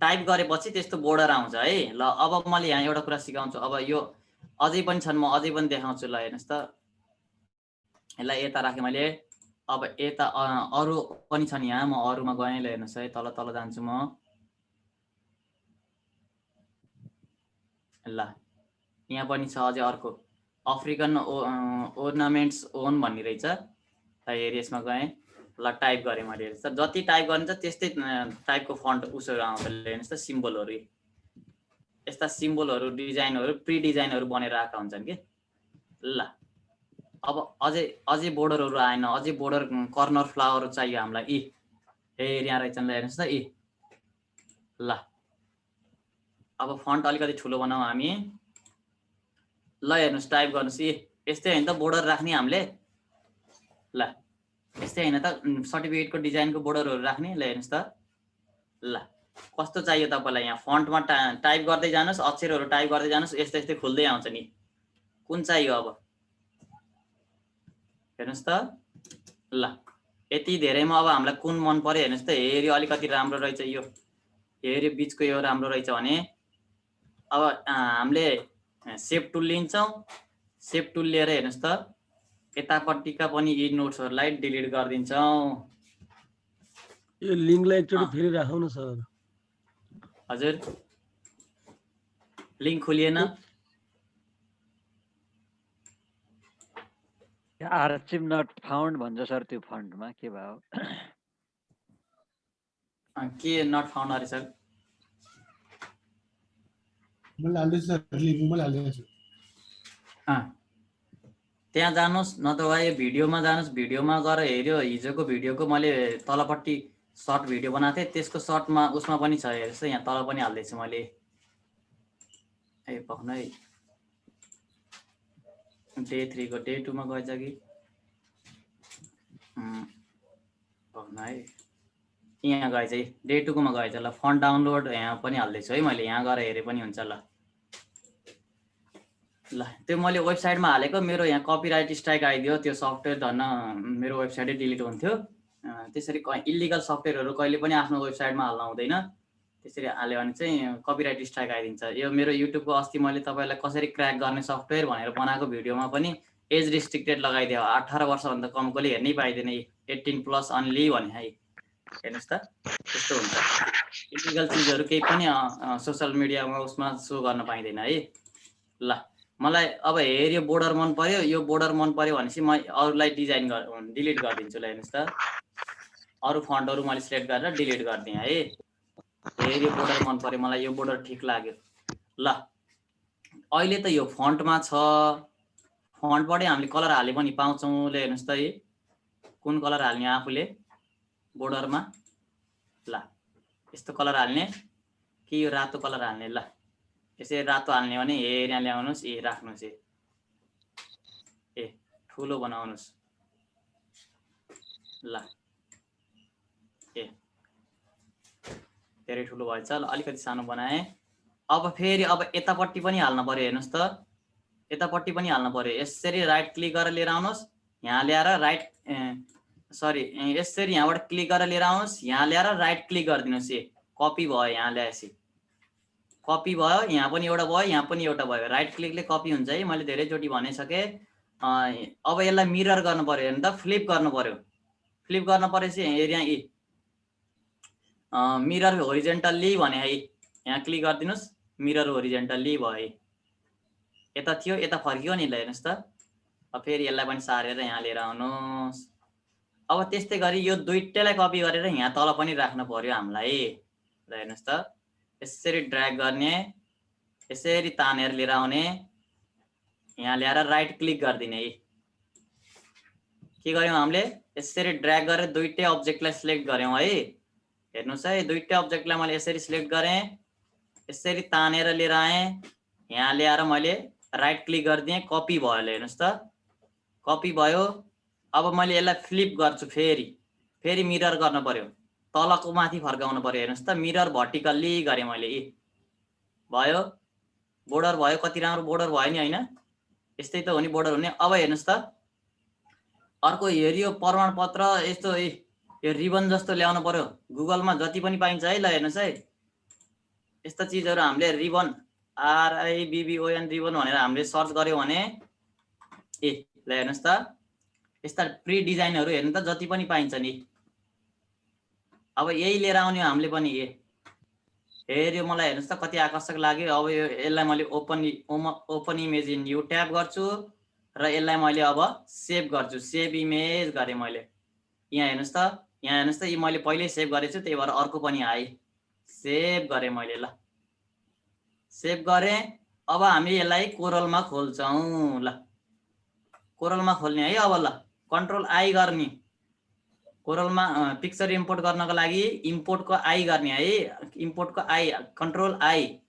टाइप गरेपछि त्यस्तो बोर्डर आउँछ है ल अब मैले यहाँ एउटा कुरा सिकाउँछु अब यो अझै पनि छन् म अझै पनि देखाउँछु ल हेर्नुहोस् त यसलाई यता राखेँ मैले अब यता अरू पनि छन् यहाँ म अरूमा गएँ ल हेर्नुहोस् है तल तल जान्छु म ल यहाँ पनि छ अझै अर्को अफ्रिकन ओर्नामेन्ट्स ओन भन्ने रहेछ ल एरियसमा गएँ ल टाइप गरेँ मैले हेर्नुहोस् त जति टाइप गरिन्छ त्यस्तै टाइपको फन्ट उसहरू आउँछ हेर्नुहोस् त सिम्बलहरू यस्ता सिम्बलहरू डिजाइनहरू प्री डिजाइनहरू बनेर आएका हुन्छन् कि ल अब अझै बोर्डरहरू आएन अझै बोर्डर कर्नर फ्लावर चाहियो हामीलाई यहाँ रहेछन् ल हेर्नुहोस् त ल अब फन्ट अलिकति ठुलो बनाऊ हामी ल हेर्नुहोस् टाइप गर्नुहोस् यस्तै होइन त बोर्डर राख्ने हामीले ल यस्तै होइन त सर्टिफिकेटको डिजाइनको बोर्डरहरू राख्ने ल हेर्नुहोस् त ल कस्तो चाहियो तपाईँलाई यहाँ फन्टमा टाइप गर्दै जानुहोस् अक्षरहरू टाइप गर्दै जानुहोस् यस्तै यस्तै खुल्दै आउँछ नि कुन चाहियो अब हेर्नुहोस् त ल यति धेरैमा अब हामीलाई कुन मन पर्यो हेर्नुहोस् त हेऱ्यो अलिकति राम्रो रहेछ यो हेऱ्यो बिचको यो राम्रो रहेछ भने अब हामीले सेभ टुल लिन्छौँ सेभ टुल लिएर हेर्नुहोस् त यतापट्टिका पनि यी नोट्सहरूलाई डिलिट गरिदिन्छौँ यो लिङ्कलाई एकचोटि फेरि राखौँ न सर हजुर लिङ्क खोलिएन आर्चिभ नट फाउन्ड भन्छ सर त्यो फन्टमा के भयो के नट फाउन्ड अरे सर मैले हाल्दैछु सर लिङ्क मैले हाल्दैछु त्यहाँ जानुहोस् नत्र यो भिडियोमा जानुहोस् भिडियोमा गएर हेऱ्यो हिजोको भिडियोको मैले तलपट्टि सर्ट भिडियो बनाएको थिएँ त्यसको सर्टमा उसमा पनि छ हेर्नुहोस् यहाँ तल पनि हाल्दैछु मैले पक्नु है डे 3 को डे 2 मा गएछ कि पक्नु है यहाँ गएछ डे 2 को मा गएछ ल फन्ट डाउनलोड यहाँ पनि हाल्दैछु है मैले यहाँ गएर हेरे पनि हुन्छ ल त्यो मैले वेबसाइटमा हालेको मेरो यहाँ कपिराइट स्ट्राइक आइदियो त्यो सफ्टवेयर धन्न मेरो वेबसाइटै डिलिट हुन्थ्यो त्यसरी इलिगल सफ्टवेयरहरू कहिले पनि आफ्नो वेबसाइटमा हाल्न हुँदैन त्यसरी हाल्यो भने चाहिँ कपिराइट स्ट्राइक आइदिन्छ यो मेरो युट्युबको अस्ति मैले तपाईँलाई कसरी क्र्याक गर्ने सफ्टवेयर भनेर बनाएको भिडियोमा पनि एज रिस्ट्रिक्टेड लगाइदियो 18 वर्षभन्दा कमकोले हेर्नै पाइँदैन 18+ अन्ली भने है हेर्नुहोस् त त्यस्तो हुन्छ इलिगल चिजहरू केही पनि सोसियल मिडियामा उसमा सो गर्न पाइँदैन है ल मलाई अब हेऱ्यो बोर्डर मन पर्यो यो बोर्डर मन पर्यो भनेपछि म अरूलाई डिजाइन डिलिट गरिदिन्छु ल हेर्नुहोस् त अरू फन्टहरू मैले सिलेक्ट गरेर डिलिट गरिदिएँ है हेऱ्यो बोर्डर मन पर्यो मलाई यो बोर्डर ठिक लाग्यो ल अहिले त यो फन्टमा छ फन्टबाटै हामीले कलर हाले पनि पाउँछौँ ल हेर्नुहोस् त कुन कलर हाल्ने आफूले बोर्डरमा ल यस्तो कलर हाल्ने कि यो रातो कलर हाल्ने ल यसरी रातो हाल्ने भने यहाँ ल्याउनुहोस् राख्नुहोस् ठुलो बनाउनुहोस् ल धेरै ठुलो भएछ ल अलिकति सानो बनाएँ अब फेरि अब यतापट्टि पनि हाल्न पर्यो हेर्नुहोस् त यतापट्टि पनि हाल्न पर्यो यसरी राइट क्लिक गरेर लिएर आउनुहोस् यहाँ ल्याएर राइट सरी यसरी यहाँबाट क्लिक गरेर लिएर आउनुहोस् यहाँ ल्याएर राइट क्लिक गरिदिनुहोस् कपी भयो यहाँ ल्याएपछि कपी भयो यहाँ पनि एउटा भयो यहाँ पनि एउटा भयो राइट क्लिकले कपी हुन्छ है मैले धेरैचोटि भनिसकेँ अब यसलाई मिरर गर्नु पर्यो हेर्नु त फ्लिप गर्नु पर्यो फ्लिप गर्न परेपछि यहाँ मिरर होरिजेन्टल्ली भने है यहाँ क्लिक गरिदिनुहोस् मिरर होरिजेन्टल्ली भयो है यता थियो यता फर्कियो नि ल हेर्नुहोस् त अब फेरि यसलाई पनि सारेर यहाँ लिएर आउनुहोस् अब त्यस्तै गरी यो दुईटैलाई कपी गरेर यहाँ तल पनि राख्न पर्यो हामीलाई। ल हेर्नुहोस् त, यसरी ड्र्याग गर्ने, यसरी तानेर लिएर आउने, यहाँ ल्याएर राइट क्लिक गरिदिने। के गर्यौँ हामीले? यसरी ड्र्याग गरेर दुईटै अब्जेक्टलाई सिलेक्ट गर्यौँ है। हेर्नुहोस् है, दुईटै अब्जेक्टलाई मैले यसरी सिलेक्ट गरेँ, यसरी तानेर लिएर आएँ, यहाँ ल्याएर मैले राइट क्लिक गरिदिएँ, कपी भयो। हेर्नुहोस् त, कपी भयो। अब मैले यसलाई फ्लिप गर्छु, फेरि मिरर गर्न पर्यो, तलको माथि फर्काउनु पर्यो। हेर्नुहोस् त, मिरर भर्टिकल्ली गरेँ मैले, भयो, बोर्डर भयो। कति राम्रो बोर्डर भयो नि, होइन? यस्तै त हो नि बोर्डर हुने। अब हेर्नुहोस् त, अर्को हेरियो प्रमाणपत्र यस्तो यो रिबन जस्तो ल्याउनु पर्यो, गुगलमा जति पनि पाइन्छ है। ल हेर्नुहोस् है, यस्ता चिजहरू हामीले रिबन, RIBBON रिबन भनेर हामीले सर्च गर्यौँ भने ल हेर्नुहोस् त, यस्ता प्री डिजाइनहरू हेर्नु त जति पनि पाइन्छ नि। अब यही लिएर आउने हामीले पनि। हेऱ्यो मलाई, हेर्नुहोस् त कति आकर्षक लाग्यो। अब यसलाई मैले open image in new tab गर्छु र यसलाई मैले अब सेभ गर्छु। सेभ इमेज गरेँ मैले। यहाँ हेर्नुहोस् त, यी मैले पहिल्यै सेभ गरेको छु, त्यही भएर अर्को पनि आए। सेभ गरेँ मैले। ल सेभ गरेँ। अब हामी यसलाई कोरलमा खोल्छौँ। ल कोरलमा खोल्ने है। अब ल कन्ट्रोल आई गर्ने, कोरलमा पिक्चर इम्पोर्ट गर्नको लागि इम्पोर्टको आई गर्ने है। इम्पोर्टको आई, कन्ट्रोल आई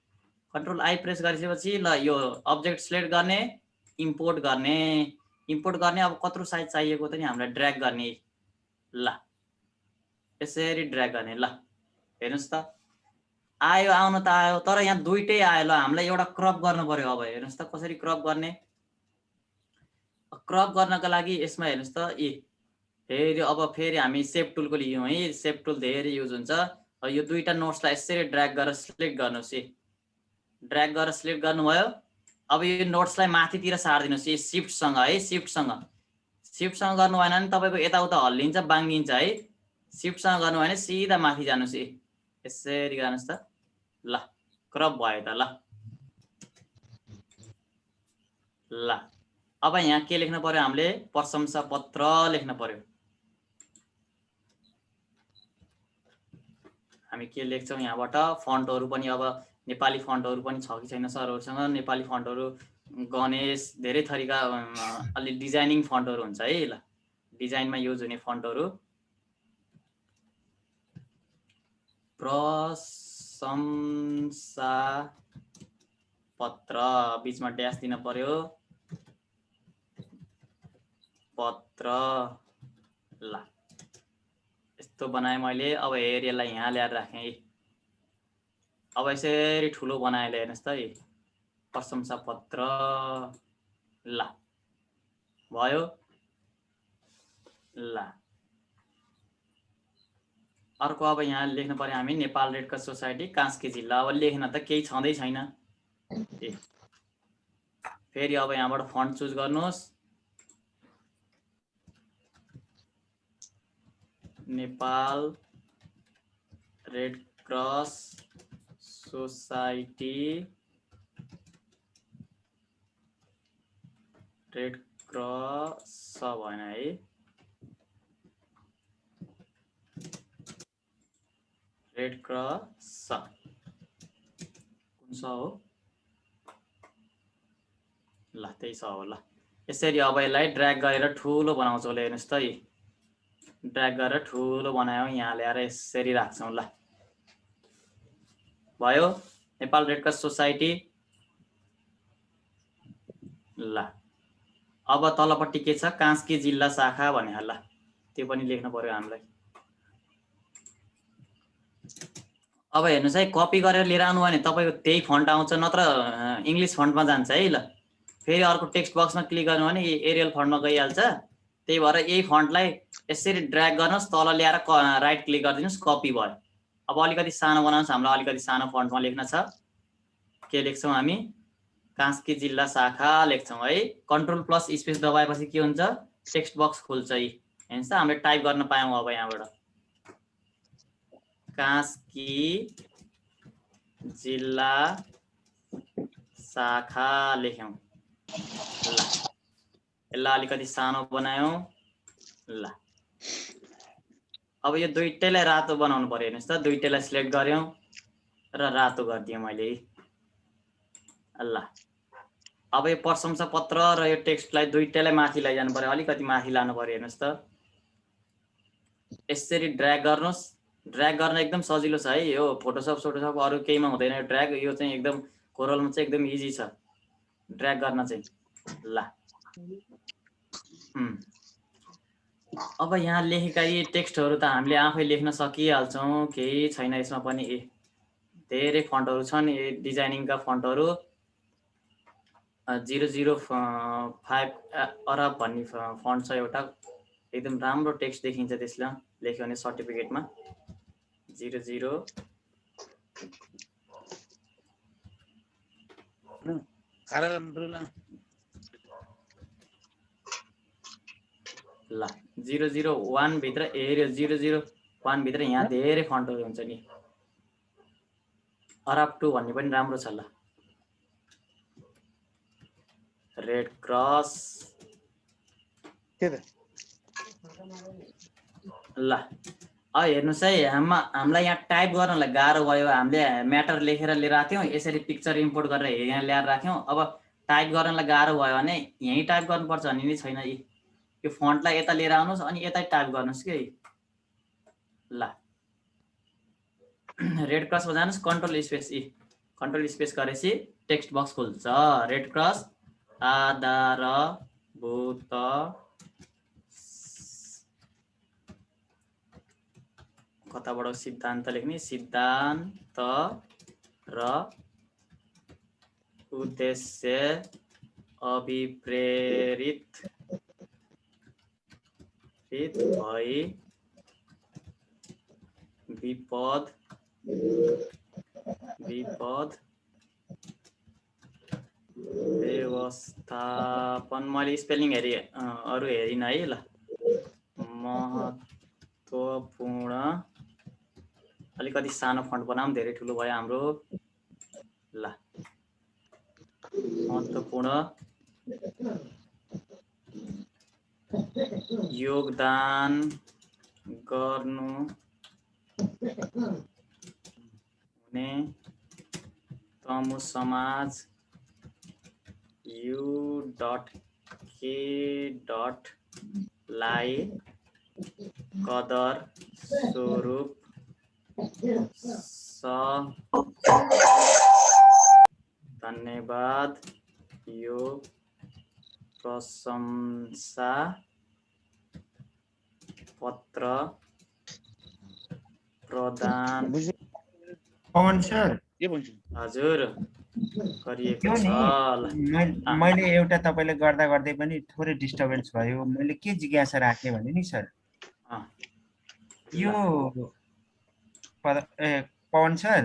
प्रेस गरिसकेपछि ल यो अब्जेक्ट सिलेक्ट गर्ने, इम्पोर्ट गर्ने। अब कत्रो साइज चाहिएको त नि हामीलाई ड्र्याग गर्ने। ल यसरी ड्र्याग गर्ने। ल हेर्नुहोस् त, आयो, आउनु त आयो, तर यहाँ दुईटै आयो। ल हामीलाई एउटा क्रप गर्नु पर्यो। अब हेर्नुहोस् त कसरी क्रप गर्ने। क्रप गर्नको लागि यसमा हेर्नुहोस् त, फेरि हामी सेभ टुलको लियौँ है। सेभ टुल धेरै युज हुन्छ। यो दुईटा नोट्सलाई यसरी ड्र्याग गरेर सिलेक्ट गर्नुहोस्। ड्र्याग गरेर सिलेक्ट गर्नुभयो। अब यो नोट्सलाई माथितिर सारिदिनुहोस् सिफ्टसँग है। सिफ्टसँग गर्नु भएन भने तपाईँको यताउता हल्लिन्छ, बाङ्गिन्छ है। सिफ्टसँग गर्नु भएन सिधा माथि जानुहोस्। यसरी गर्नुहोस् त। ल क्रप भयो त। ल अब यहाँ के लेख्नु पर्यो? हामीले प्रशंसा पत्र लेख्नु पर्यो। हामी के लेख्छौँ यहाँबाट? फन्टहरू पनि, अब नेपाली फन्टहरू पनि छ कि छैन सरहरूसँग? नेपाली फन्टहरू गणेश धेरै थरीका अलि डिजाइनिङ फन्टहरू हुन्छ है। ल डिजाइनमा युज हुने फन्टहरू। प्रशंसा पत्र, बीचमा ड्यास दिन पर्यो, पत्र। ल यस्तो बनाएँ मैले। अब हेर यसलाई यहाँ ल्याएर राखेँ। अब यसरी ठुलो बनाएँ। हेर्नुहोस् त, प्रशंसा पत्र। ल भयो। ल अर्को अब यहाँ लेख्नु पर्यो हामी Nepal red cross society Kaski जिल्ला। अब लेख्न त केही छँदै छैन। फेरि अब यहाँबाट फन्ट चुज गर्नुहोस्। Nepal red cross society, red cross भएन है। रेड क्रस कुन छ हो? ल त्यही छ हो। ल यसरी अब यसलाई ड्र्याग गरेर ठुलो बनाउँछौँ। हेर्नुहोस् त, ड्र्याग गरेर ठुलो बनायौँ, यहाँ ल्याएर यसरी राख्छौँ। ल भयो नेपाल रेड क्रस सोसाइटी। ल अब तलपट्टि के छ? कास्की जिल्ला शाखा भने। ल त्यो पनि लेख्नु पर्यो हामीलाई। अब हेर्नुहोस् है, कपी गरेर लिएर आउनु भने तपाईँको त्यही फन्ट आउँछ, नत्र इङ्ग्लिस फन्टमा जान्छ है। ल फेरि अर्को टेक्स्ट बक्समा क्लिक गर्नु भने एरियल फन्टमा गइहाल्छ। त्यही भएर यही फन्टलाई यसरी ड्र्याग गर्नुहोस्, तल ल्याएर राइट क्लिक गरिदिनुहोस्, कपी भयो। अब अलिकति सानो बनाउनुहोस्, हामीलाई अलिकति सानो फन्टमा लेख्न छ। के लेख्छौँ हामी? कास्की जिल्ला शाखा लेख्छौँ है। कन्ट्रोल प्लस स्पेस दबाएपछि के हुन्छ? टेक्स्ट बक्स खुल्छ। हेर्नुहोस् त, हामीले टाइप गर्न पायौँ। अब यहाँबाट कास्की जिल्ला शाखा लेख्यौँ। ल यसलाई अलिकति सानो बनायौँ। ल अब यो दुईटैलाई रातो बनाउनु पर्यो हेर्नुहोस् त, दुईटैलाई सिलेक्ट गर्यौँ र रातो गरिदिएँ मैले। ल अब यो प्रशंसा पत्र र यो टेक्स्टलाई दुईटैलाई माथि लैजानु पर्यो, अलिकति माथि लानु पर्यो हेर्नुहोस् त। यसरी ड्र्याग गर्नुहोस्। ड्र्याग गर्न एकदम सजिलो छ है, यो फोटोसप अरू केहीमा हुँदैन यो ड्र्याग, यो चाहिँ एकदम कोरलमा चाहिँ एकदम इजी छ ड्र्याग गर्न चाहिँ। ल अब यहाँ लेखेका यी टेक्स्टहरू त हामीले आफै लेख्न सकिहाल्छौँ, केही छैन यसमा पनि। धेरै फन्टहरू छन्, यो डिजाइनिङका फन्टहरू 005 अरब भन्ने फन्ट छ एउटा, एकदम राम्रो टेक्स्ट देखिन्छ त्यसलाई लेख्यो भने सर्टिफिकेटमा। 00 ल 001 भित्र हेऱ्यो, 001 भित्र यहाँ धेरै फन्टहरू हुन्छ नि। अरब 2 भन्ने पनि राम्रो छ। ल रेड क्रस। ल हेर्नुहोस् है, हामीलाई यहाँ टाइप गर्नलाई गाह्रो भयो। हामीले म्याटर लेखेर लिएर आएको थियौँ, यसरी पिक्चर इम्पोर्ट गरेर यहाँ ल्याएर राख्यौँ। अब टाइप गर्नलाई गाह्रो भयो भने यहीँ टाइप गर्नुपर्छ भन्ने नि छैन। यो फन्टलाई यता लिएर आउनुहोस् अनि यतै टाइप गर्नुहोस् कि। ल रेड क्रसमा जानुहोस्, कन्ट्रोल स्पेस ई, कन्ट्रोल स्पेस गरेपछि टेक्स्ट बक्स खुल्छ। रेड क्रस आधारभूत कताबाट सिद्धान्त लेख्ने, सिद्धान्त र उद्देश्य अभिप्रेरित भई विपद व्यवस्थापन। मैले स्पेलिङ अरू हेरिनँ है। ल महत्त्वपूर्ण, अलिकति सानो फन्ट बनाऊँ, धेरै ठुलो भयो हाम्रो। ल महत्त्वपूर्ण योगदान गर्नु हुने तमु समाज U.K. लाई कदर स्वरूप धन्यवाद। यो प्रशंसा पत्र प्रदान पवन सर, हजुर गरिएको छ। मैले एउटा तपाईँले गर्दा गर्दै पनि थोरै डिस्टर्बेन्स भयो। मैले के जिज्ञासा राखेँ भने नि सर, यो पवन सर,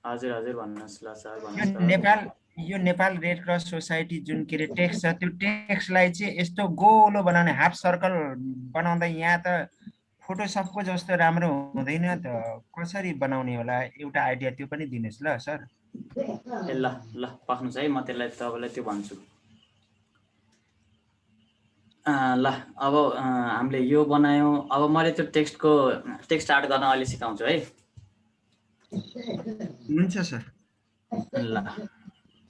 हजुर हजुर भन्नुहोस्। ल सर भन्नुहोस्। यो नेपाल रेड क्रस सोसाइटी जुन के अरे टेक्स्ट छ, त्यो टेक्स्टलाई चाहिँ यस्तो गोलो बनाउने, हाफ सर्कल बनाउँदा यहाँ त फोटोसपको जस्तो राम्रो हुँदैन त, कसरी बनाउने होला एउटा आइडिया त्यो पनि दिनुहोस् ल सर। ल ल पाख्नुहोस् है, म त्यसलाई तपाईँलाई त्यो भन्छु। ल अब हामीले यो बनायौँ। अब मैले त्यो टेक्स्ट आर्ट गर्न अहिले सिकाउँछु है। हुन्छ सर। ल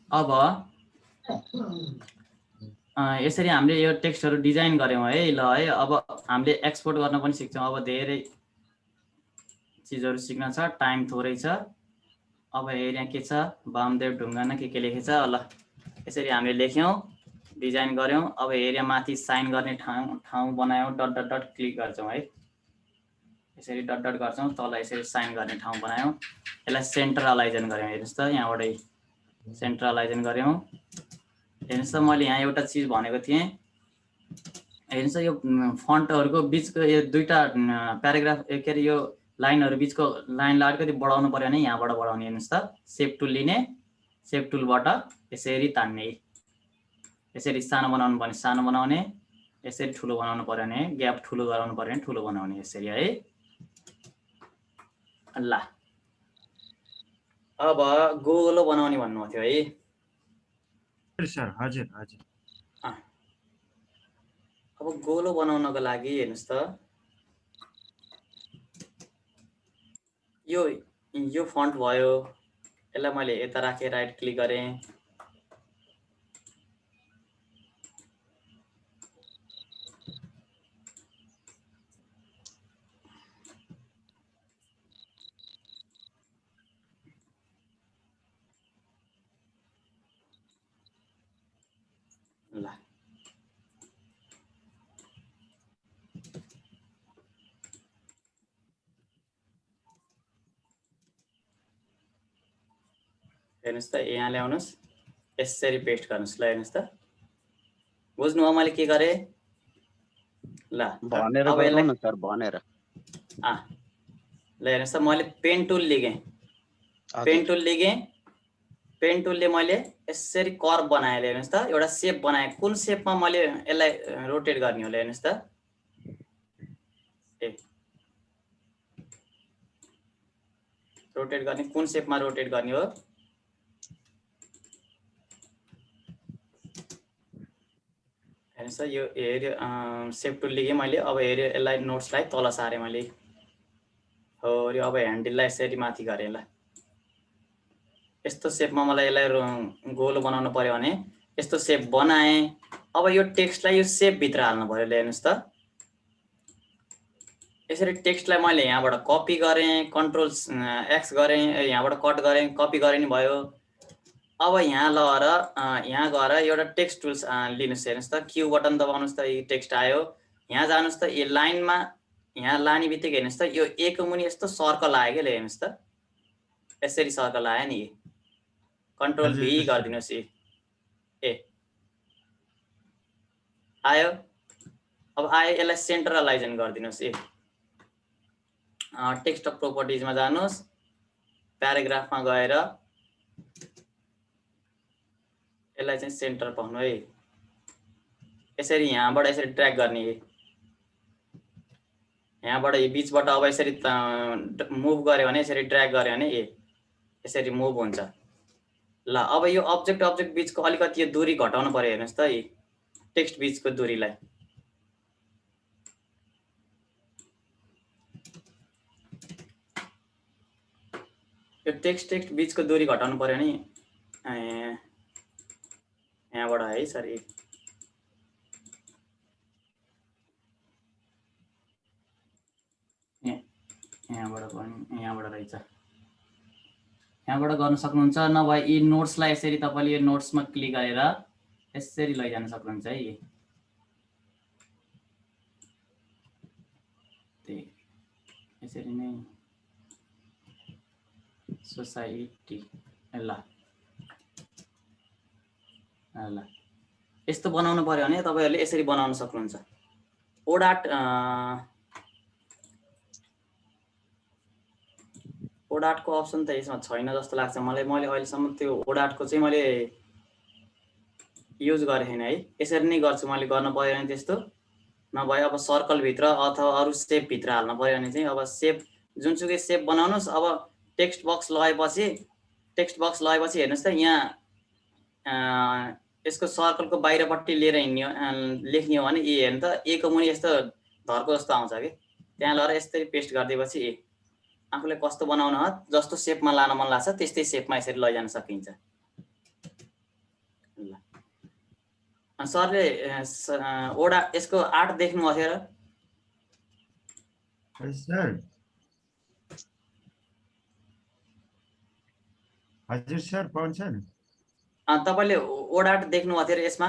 अब यसरी हामीले यो टेक्स्टहरू डिजाइन गऱ्यौँ है। ल है, अब हामीले एक्सपोर्ट गर्न पनि सिक्छौँ। अब धेरै चिजहरू सिक्न छ, टाइम थोरै छ। अब यहाँ के छ, वामदेव ढुङ्गाना के लेखेछ। ल यसरी हामीले लेख्यौँ, डिजाइन गऱ्यौँ। अब एरिया माथि साइन गर्ने ठाउँ बनायौँ, डट डट डट क्लिक गर्छौँ है। यसरी डट डट गर्छौँ, तल यसरी साइन गर्ने ठाउँ बनायौँ। यसलाई सेन्ट्रलाइजन गऱ्यौँ। हेर्नुहोस् त यहाँबाटै सेन्ट्रलाइजन गऱ्यौँ। हेर्नुहोस् त मैले यहाँ एउटा चिज भनेको थिएँ। हेर्नुहोस् यो फन्टहरूको बिचको यो दुईवटा प्याराग्राफ के अरे यो लाइनहरू बिचको लाइनलाई अलिकति बढाउनु पर्यो भने यहाँबाट बढाउने। हेर्नुहोस् त सेप टुल लिने, सेप टुलबाट यसरी तान्ने, यसरी सानो बनाउनु पर्ने सानो बनाउने, यसरी ठुलो बनाउनु पर्यो भने ग्याप ठुलो गराउनु पर्यो भने ठुलो बनाउने, यसरी है। ल अब गोलो बनाउने भन्नुभएको थियो है सर। हजुर हजुर। अब गोलो बनाउनको लागि हेर्नुहोस् त, यो फन्ट भयो, यसलाई मैले यता राखेँ, राइट क्लिक गरेँ, ल हेर्नुहोस् त यहाँ ल्याउनुहोस्, यसरी पेस्ट गर्नुहोस्। ल हेर्नुहोस् त, बुझ्नुभयो मैले के गरेँ? ल भनेर अब गर्नु यसलाई न सर, भनेर। ल हेर्नुहोस् त, मैले पेन टुल लिगेँ, पेन टुलले मैले यसरी कर्व बनाएँ। हेर्नुहोस् त, एउटा सेप बनाएँ। कुन सेपमा मैले यसलाई रोटेट गर्ने हो? हेर्नुहोस् त, रोटेट गर्ने, कुन सेपमा रोटेट गर्ने हो? हेर्नुहोस् त, यो हेऱ्यो, सेप टुल लिगेँ मैले। अब हेऱ्यो, यसलाई नोट्सलाई तल सारेँ मैले। हो यो अब ह्यान्डललाई यसरी माथि गरेँ। ल यस्तो सेपमा मलाई यसलाई गोलो बनाउनु पर्यो भने यस्तो सेप बनाएँ। अब यो टेक्स्टलाई यो सेपभित्र हाल्नु पर्यो। हेर्नुहोस् त, यसरी टेक्स्टलाई मैले यहाँबाट कपी गरेँ, कन्ट्रोल एक्स गरेँ, यहाँबाट कट गरेँ, कपी गरेँ नि भयो। अब यहाँ गएर एउटा टेक्स्ट टुल्स लिनुहोस्। हेर्नुहोस् त, क्यू बटन दबाउनुहोस् त, यो टेक्स्ट आयो। यहाँ जानुहोस् त, यो लाइनमा यहाँ लाने बित्तिकै हेर्नुहोस् त, यो ए को मुनि यस्तो सर्कल आयो क्या। हेर्नुहोस् त, यसरी सर्कल आयो नि। कन्ट्रोल भी गरिदिनुहोस्। ए आयो। अब आयो, यसलाई सेन्ट्रलाइजन गरिदिनुहोस्। टेक्स्ट अफ प्रोपर्टिजमा जानुहोस्, प्याराग्राफमा गएर यसलाई चाहिँ सेन्टर पाउनु है। यसरी यहाँबाट यसरी ट्र्याक गर्ने, यहाँबाट यो बिचबाट अब यसरी मुभ गऱ्यो भने, यसरी ड्र्याग गऱ्यो भने यसरी मुभ हुन्छ। ल अब यो अब्जेक्ट बिचको अलिकति यो दूरी घटाउनु पर्यो। हेर्नुहोस् त, टेक्स्ट बिचको दूरीलाई यो टेक्स्ट बिचको दूरी घटाउनु पर्यो नि यहाँबाट है सर। यहाँबाट पनि यहाँबाट रहेछ, यहाँबाट गर्न सक्नुहुन्छ। नभए यी नोट्सलाई यसरी तपाईँले यो नोट्समा क्लिक गरेर यसरी लैजान सक्नुहुन्छ है। यसरी नै सोसाइटी। ल यस्तो बनाउनु पर्यो भने तपाईँहरूले यसरी बनाउन सक्नुहुन्छ। ओडाटको अप्सन त यसमा छैन जस्तो लाग्छ मलाई। मैले अहिलेसम्म त्यो ओडाटको चाहिँ मैले युज गरेको छैन है। यसरी नै गर्छु मैले। गर्न पर्यो भने त्यस्तो, नभए अब सर्कलभित्र अथवा अरू सेपभित्र हाल्न पर्यो भने चाहिँ अब सेप जुनसुकै सेप बनाउनुहोस्। अब टेक्स्ट बक्स लगाएपछि हेर्नुहोस् त, यहाँ यसको सर्कलको बाहिरपट्टि लिएर हिँड्ने लेख्ने हो भने हेर्नु त, ए को मुनि यस्तो धर्को जस्तो आउँछ कि, त्यहाँ लगेर यसरी पेस्ट गरिदिएपछि आफूले कस्तो बनाउन हो, जस्तो सेपमा लान मन लाग्छ त्यस्तै सेपमा यसरी लैजान सकिन्छ। सरले ओडा यसको आर्ट देख्नु भयो र? हजुर सर, पवन सर तपाईँले ओडाट देख्नु भएको थियो र यसमा?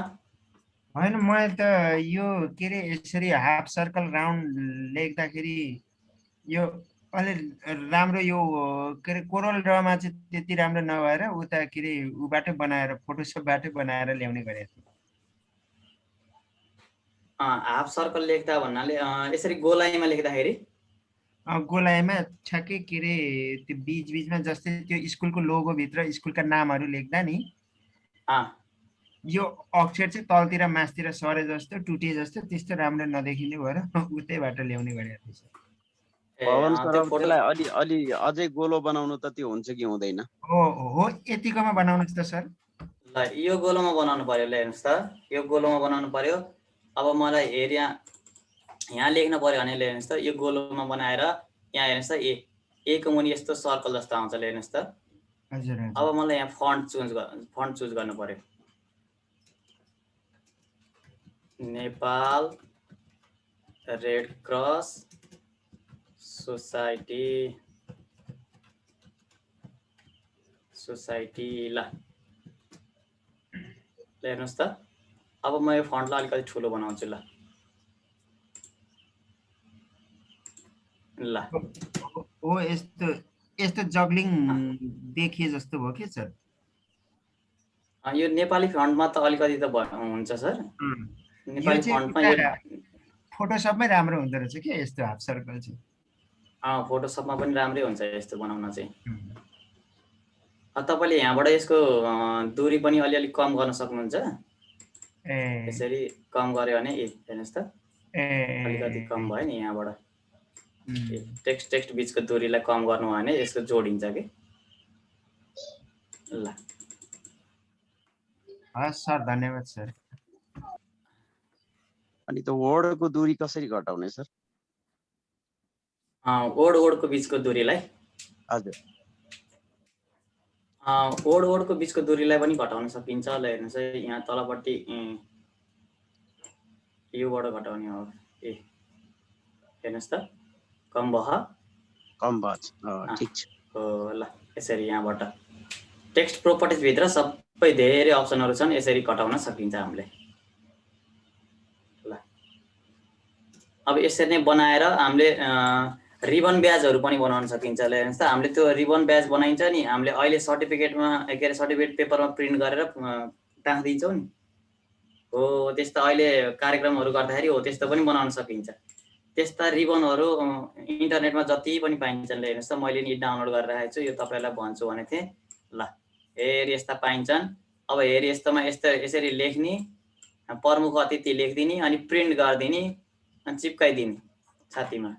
होइन, मैले त यो के अरे यसरी हाफ सर्कल राउन्ड लेख्दाखेरि यो अलि राम्रो, यो के अरे कोरल ड्रमा चाहिँ त्यति राम्रो नभएर उता के अरे उबाटै बनाएर फोटोसपबाटै बनाएर ल्याउने गरेको थिएँ। हाफ सर्कल लेख्दा भन्नाले यसरी गोलाइमा लेख्दाखेरि गोलाइमा ठ्याक्कै के अरे त्यो बिचमा जस्तै त्यो स्कुलको लोगो भित्र स्कुलका नामहरू लेख्दा नि यो अक्षर चाहिँ तलतिर मासतिर सरे जस्तो टुटे जस्तो त्यस्तो राम्रो नदेखिने भएर उतैबाट ल्याउने गरेको थिएँ। पवन सर, त्यसलाई अलि अझै गोलो बनाउनु त त्यो हुन्छ कि हुँदैन? हो, यतिकोमा बनाउनुहोस् त सर। ल यो गोलोमा बनाउनु पर्यो। ल हेर्नुहोस् त, यो गोलोमा बनाउनु पर्यो। अब मलाई यहाँ लेख्नु पर्यो भने हेर्नुहोस् त, यो गोलोमा बनाएर यहाँ हेर्नुहोस् त, A को मुनि यस्तो सर्कल जस्तो आउँछ ल हेर्नुस् त। हजुर हजुर अब मलाई यहाँ फन्ट चुज गर्नु पर्यो। नेपाल रेड क्रस सोसाइटी ल हेर्नुस् त। अब म यो फन्टलाई अलिकति ठुलो बनाउँछु ल। ओ यस्तो यस्तो जग्लिङ देखिए जस्तो भयो के सर? यो नेपाली फन्टमा त अलिकति त हुन्छ सर। नेपाली फन्टमा यो फोटोसपमै राम्रो हुँदो रहेछ के यस्तो हाफ सर्कल चाहिँ? फोटोसपमा पनि राम्रै हुन्छ यस्तो बनाउन चाहिँ। तपाईले यहाँबाट यसको दूरी पनि अलिअलि कम गर्न सक्नुहुन्छ। यसरी कम गर्यो भने हेर्नुस् त अलिकति कम भयो नि यहाँबाट। टेक्स्ट बीचको दूरीलाई कम गर्नु भयो भने यसको जोडिन्छ के ल। हस् सर धन्यवाद सर। अनि त वर्डको दूरी कसरी घटाउने सर? वर्डको बीचको दूरीलाई हजुर वर्डको बीचको दूरीलाई पनि घटाउन सकिन्छ। ल हेर्नुस् है यहाँ तलपट्टि योबाट घटाउने हो। हेर्नुस् त कम भयो ठिक छ ल। यसरी यहाँबाट टेक्स्ट प्रोपर्टिज भित्र सबै धेरै अप्सनहरू छन्, यसरी घटाउन सकिन्छ हामीले ल। अब यसरी नै बनाएर हामीले रिबन ब्याजहरू पनि बनाउन सकिन्छ। ल हेर्नुस् त हामीले त्यो रिबन ब्याज बनाइन्छ नि हामीले अहिले सर्टिफिकेटमा के अरे सर्टिफिकेट पेपरमा प्रिन्ट गरेर टाँसिदिन्छौँ नि हो त्यस्तो। अहिले कार्यक्रमहरू गर्दाखेरि हो त्यस्तो पनि बनाउन सकिन्छ। त्यस्ता रिबनहरू इन्टरनेटमा जति पनि पाइन्छन्। ल हेर्नुस् त मैले नि डाउनलोड गरेर राखेको छु, यो तपाईलाई भन्छु भने थिएँ ल। हेर यस्ता पाइन्छन्। अब हेर यस्तोमा यसरी लेख्ने प्रमुख अतिथि लेखिदिने अनि प्रिन्ट गरिदिने अनि चिप्काइदिने छातीमा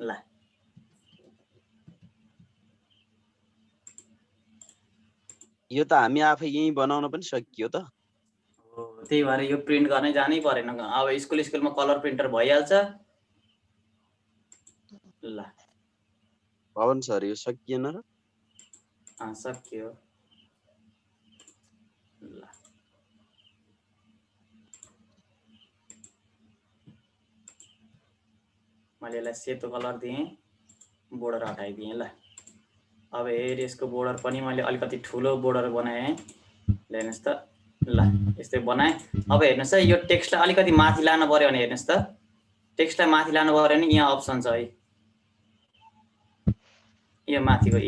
ल। यो त हामी आफै यही बनाउन पनि सकियो त। त्यही भएर यो प्रिन्ट गर्नै जानै परेन। अब स्कुलमा कलर प्रिन्टर भइहाल्छ ल। भवन सर यो सकिएन र? सकियो ल। मैले यसलाई सेतो कलर दिएँ, बोर्डर हटाइदिएँ ल। अब हेर यसको बोर्डर पनि मैले अलिकति ठुलो बोर्डर बनाएँ। ल हेर्नुस् त ल यस्तै बनाएँ। अब हेर्नुस् है यो टेक्स्टलाई अलिकति माथि लानु पर्यो भने हेर्नुस् त टेक्स्टलाई माथि लानु पर्यो भने यहाँ अप्सन छ है यो माथिको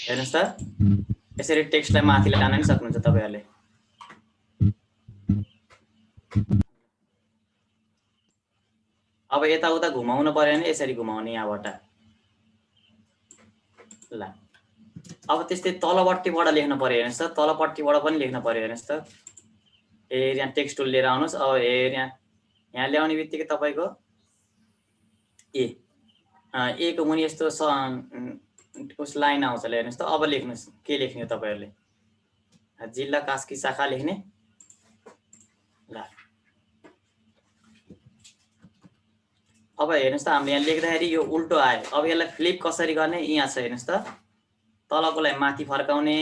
हेर्नुस् त यसरी टेक्स्टलाई माथि लान नि सक्नुहुन्छ तपाईहरुले। अब यताउता घुमाउनु पर्यो भने यसरी घुमाउने यहाँबाट ल। अब त्यस्तै तलपट्टिबाट लेख्न पर्यो हेर्नुस् त तलपट्टिबाट पनि लेख्न पर्यो हेर्नुस् त। यहाँ टेक्स्ट टुल लिएर आउनुस्। अब हेर यहाँ ल्याउने बित्तिकै तपाईको ए को मुनि यस्तो उस लाइन आउँछ ल हेर्नुस् त। अब लेख्नुस् के लेख्ने हो तपाईहरुले जिल्ला कास्की शाखा लेख्ने ल। अब हेर्नुस् त हामीले यहाँ लेख्दाखेरि यो उल्टो आयो। अब यसलाई फ्लिप कसरी गर्ने यहाँ छ हेर्नुस् त। तलकोलाई माथि फर्काउने।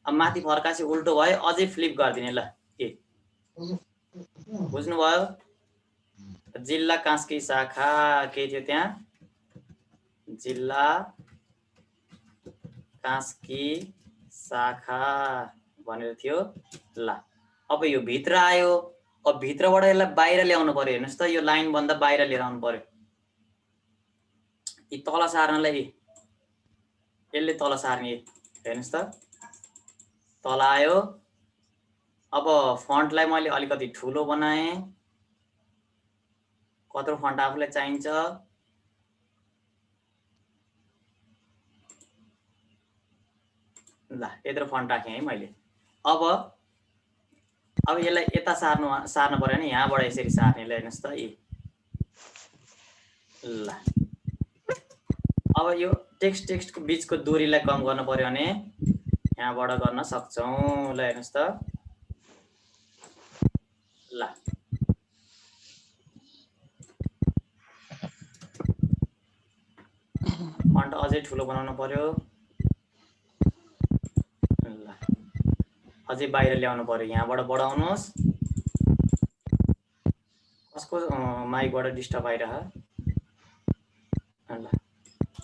अब माथि फर्काएपछि उल्टो भयो अझै फ्लिप गरिदिने ल। बुझ्नुभयो? जिल्ला कास्की शाखा के थियो त्यहाँ जिल्ला कास्की शाखा भनेर थियो ल। अब यो भित्र आयो। अब भित्रबाट यसलाई बाहिर ल्याउनु पर्यो हेर्नुस् त। यो लाइन भन्दा बाहिर लिएर आउनु पर्यो। यी तल सार्नलाई यसले तल सार्ने हेर्नुस् त तल आयो। अब फन्टलाई मैले अलिकति ठुलो बनाएँ। कत्रो फन्ट आफूलाई चाहिन्छ ल यत्रो फन्ट राखेँ है मैले। अब यसलाई यता सार्नु पर्यो भने यहाँबाट यसरी सार्ने ल हेर्नुस् त ल। अब यो टेक्स्टको बीचको दूरीलाई कम गर्नु पर्यो भने यहाँबाट गर्न सक्छौं ल हेर्नुस् त ल। अझै ठुलो बनाउनु पर्यो। ल अझै बाहिर ल्याउनु पर्यो, यहाँबाट बढाउनुहोस्। कसको माइकबाट डिस्टर्ब आइरह। ल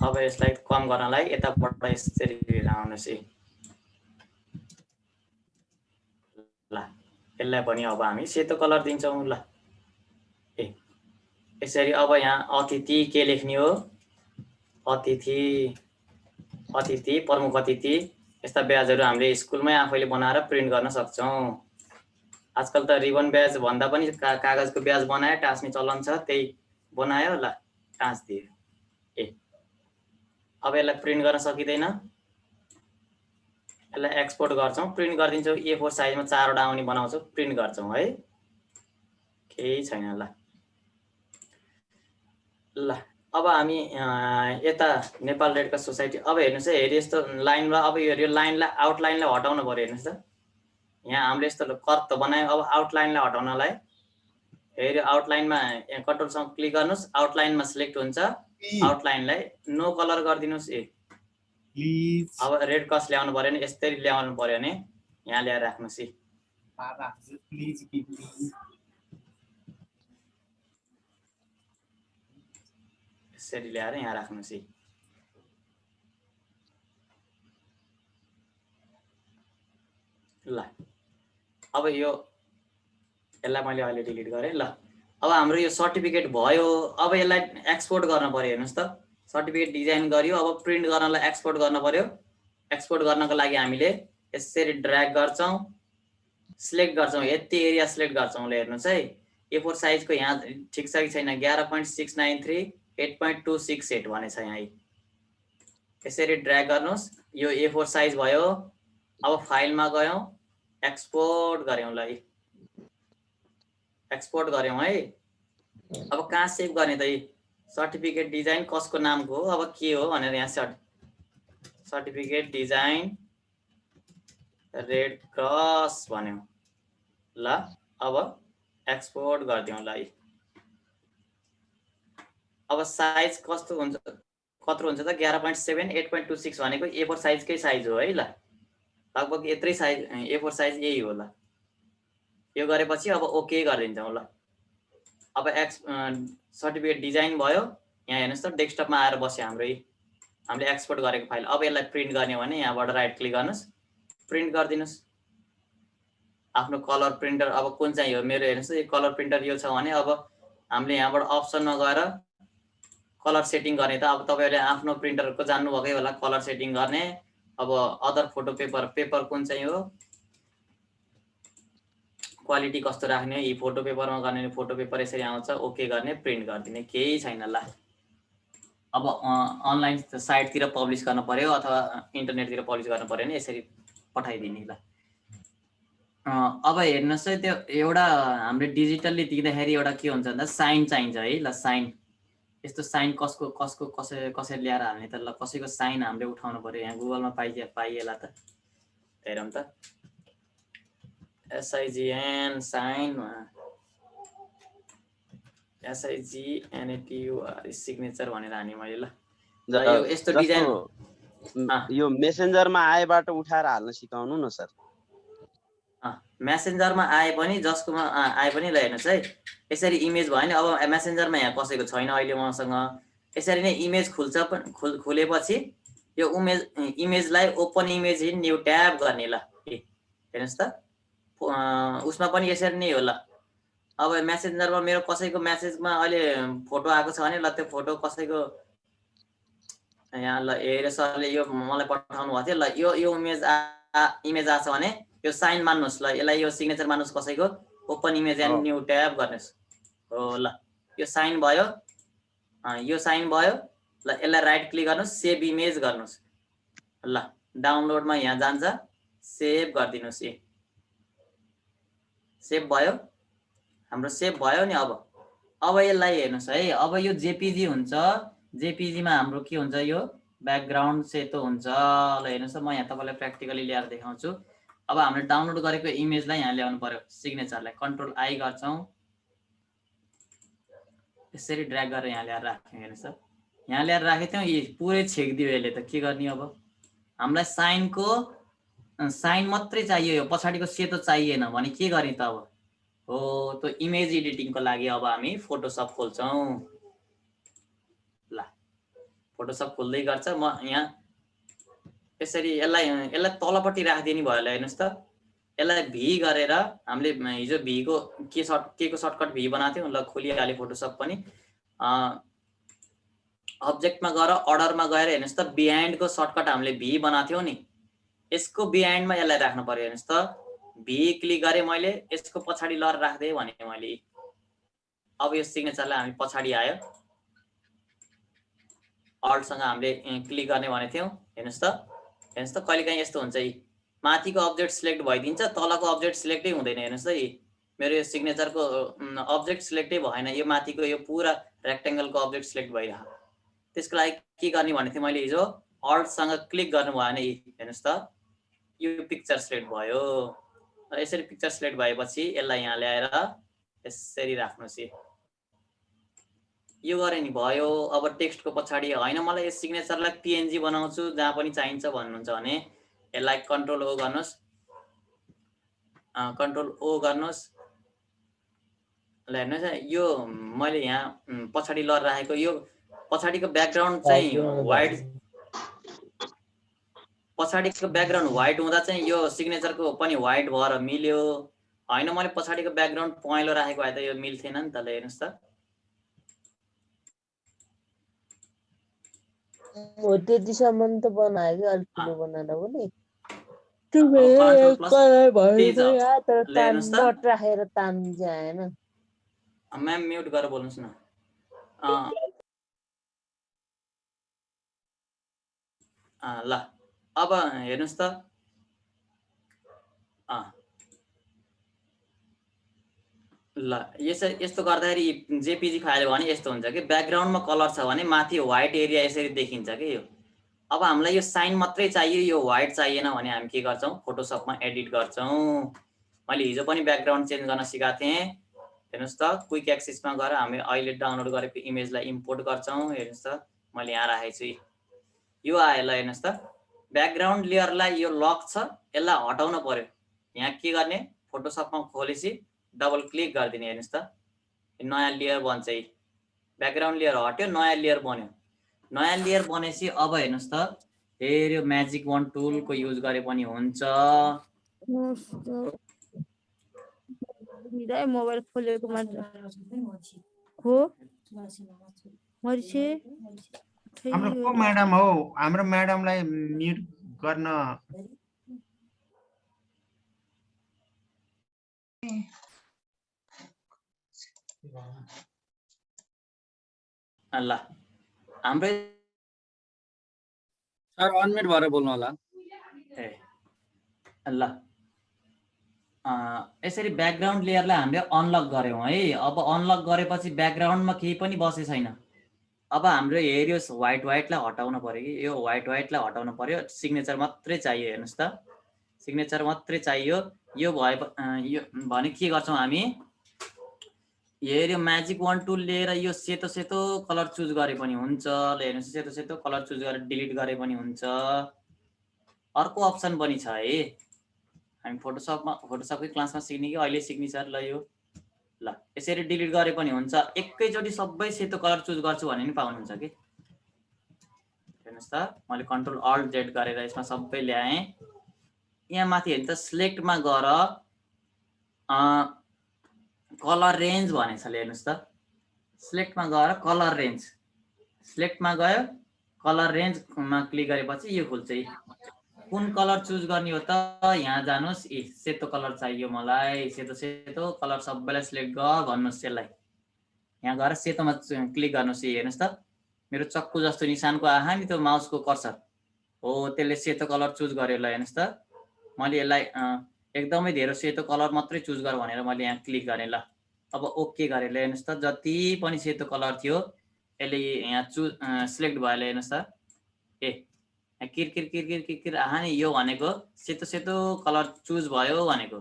अब यसलाई कम गर्नलाई यताबाट यसरी लिएर आउनुहोस्। ल यसलाई पनि अब हामी सेतो कलर दिन्छौँ। ल यसरी अब यहाँ अतिथि के लेख्ने हो? अतिथि, अतिथि, प्रमुख अतिथि। यस्ता ब्याजहरू हामीले स्कुलमै आफैले बनाएर प्रिन्ट गर्न सक्छौँ। आजकल त रिबन ब्याज भन्दा पनि कागजको ब्याज बनायो, टाँस्ने चलन छ, त्यही बनायो। ल टाँसिदियो। अब यसलाई प्रिन्ट गर्न सकिँदैन, यसलाई एक्सपोर्ट गर्छौँ, प्रिन्ट गरिदिन्छौँ। A4 साइजमा 4वटा आउने बनाउँछौँ, प्रिन्ट गर्छौँ है, केही छैन। ल ल अब हामी यता नेपाल रेड क्रस सोसाइटी अब हेर्नुहोस् है, हेरि यस्तो लाइनमा अब यो लाइनलाई आउटलाइनलाई हटाउनु पर्यो। हेर्नुहोस् त यहाँ हामीले यस्तो कर्व त बनायौँ। अब आउटलाइनलाई हटाउनलाई हेरि आउटलाइनमा कन्ट्रोलसँग क्लिक गर्नुहोस्, आउटलाइनमा सिलेक्ट हुन्छ, आउटलाइनलाई नो कलर गरिदिनुहोस्। अब रेड क्रस ल्याउनु पर्यो भने यसरी ल्याउनु पर्यो भने यहाँ ल्याएर राख्नुहोस्। यसरी ल्याएर यहाँ राख्नुहोस्। ल अब यसलाई मैले अहिले डिलिट गरेँ। ल अब हाम्रो यो सर्टिफिकेट भयो। अब यसलाई एक्सपोर्ट गर्न पर्यो। हेर्नुहोस् त सर्टिफिकेट डिजाइन गरियो, अब प्रिन्ट गर्नलाई एक्सपोर्ट गर्न पर्यो। एक्सपोर्ट गर्नको लागि हामीले यसरी ड्र्याग गर्छौँ, सिलेक्ट गर्छौँ, यति एरिया सिलेक्ट गर्छौँ। ल हेर्नुहोस् है, A4 साइजको यहाँ ठिक छ कि छैन? 11.693 8.268 भनेछ यहाँ। यसरी ड्र्याग गर्नुहोस्, यो A4 साइज भयो। अब फाइलमा गयौँ, एक्सपोर्ट गऱ्यौँ। ल एक्सपोर्ट गऱ्यौँ है। अब कहाँ सेभ गर्ने त? सर्टिफिकेट डिजाइन कसको नामको हो? अब के हो भनेर यहाँ सर्टिफिकेट डिजाइन रेड क्रस भन्यौँ। ल अब एक्सपोर्ट गरिदिउँ। ल अब साइज कस्तो हुन्छ, कत्रो हुन्छ त? 11.7 8.26 भनेको A4 साइजकै साइज हो है। ल लगभग यत्रै साइज A4 साइज यही हो। ल यो गरेपछि अब ओके गरिदिन्छौँ। ल अब सर्टिफिकेट डिजाइन भयो। यहाँ हेर्नुहोस् त डेस्कटपमा आएर बस्यो हामीले एक्सपोर्ट गरेको फाइल। अब यसलाई प्रिन्ट गर्ने हो भने यहाँबाट राइट क्लिक गर्नुहोस्, प्रिन्ट गरिदिनुहोस्। आफ्नो कलर प्रिन्टर अब कुन चाहिँ हो? मेरो हेर्नुहोस् यो कलर प्रिन्टर यो छ भने अब हामीले यहाँबाट अप्सनमा गएर कलर सेटिङ गर्ने त। अब तपाईँहरूले आफ्नो प्रिन्टरको जान्नुभएकै होला कलर सेटिङ गर्ने। अब अदर फोटो पेपर कुन चाहिँ हो, क्वालिटी कस्तो राख्ने, यी फोटो पेपरमा गर्ने फोटो पेपर यसरी आउँछ, ओके गर्ने, प्रिन्ट गरिदिने, केही छैन। ल अब अनलाइन साइटतिर पब्लिस गर्नु पर्यो अथवा इन्टरनेटतिर पब्लिस गर्नु पर्यो भने यसरी पठाइदिने। ल अब हेर्नुहोस् है, त्यो एउटा हामीले डिजिटल्ली दिँदाखेरि एउटा के हुन्छ भन्दा साइन चाहिन्छ है। ल साइन, यस्तो साइन कसरी ल्याएर हाल्ने त? ल कसैको साइन हामीले उठाउनु पर्यो। यहाँ गुगलमा पाइएला त, हेरौँ त। SIGN साइन, SIGNATUR सिग्नेचर भनेर हाने मैले। ल यो यस्तो डिजाइन यो मेसेन्जरमा आएबाट उठाएर हाल्न सिकाउनु न सर। मेसेन्जरमा आए पनि, जसकोमा आए पनि। ल हेर्नुहोस् है, यसरी इमेज भयो नि। अब मेसेन्जरमा यहाँ कसैको छैन अहिले मसँग। यसरी नै इमेज खुल्छ, खुलेपछि यो इमेजलाई open image in new tab गर्ने। ल हेर्नुहोस् त उसमा पनि यसरी नै हो। ल अब मेसेन्जरमा मेरो कसैको मेसेजमा अहिले फोटो आएको छ भने ल त्यो फोटो कसैको यहाँ ल हेरे सरले यो मलाई पठाउनु भएको थियो। ल यो इमेज आछ भने यो साइन मान्नुहोस्। ल यसलाई यो सिग्नेचर मान्नुहोस् कसैको, open image and new tab गर्नुहोस्। हो ल यो साइन भयो, यो साइन भयो। ल यसलाई राइट क्लिक गर्नुहोस्, सेभ इमेज गर्नुहोस्। ल डाउनलोडमा यहाँ जान्छ, सेभ गरिदिनुहोस्। सेभ भयो, हाम्रो सेभ भयो नि। अब यसलाई हेर्नुहोस् है, अब यो जेपिजी हुन्छ। जेपिजीमा हाम्रो के हुन्छ? यो ब्याकग्राउन्ड सेतो हुन्छ। ल हेर्नुहोस् त म यहाँ तपाईँलाई प्र्याक्टिकली ल्याएर देखाउँछु। अब हामीले डाउनलोड गरेको इमेजलाई यहाँ ल्याउनु पर्यो, सिग्नेचरलाई कन्ट्रोल आई गर्छौँ, यसरी ड्र्याग गरेर यहाँ ल्याएर राख्यौँ। हेर्नुहोस् त यहाँ ल्याएर राखेको थियौँ, यी पुरै छेकिदियो यसले त के गर्ने अब। हामीलाई साइन मात्रै चाहियो, यो पछाडिको सेतो चाहिएन भने के गर्ने त अब। हो त्यो इमेज एडिटिङको लागि अब हामी फोटोसप खोल्छौँ। ल फोटोसप खोल्दै गर्छ। म यहाँ यसरी यसलाई तलपट्टि राखिदिने भयो। ल हेर्नुहोस् त, यसलाई भी गरेर हामीले हिजो भीको के को सर्टकट भी बनाएको थियौँ। ल खोलिहाल्यो फोटोसप पनि। अब्जेक्टमा गएर अर्डरमा गएर हेर्नुहोस् त, बिहाइन्डको सर्टकट हामीले भी बनाएको थियौँ नि, यसको बिहाइन्डमा यसलाई राख्नु पर्यो। हेर्नुहोस् त, भी क्लिक गरेँ मैले, यसको पछाडि लर राख्दै भने मैले। अब यो सिग्नेचरलाई हामी पछाडि आयो, अल्टसँग हामीले क्लिक गर्ने भनेको थियौँ। हेर्नुहोस् त कहिलेकाहीँ यस्तो हुन्छ, यी माथिको अब्जेक्ट सिलेक्ट भइदिन्छ, तलको अब्जेक्ट सिलेक्टै हुँदैन। हेर्नुहोस् त, यी मेरो यो सिग्नेचरको अब्जेक्ट सिलेक्टै भएन, यो माथिको यो पुरा रेक्टेङ्गलको अब्जेक्ट सिलेक्ट भइरह। त्यसको लागि के गर्ने भनेको थिएँ मैले हिजो, अल्टसँग क्लिक गर्नु भएन। यी हेर्नुहोस् त, यो पिक्चर सिलेक्ट भयो। यसरी पिक्चर सिलेक्ट भएपछि यसलाई यहाँ ल्याएर यसरी राख्नुहोस्। यो गरे नि भयो। अब टेक्स्टको पछाडि होइन, मलाई यो सिग्नेचरलाई पिएनजी बनाउँछु जहाँ पनि चाहिन्छ भन्नुहुन्छ भने यसलाई कन्ट्रोल ओ गर्नुहोस्, ल हेर्नुहोस् यो मैले यहाँ पछाडि लर राखेको, यो पछाडिको ब्याकग्राउन्ड चाहिँ वाइट, पछाडिको ब्याकग्राउन्ड वाइट हुँदा चाहिँ यो सिग्नेचरको पनि वाइट भएर मिल्यो। होइन मैले पछाडिको ब्याकग्राउन्ड पहेँलो राखेको भए त यो मिल्थेन नि त। ल हेर्नुहोस् त, त्यतिसम्म त बनायो कि अलिक ठुलो बनाएर पनि नट राखेर तान्नु चाहिँ आएन। म्याम म्युट गरेर बोल्नुहोस् न। ल अब हेर्नुहोस् त, ल यस्तो गर्दाखेरि जेपीजी फाइल भने यस्तो हुन्छ कि ब्याकग्राउन्डमा कलर छ भने माथि व्हाइट एरिया यसरी देखिन्छ कि यो। अब हामीलाई यो साइन मात्रै चाहियो, यो व्हाइट चाहिएन भने हामी के गर्छौँ, फोटोसपमा एडिट गर्छौँ। मैले हिजो पनि ब्याकग्राउन्ड चेन्ज गर्न सिकाएको थिएँ। हेर्नुहोस् त, क्विक एक्सेसमा गएर हामी अहिले डाउनलोड गरेको इमेजलाई इम्पोर्ट गर्छौँ। हेर्नुहोस् त, मैले यहाँ राखेको छु, यो आयो। ल हेर्नुहोस् त, ब्याकग्राउन्ड लेयरलाई यो लक छ, यसलाई हटाउन पर्यो। यहाँ के गर्ने, फोटोसपमा खोलेपछि डबल क्लिक गरिदिने। हेर्नुहोस् त, नयाँ लेयर बन्छ। ब्याकग्राउन्ड लेयर हट्यो, नयाँ लेयर बन्यो। नयाँ लेयर बनेपछि अब हेर्नुहोस् त, फेरि यो म्याजिक वान टुलको युज गरे पनि हुन्छ। मोबाइल खोलेको हो हाम्रो को म्याडम हो, हाम्रो म्याडमलाई म्युट गर्न। ल हाम्रो सर अनम्युट भएर बोल्नु होला। ल यसरी ब्याकग्राउन्ड लेयरलाई हामीले अनलक गऱ्यौँ है। अब अनलक गरेपछि ब्याकग्राउन्डमा केही पनि बसे छैन। अब हाम्रो हेऱ्यो व्हाइटलाई हटाउन पर्यो कि, यो व्हाइटलाई हटाउन पर्यो, सिग्नेचर मात्रै चाहियो। हेर्नुहोस् त, सिग्नेचर मात्रै चाहियो। यो भए यो भने के गर्छौँ हामी, हेऱ्यो म्याजिक वान टुल लिएर यो सेतो सेतो कलर चुज गरे पनि हुन्छ। ल हेर्नुहोस्, सेतो सेतो कलर चुज गरेर डिलिट गरे पनि हुन्छ। अर्को अप्सन पनि छ है, हामी फोटोसपकै क्लासमा सिक्ने कि अहिले सिक्ने सर। ल यो ल यसरी डिलिट गरे पनि हुन्छ। एकैचोटि सबै सेतो कलर चुज गर्छु भने नि पाउनुहुन्छ कि। हेर्नुहोस् त, मैले कन्ट्रोल अल्ट जेड गरेर यसमा सबै ल्याएँ। यहाँ माथि हेर्नु त, सिलेक्टमा गएर कलर रेन्ज भनेछ। हेर्नुहोस् त, सिलेक्टमा गएर कलर रेन्ज, सिलेक्टमा गयो, कलर रेन्जमा क्लिक गरेपछि यो खुल्छ। कुन कलर चुज गर्ने हो त, यहाँ जानुहोस्, सेतो कलर चाहियो मलाई, सेतो सेतो कलर सबैलाई सिलेक्ट गर्नुहोस्। यसलाई यहाँ गएर सेतोमा क्लिक गर्नुहोस्। हेर्नुहोस् त, मेरो चक्कु जस्तो निशानको आहा नि त्यो माउसको कर्सर हो, त्यसले सेतो कलर चुज गर्यो। ल हेर्नुहोस् त, मैले यसलाई एकदमै धेरै सेतो कलर मात्रै चुज गर भनेर मैले यहाँ क्लिक गरेँ। ल अब ओके गरेँ। ल हेर्नुहोस् त, जति पनि सेतो कलर थियो यसले यहाँ सिलेक्ट भयो। ल हेर्नुहोस् त, किरकिर किरकिर किरकिर आहा नि, यो भनेको सेतो सेतो कलर चुज भयो भनेको।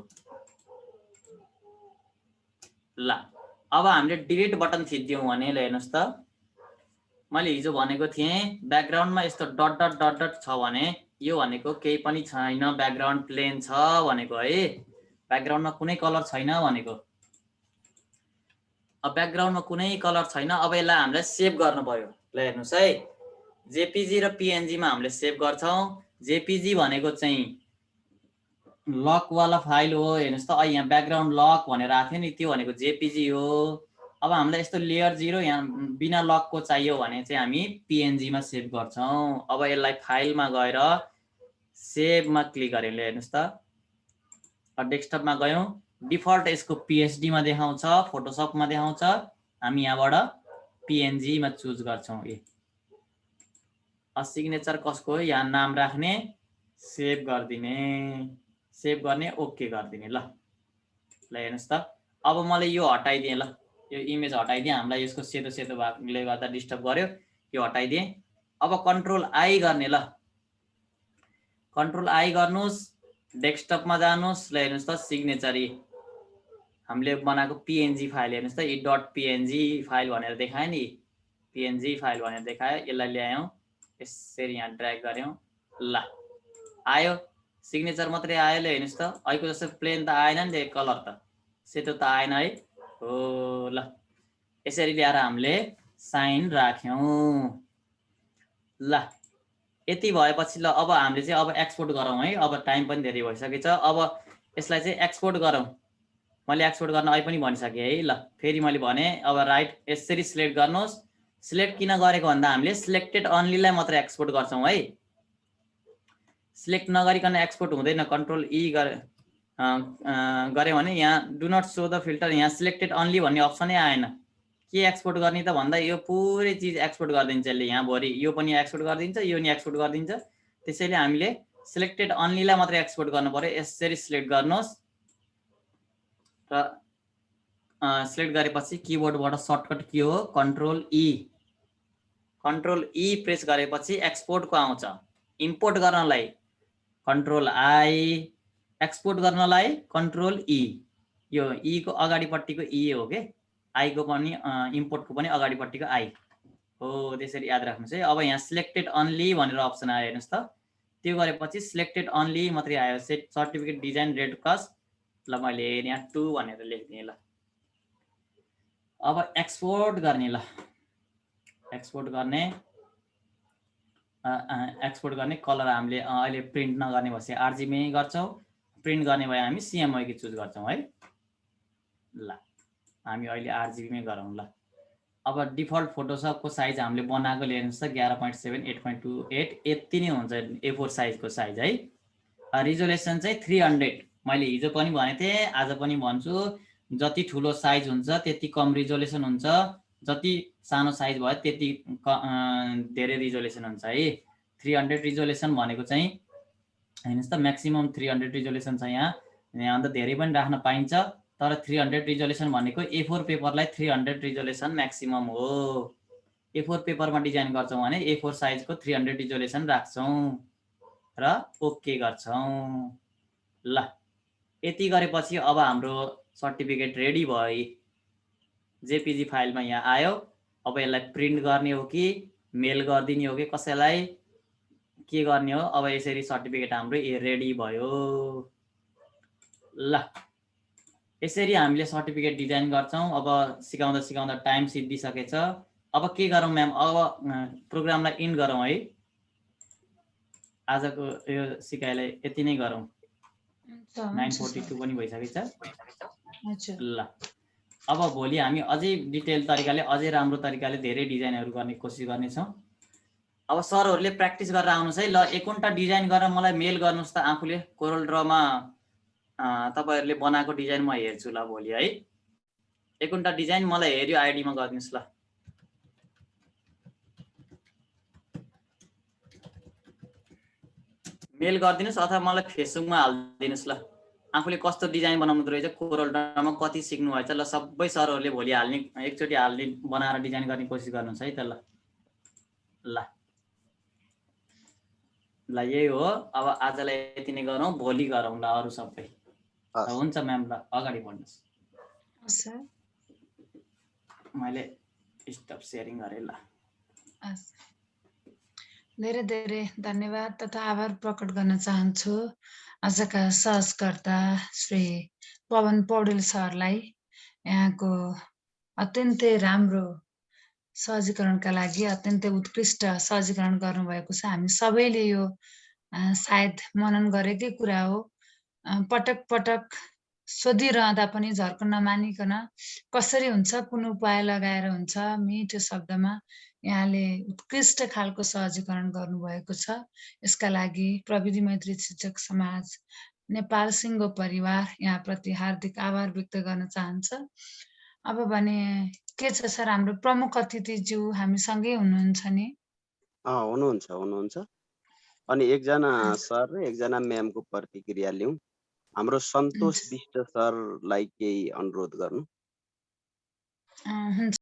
ल अब हामीले डिलिट बटन थिचिदियौँ भने, ल हेर्नुहोस् त, मैले हिजो भनेको थिएँ ब्याकग्राउन्डमा यस्तो डट डट डट डट छ भने यो भनेको केही पनि छैन, ब्याकग्राउन्ड प्लेन छ भनेको है, ब्याकग्राउन्डमा कुनै कलर छैन भनेको। अब ब्याकग्राउन्डमा कुनै कलर छैन। अब यसलाई हामीले सेभ गर्नु पर्यो। ल हेर्नुहोस् है, जेपीजी र पीएनजी मा हामीले सेभ गर्छौँ। जेपीजी भनेको चाहिँ लक वाला फाइल हो। हेर्नुहोस् त यहाँ ब्याकग्राउन्ड लक भनेर आएको थियो नि, त्यो भनेको जेपीजी हो। अब हामीलाई यस्तो लेयर 0 यहाँ बिना लकको चाहियो भने चाहिँ हामी पीएनजी मा सेभ गर्छौँ। अब यसलाई फाइलमा गएर सेभमा क्लिक गऱ्यौँ। हेर्नुहोस् त डेस्कटपमा गयौँ, डिफल्ट यसको पीएचडी मा देखाउँछ, फोटोसपमा देखाउँछ। हामी यहाँबाट पीएनजी मा चुज गर्छौँ। सिग्नेचर कसको हो, यहाँ नाम राख्ने, सेभ गरिदिने, सेभ गर्ने, ओके गरिदिने। ल हेर्नुहोस् त अब मैले यो हटाइदिएँ। ल यो इमेज हटाइदिएँ, हामीलाई यसको सेतो सेतो भागले गर्दा डिस्टर्ब गर्यो, यो हटाइदिएँ। अब कन्ट्रोल आई गर्ने। ल कन्ट्रोल आई गर्नुहोस्, डेस्कटपमा जानुहोस्। ल हेर्नुहोस् त सिग्नेचर हामीले बनाएको पीएनजी फाइल हेर्नुहोस् त, .png फाइल भनेर देखायो नि, पीएनजी फाइल भनेर देखायो। यसलाई ल्यायौँ, यसरी यहाँ ड्र्याग गऱ्यौँ। ल आयो, सिग्नेचर मात्रै आयो। ल हेर्नुहोस् त अहिलेको जस्तो प्लेन त आएन नि, त कलर त सेतो त आएन है। हो ल यसरी ल्याएर हामीले साइन राख्यौँ। ल यति भएपछि ल अब हामीले चाहिँ अब एक्सपोर्ट गरौँ है। अब टाइम पनि धेरै भइसकेछ। अब यसलाई चाहिँ एक्सपोर्ट गरौँ। मैले एक्सपोर्ट गर्न अहिले पनि भनिसकेँ है। ल फेरि मैले भने अब राइट यसरी सिलेक्ट गर्नुहोस्। सिलेक्ट किन गरेको भन्दा हामीले सिलेक्टेड अन्लीलाई मात्र एक्सपोर्ट गर्छौँ है, सिलेक्ट नगरिकन एक्सपोर्ट हुँदैन। कन्ट्रोल ई गऱ्यो भने यहाँ do not show the filter, यहाँ सिलेक्टेड अन्ली भन्ने अप्सनै आएन। के एक्सपोर्ट गर्ने त भन्दा यो पुरै चिज एक्सपोर्ट गरिदिन्छ यसले। यहाँ भरि यो पनि एक्सपोर्ट गरिदिन्छ, यो नि एक्सपोर्ट गरिदिन्छ। त्यसैले हामीले सिलेक्टेड अन्लीलाई मात्र एक्सपोर्ट गर्नु पर्यो। यसरी सिलेक्ट गर्नुहोस् र सिलेक्ट गरेपछि किबोर्डबाट सर्टकट के हो, कन्ट्रोल ई। कन्ट्रोल ई प्रेस गरेपछि एक्सपोर्टको आउँछ। इम्पोर्ट गर्नलाई कन्ट्रोल आई, एक्सपोर्ट गर्नलाई कन्ट्रोल ई। यो ई को अगाडिपट्टिको ई हो के, आई को पनि इम्पोर्टको पनि अगाडिपट्टिको आई हो। त्यसरी याद राख्नुहोस् है। अब यहाँ सिलेक्टेड अन्ली भनेर अप्सन आयो हेर्नुहोस् त, त्यो गरेपछि सिलेक्टेड अन्ली मात्रै आयो। Set certificate design red cross. ल मैले यहाँ 2 भनेर लेख्दिएँ। ल अब एक्सपोर्ट गर्ने। ल एक्सपोर्ट गर्ने, एक्सपोर्ट गर्ने कलर हामीले अहिले प्रिन्ट नगर्ने भएपछि आरजीबी गर्छौँ, प्रिन्ट गर्ने भए हामी सिएमवाई चुज गर्छौँ है। ल हामी अहिले आरजीबीमै गरौँ। ल अब डिफल्ट फोटोसपको साइज हामीले बनाएको हेर्नुहोस् त 11.7 8.28 यति नै हुन्छ A4 साइजको साइज है। रिजोल्युसन चाहिँ 300। मैले हिजो पनि भनेको थिएँ, आज पनि भन्छु, जति ठुलो साइज हुन्छ त्यति कम रिजोल्युसन हुन्छ, जति सानो साइज भयो त्यति धेरै रिजोल्युसन हुन्छ है। 300 रिजोल्युसन भनेको चाहिँ हेर्नुहोस् त म्याक्सिमम 300 रिजोल्युसन छ यहाँ। यहाँभन्दा धेरै पनि राख्न पाइन्छ, तर 300 रिजोल्युसन भनेको A4 पेपरलाई 300 रिजोल्युसन म्याक्सिमम हो। A4 पेपरमा डिजाइन गर्छौँ भने A4 साइजको 300 रिजोल्युसन राख्छौँ र ओके गर्छौँ। ल यति गरेपछि अब हाम्रो सर्टिफिकेट रेडी भयो। जेपीजी फाइलमा यहाँ आयो। अब यसलाई प्रिन्ट गर्ने हो कि मेल गरिदिने हो कि कसैलाई के गर्ने हो। अब यसरी सर्टिफिकेट हाम्रो रेडी भयो। ल यसरी हामीले सर्टिफिकेट डिजाइन गर्छौँ। अब सिकाउँदा सिकाउँदा टाइम सिद्धिसकेछ। अब के गरौँ म्याम, अब प्रोग्रामलाई इन्ड गरौँ है। आजको यो सिकाइलाई यति नै गरौँ। 9:42 पनि भइसकेछ। ल अब भोलि हामी अझै डिटेल तरिकाले, अझै राम्रो तरिकाले धेरै डिजाइनहरू गर्ने कोसिस गर्नेछौँ। अब सरहरूले प्र्याक्टिस गरेर आउनुहोस् है। ल 1 डिजाइन गरेर मलाई मेल गर्नुहोस् त आफूले। कोरल ड्रमा तपाईँहरूले बनाएको डिजाइन म हेर्छु ल भोलि है। 1 डिजाइन मलाई हेऱ्यो आइडीमा गरिदिनुहोस्। ल मेल गरिदिनुहोस् अथवा मलाई फेसबुकमा हालिदिनुहोस्। ल आफूले कस्तो डिजाइन बनाउनु रहेछ, कोरल ड्रामा कति सिक्नु भएछ। ल सबै सरहरूले भोलि हाल्ने, एकचोटि हाल्ने बनाएर डिजाइन गर्ने कोसिस गर्नुहोस् है त। ल ल ल यही हो। अब आजलाई यति नै गरौँ, भोलि गरौँ ल अरू सबै। हुन्छ म्याम, ल अगाडि बढ्नुहोस्। मैले स्टप सेयरिङ गरेँ। ल हस्। धेरै धेरै धन्यवाद तथा आभार प्रकट गर्न चाहन्छु आजका सहजकर्ता श्री पवन पौडेल सरलाई यहाँको अत्यन्तै राम्रो सहजीकरणका लागि अत्यन्तै उत्कृष्ट सहजीकरण गर्नुभएको छ। हामी सबैले यो सायद मनन गरेकै कुरा हो। पटक पटक सोधिरहँदा पनि झर्को नमानिकन कसरी हुन्छ कुन उपाय लगाएर हुन्छ मिठो शब्दमा यहाँले उत्कृष्ट खालको सहजीकरण गर्नुभएको छ। यसका लागि प्रविधि मैत्री शिक्षक समाज नेपाल सिङ्गो परिवार यहाँप्रति हार्दिक आभार व्यक्त गर्न चाहन्छ। अब भने के छ सर, हाम्रो प्रमुख अतिथिज्यू हामीसँगै हुनुहुन्छ नि? हुनुहुन्छ। अनि एकजना सर र एकजना म्यामको प्रतिक्रिया लिउँ। हाम्रो सन्तोष विष्ट सरलाई केही अनुरोध गर्नु। हुन्छ।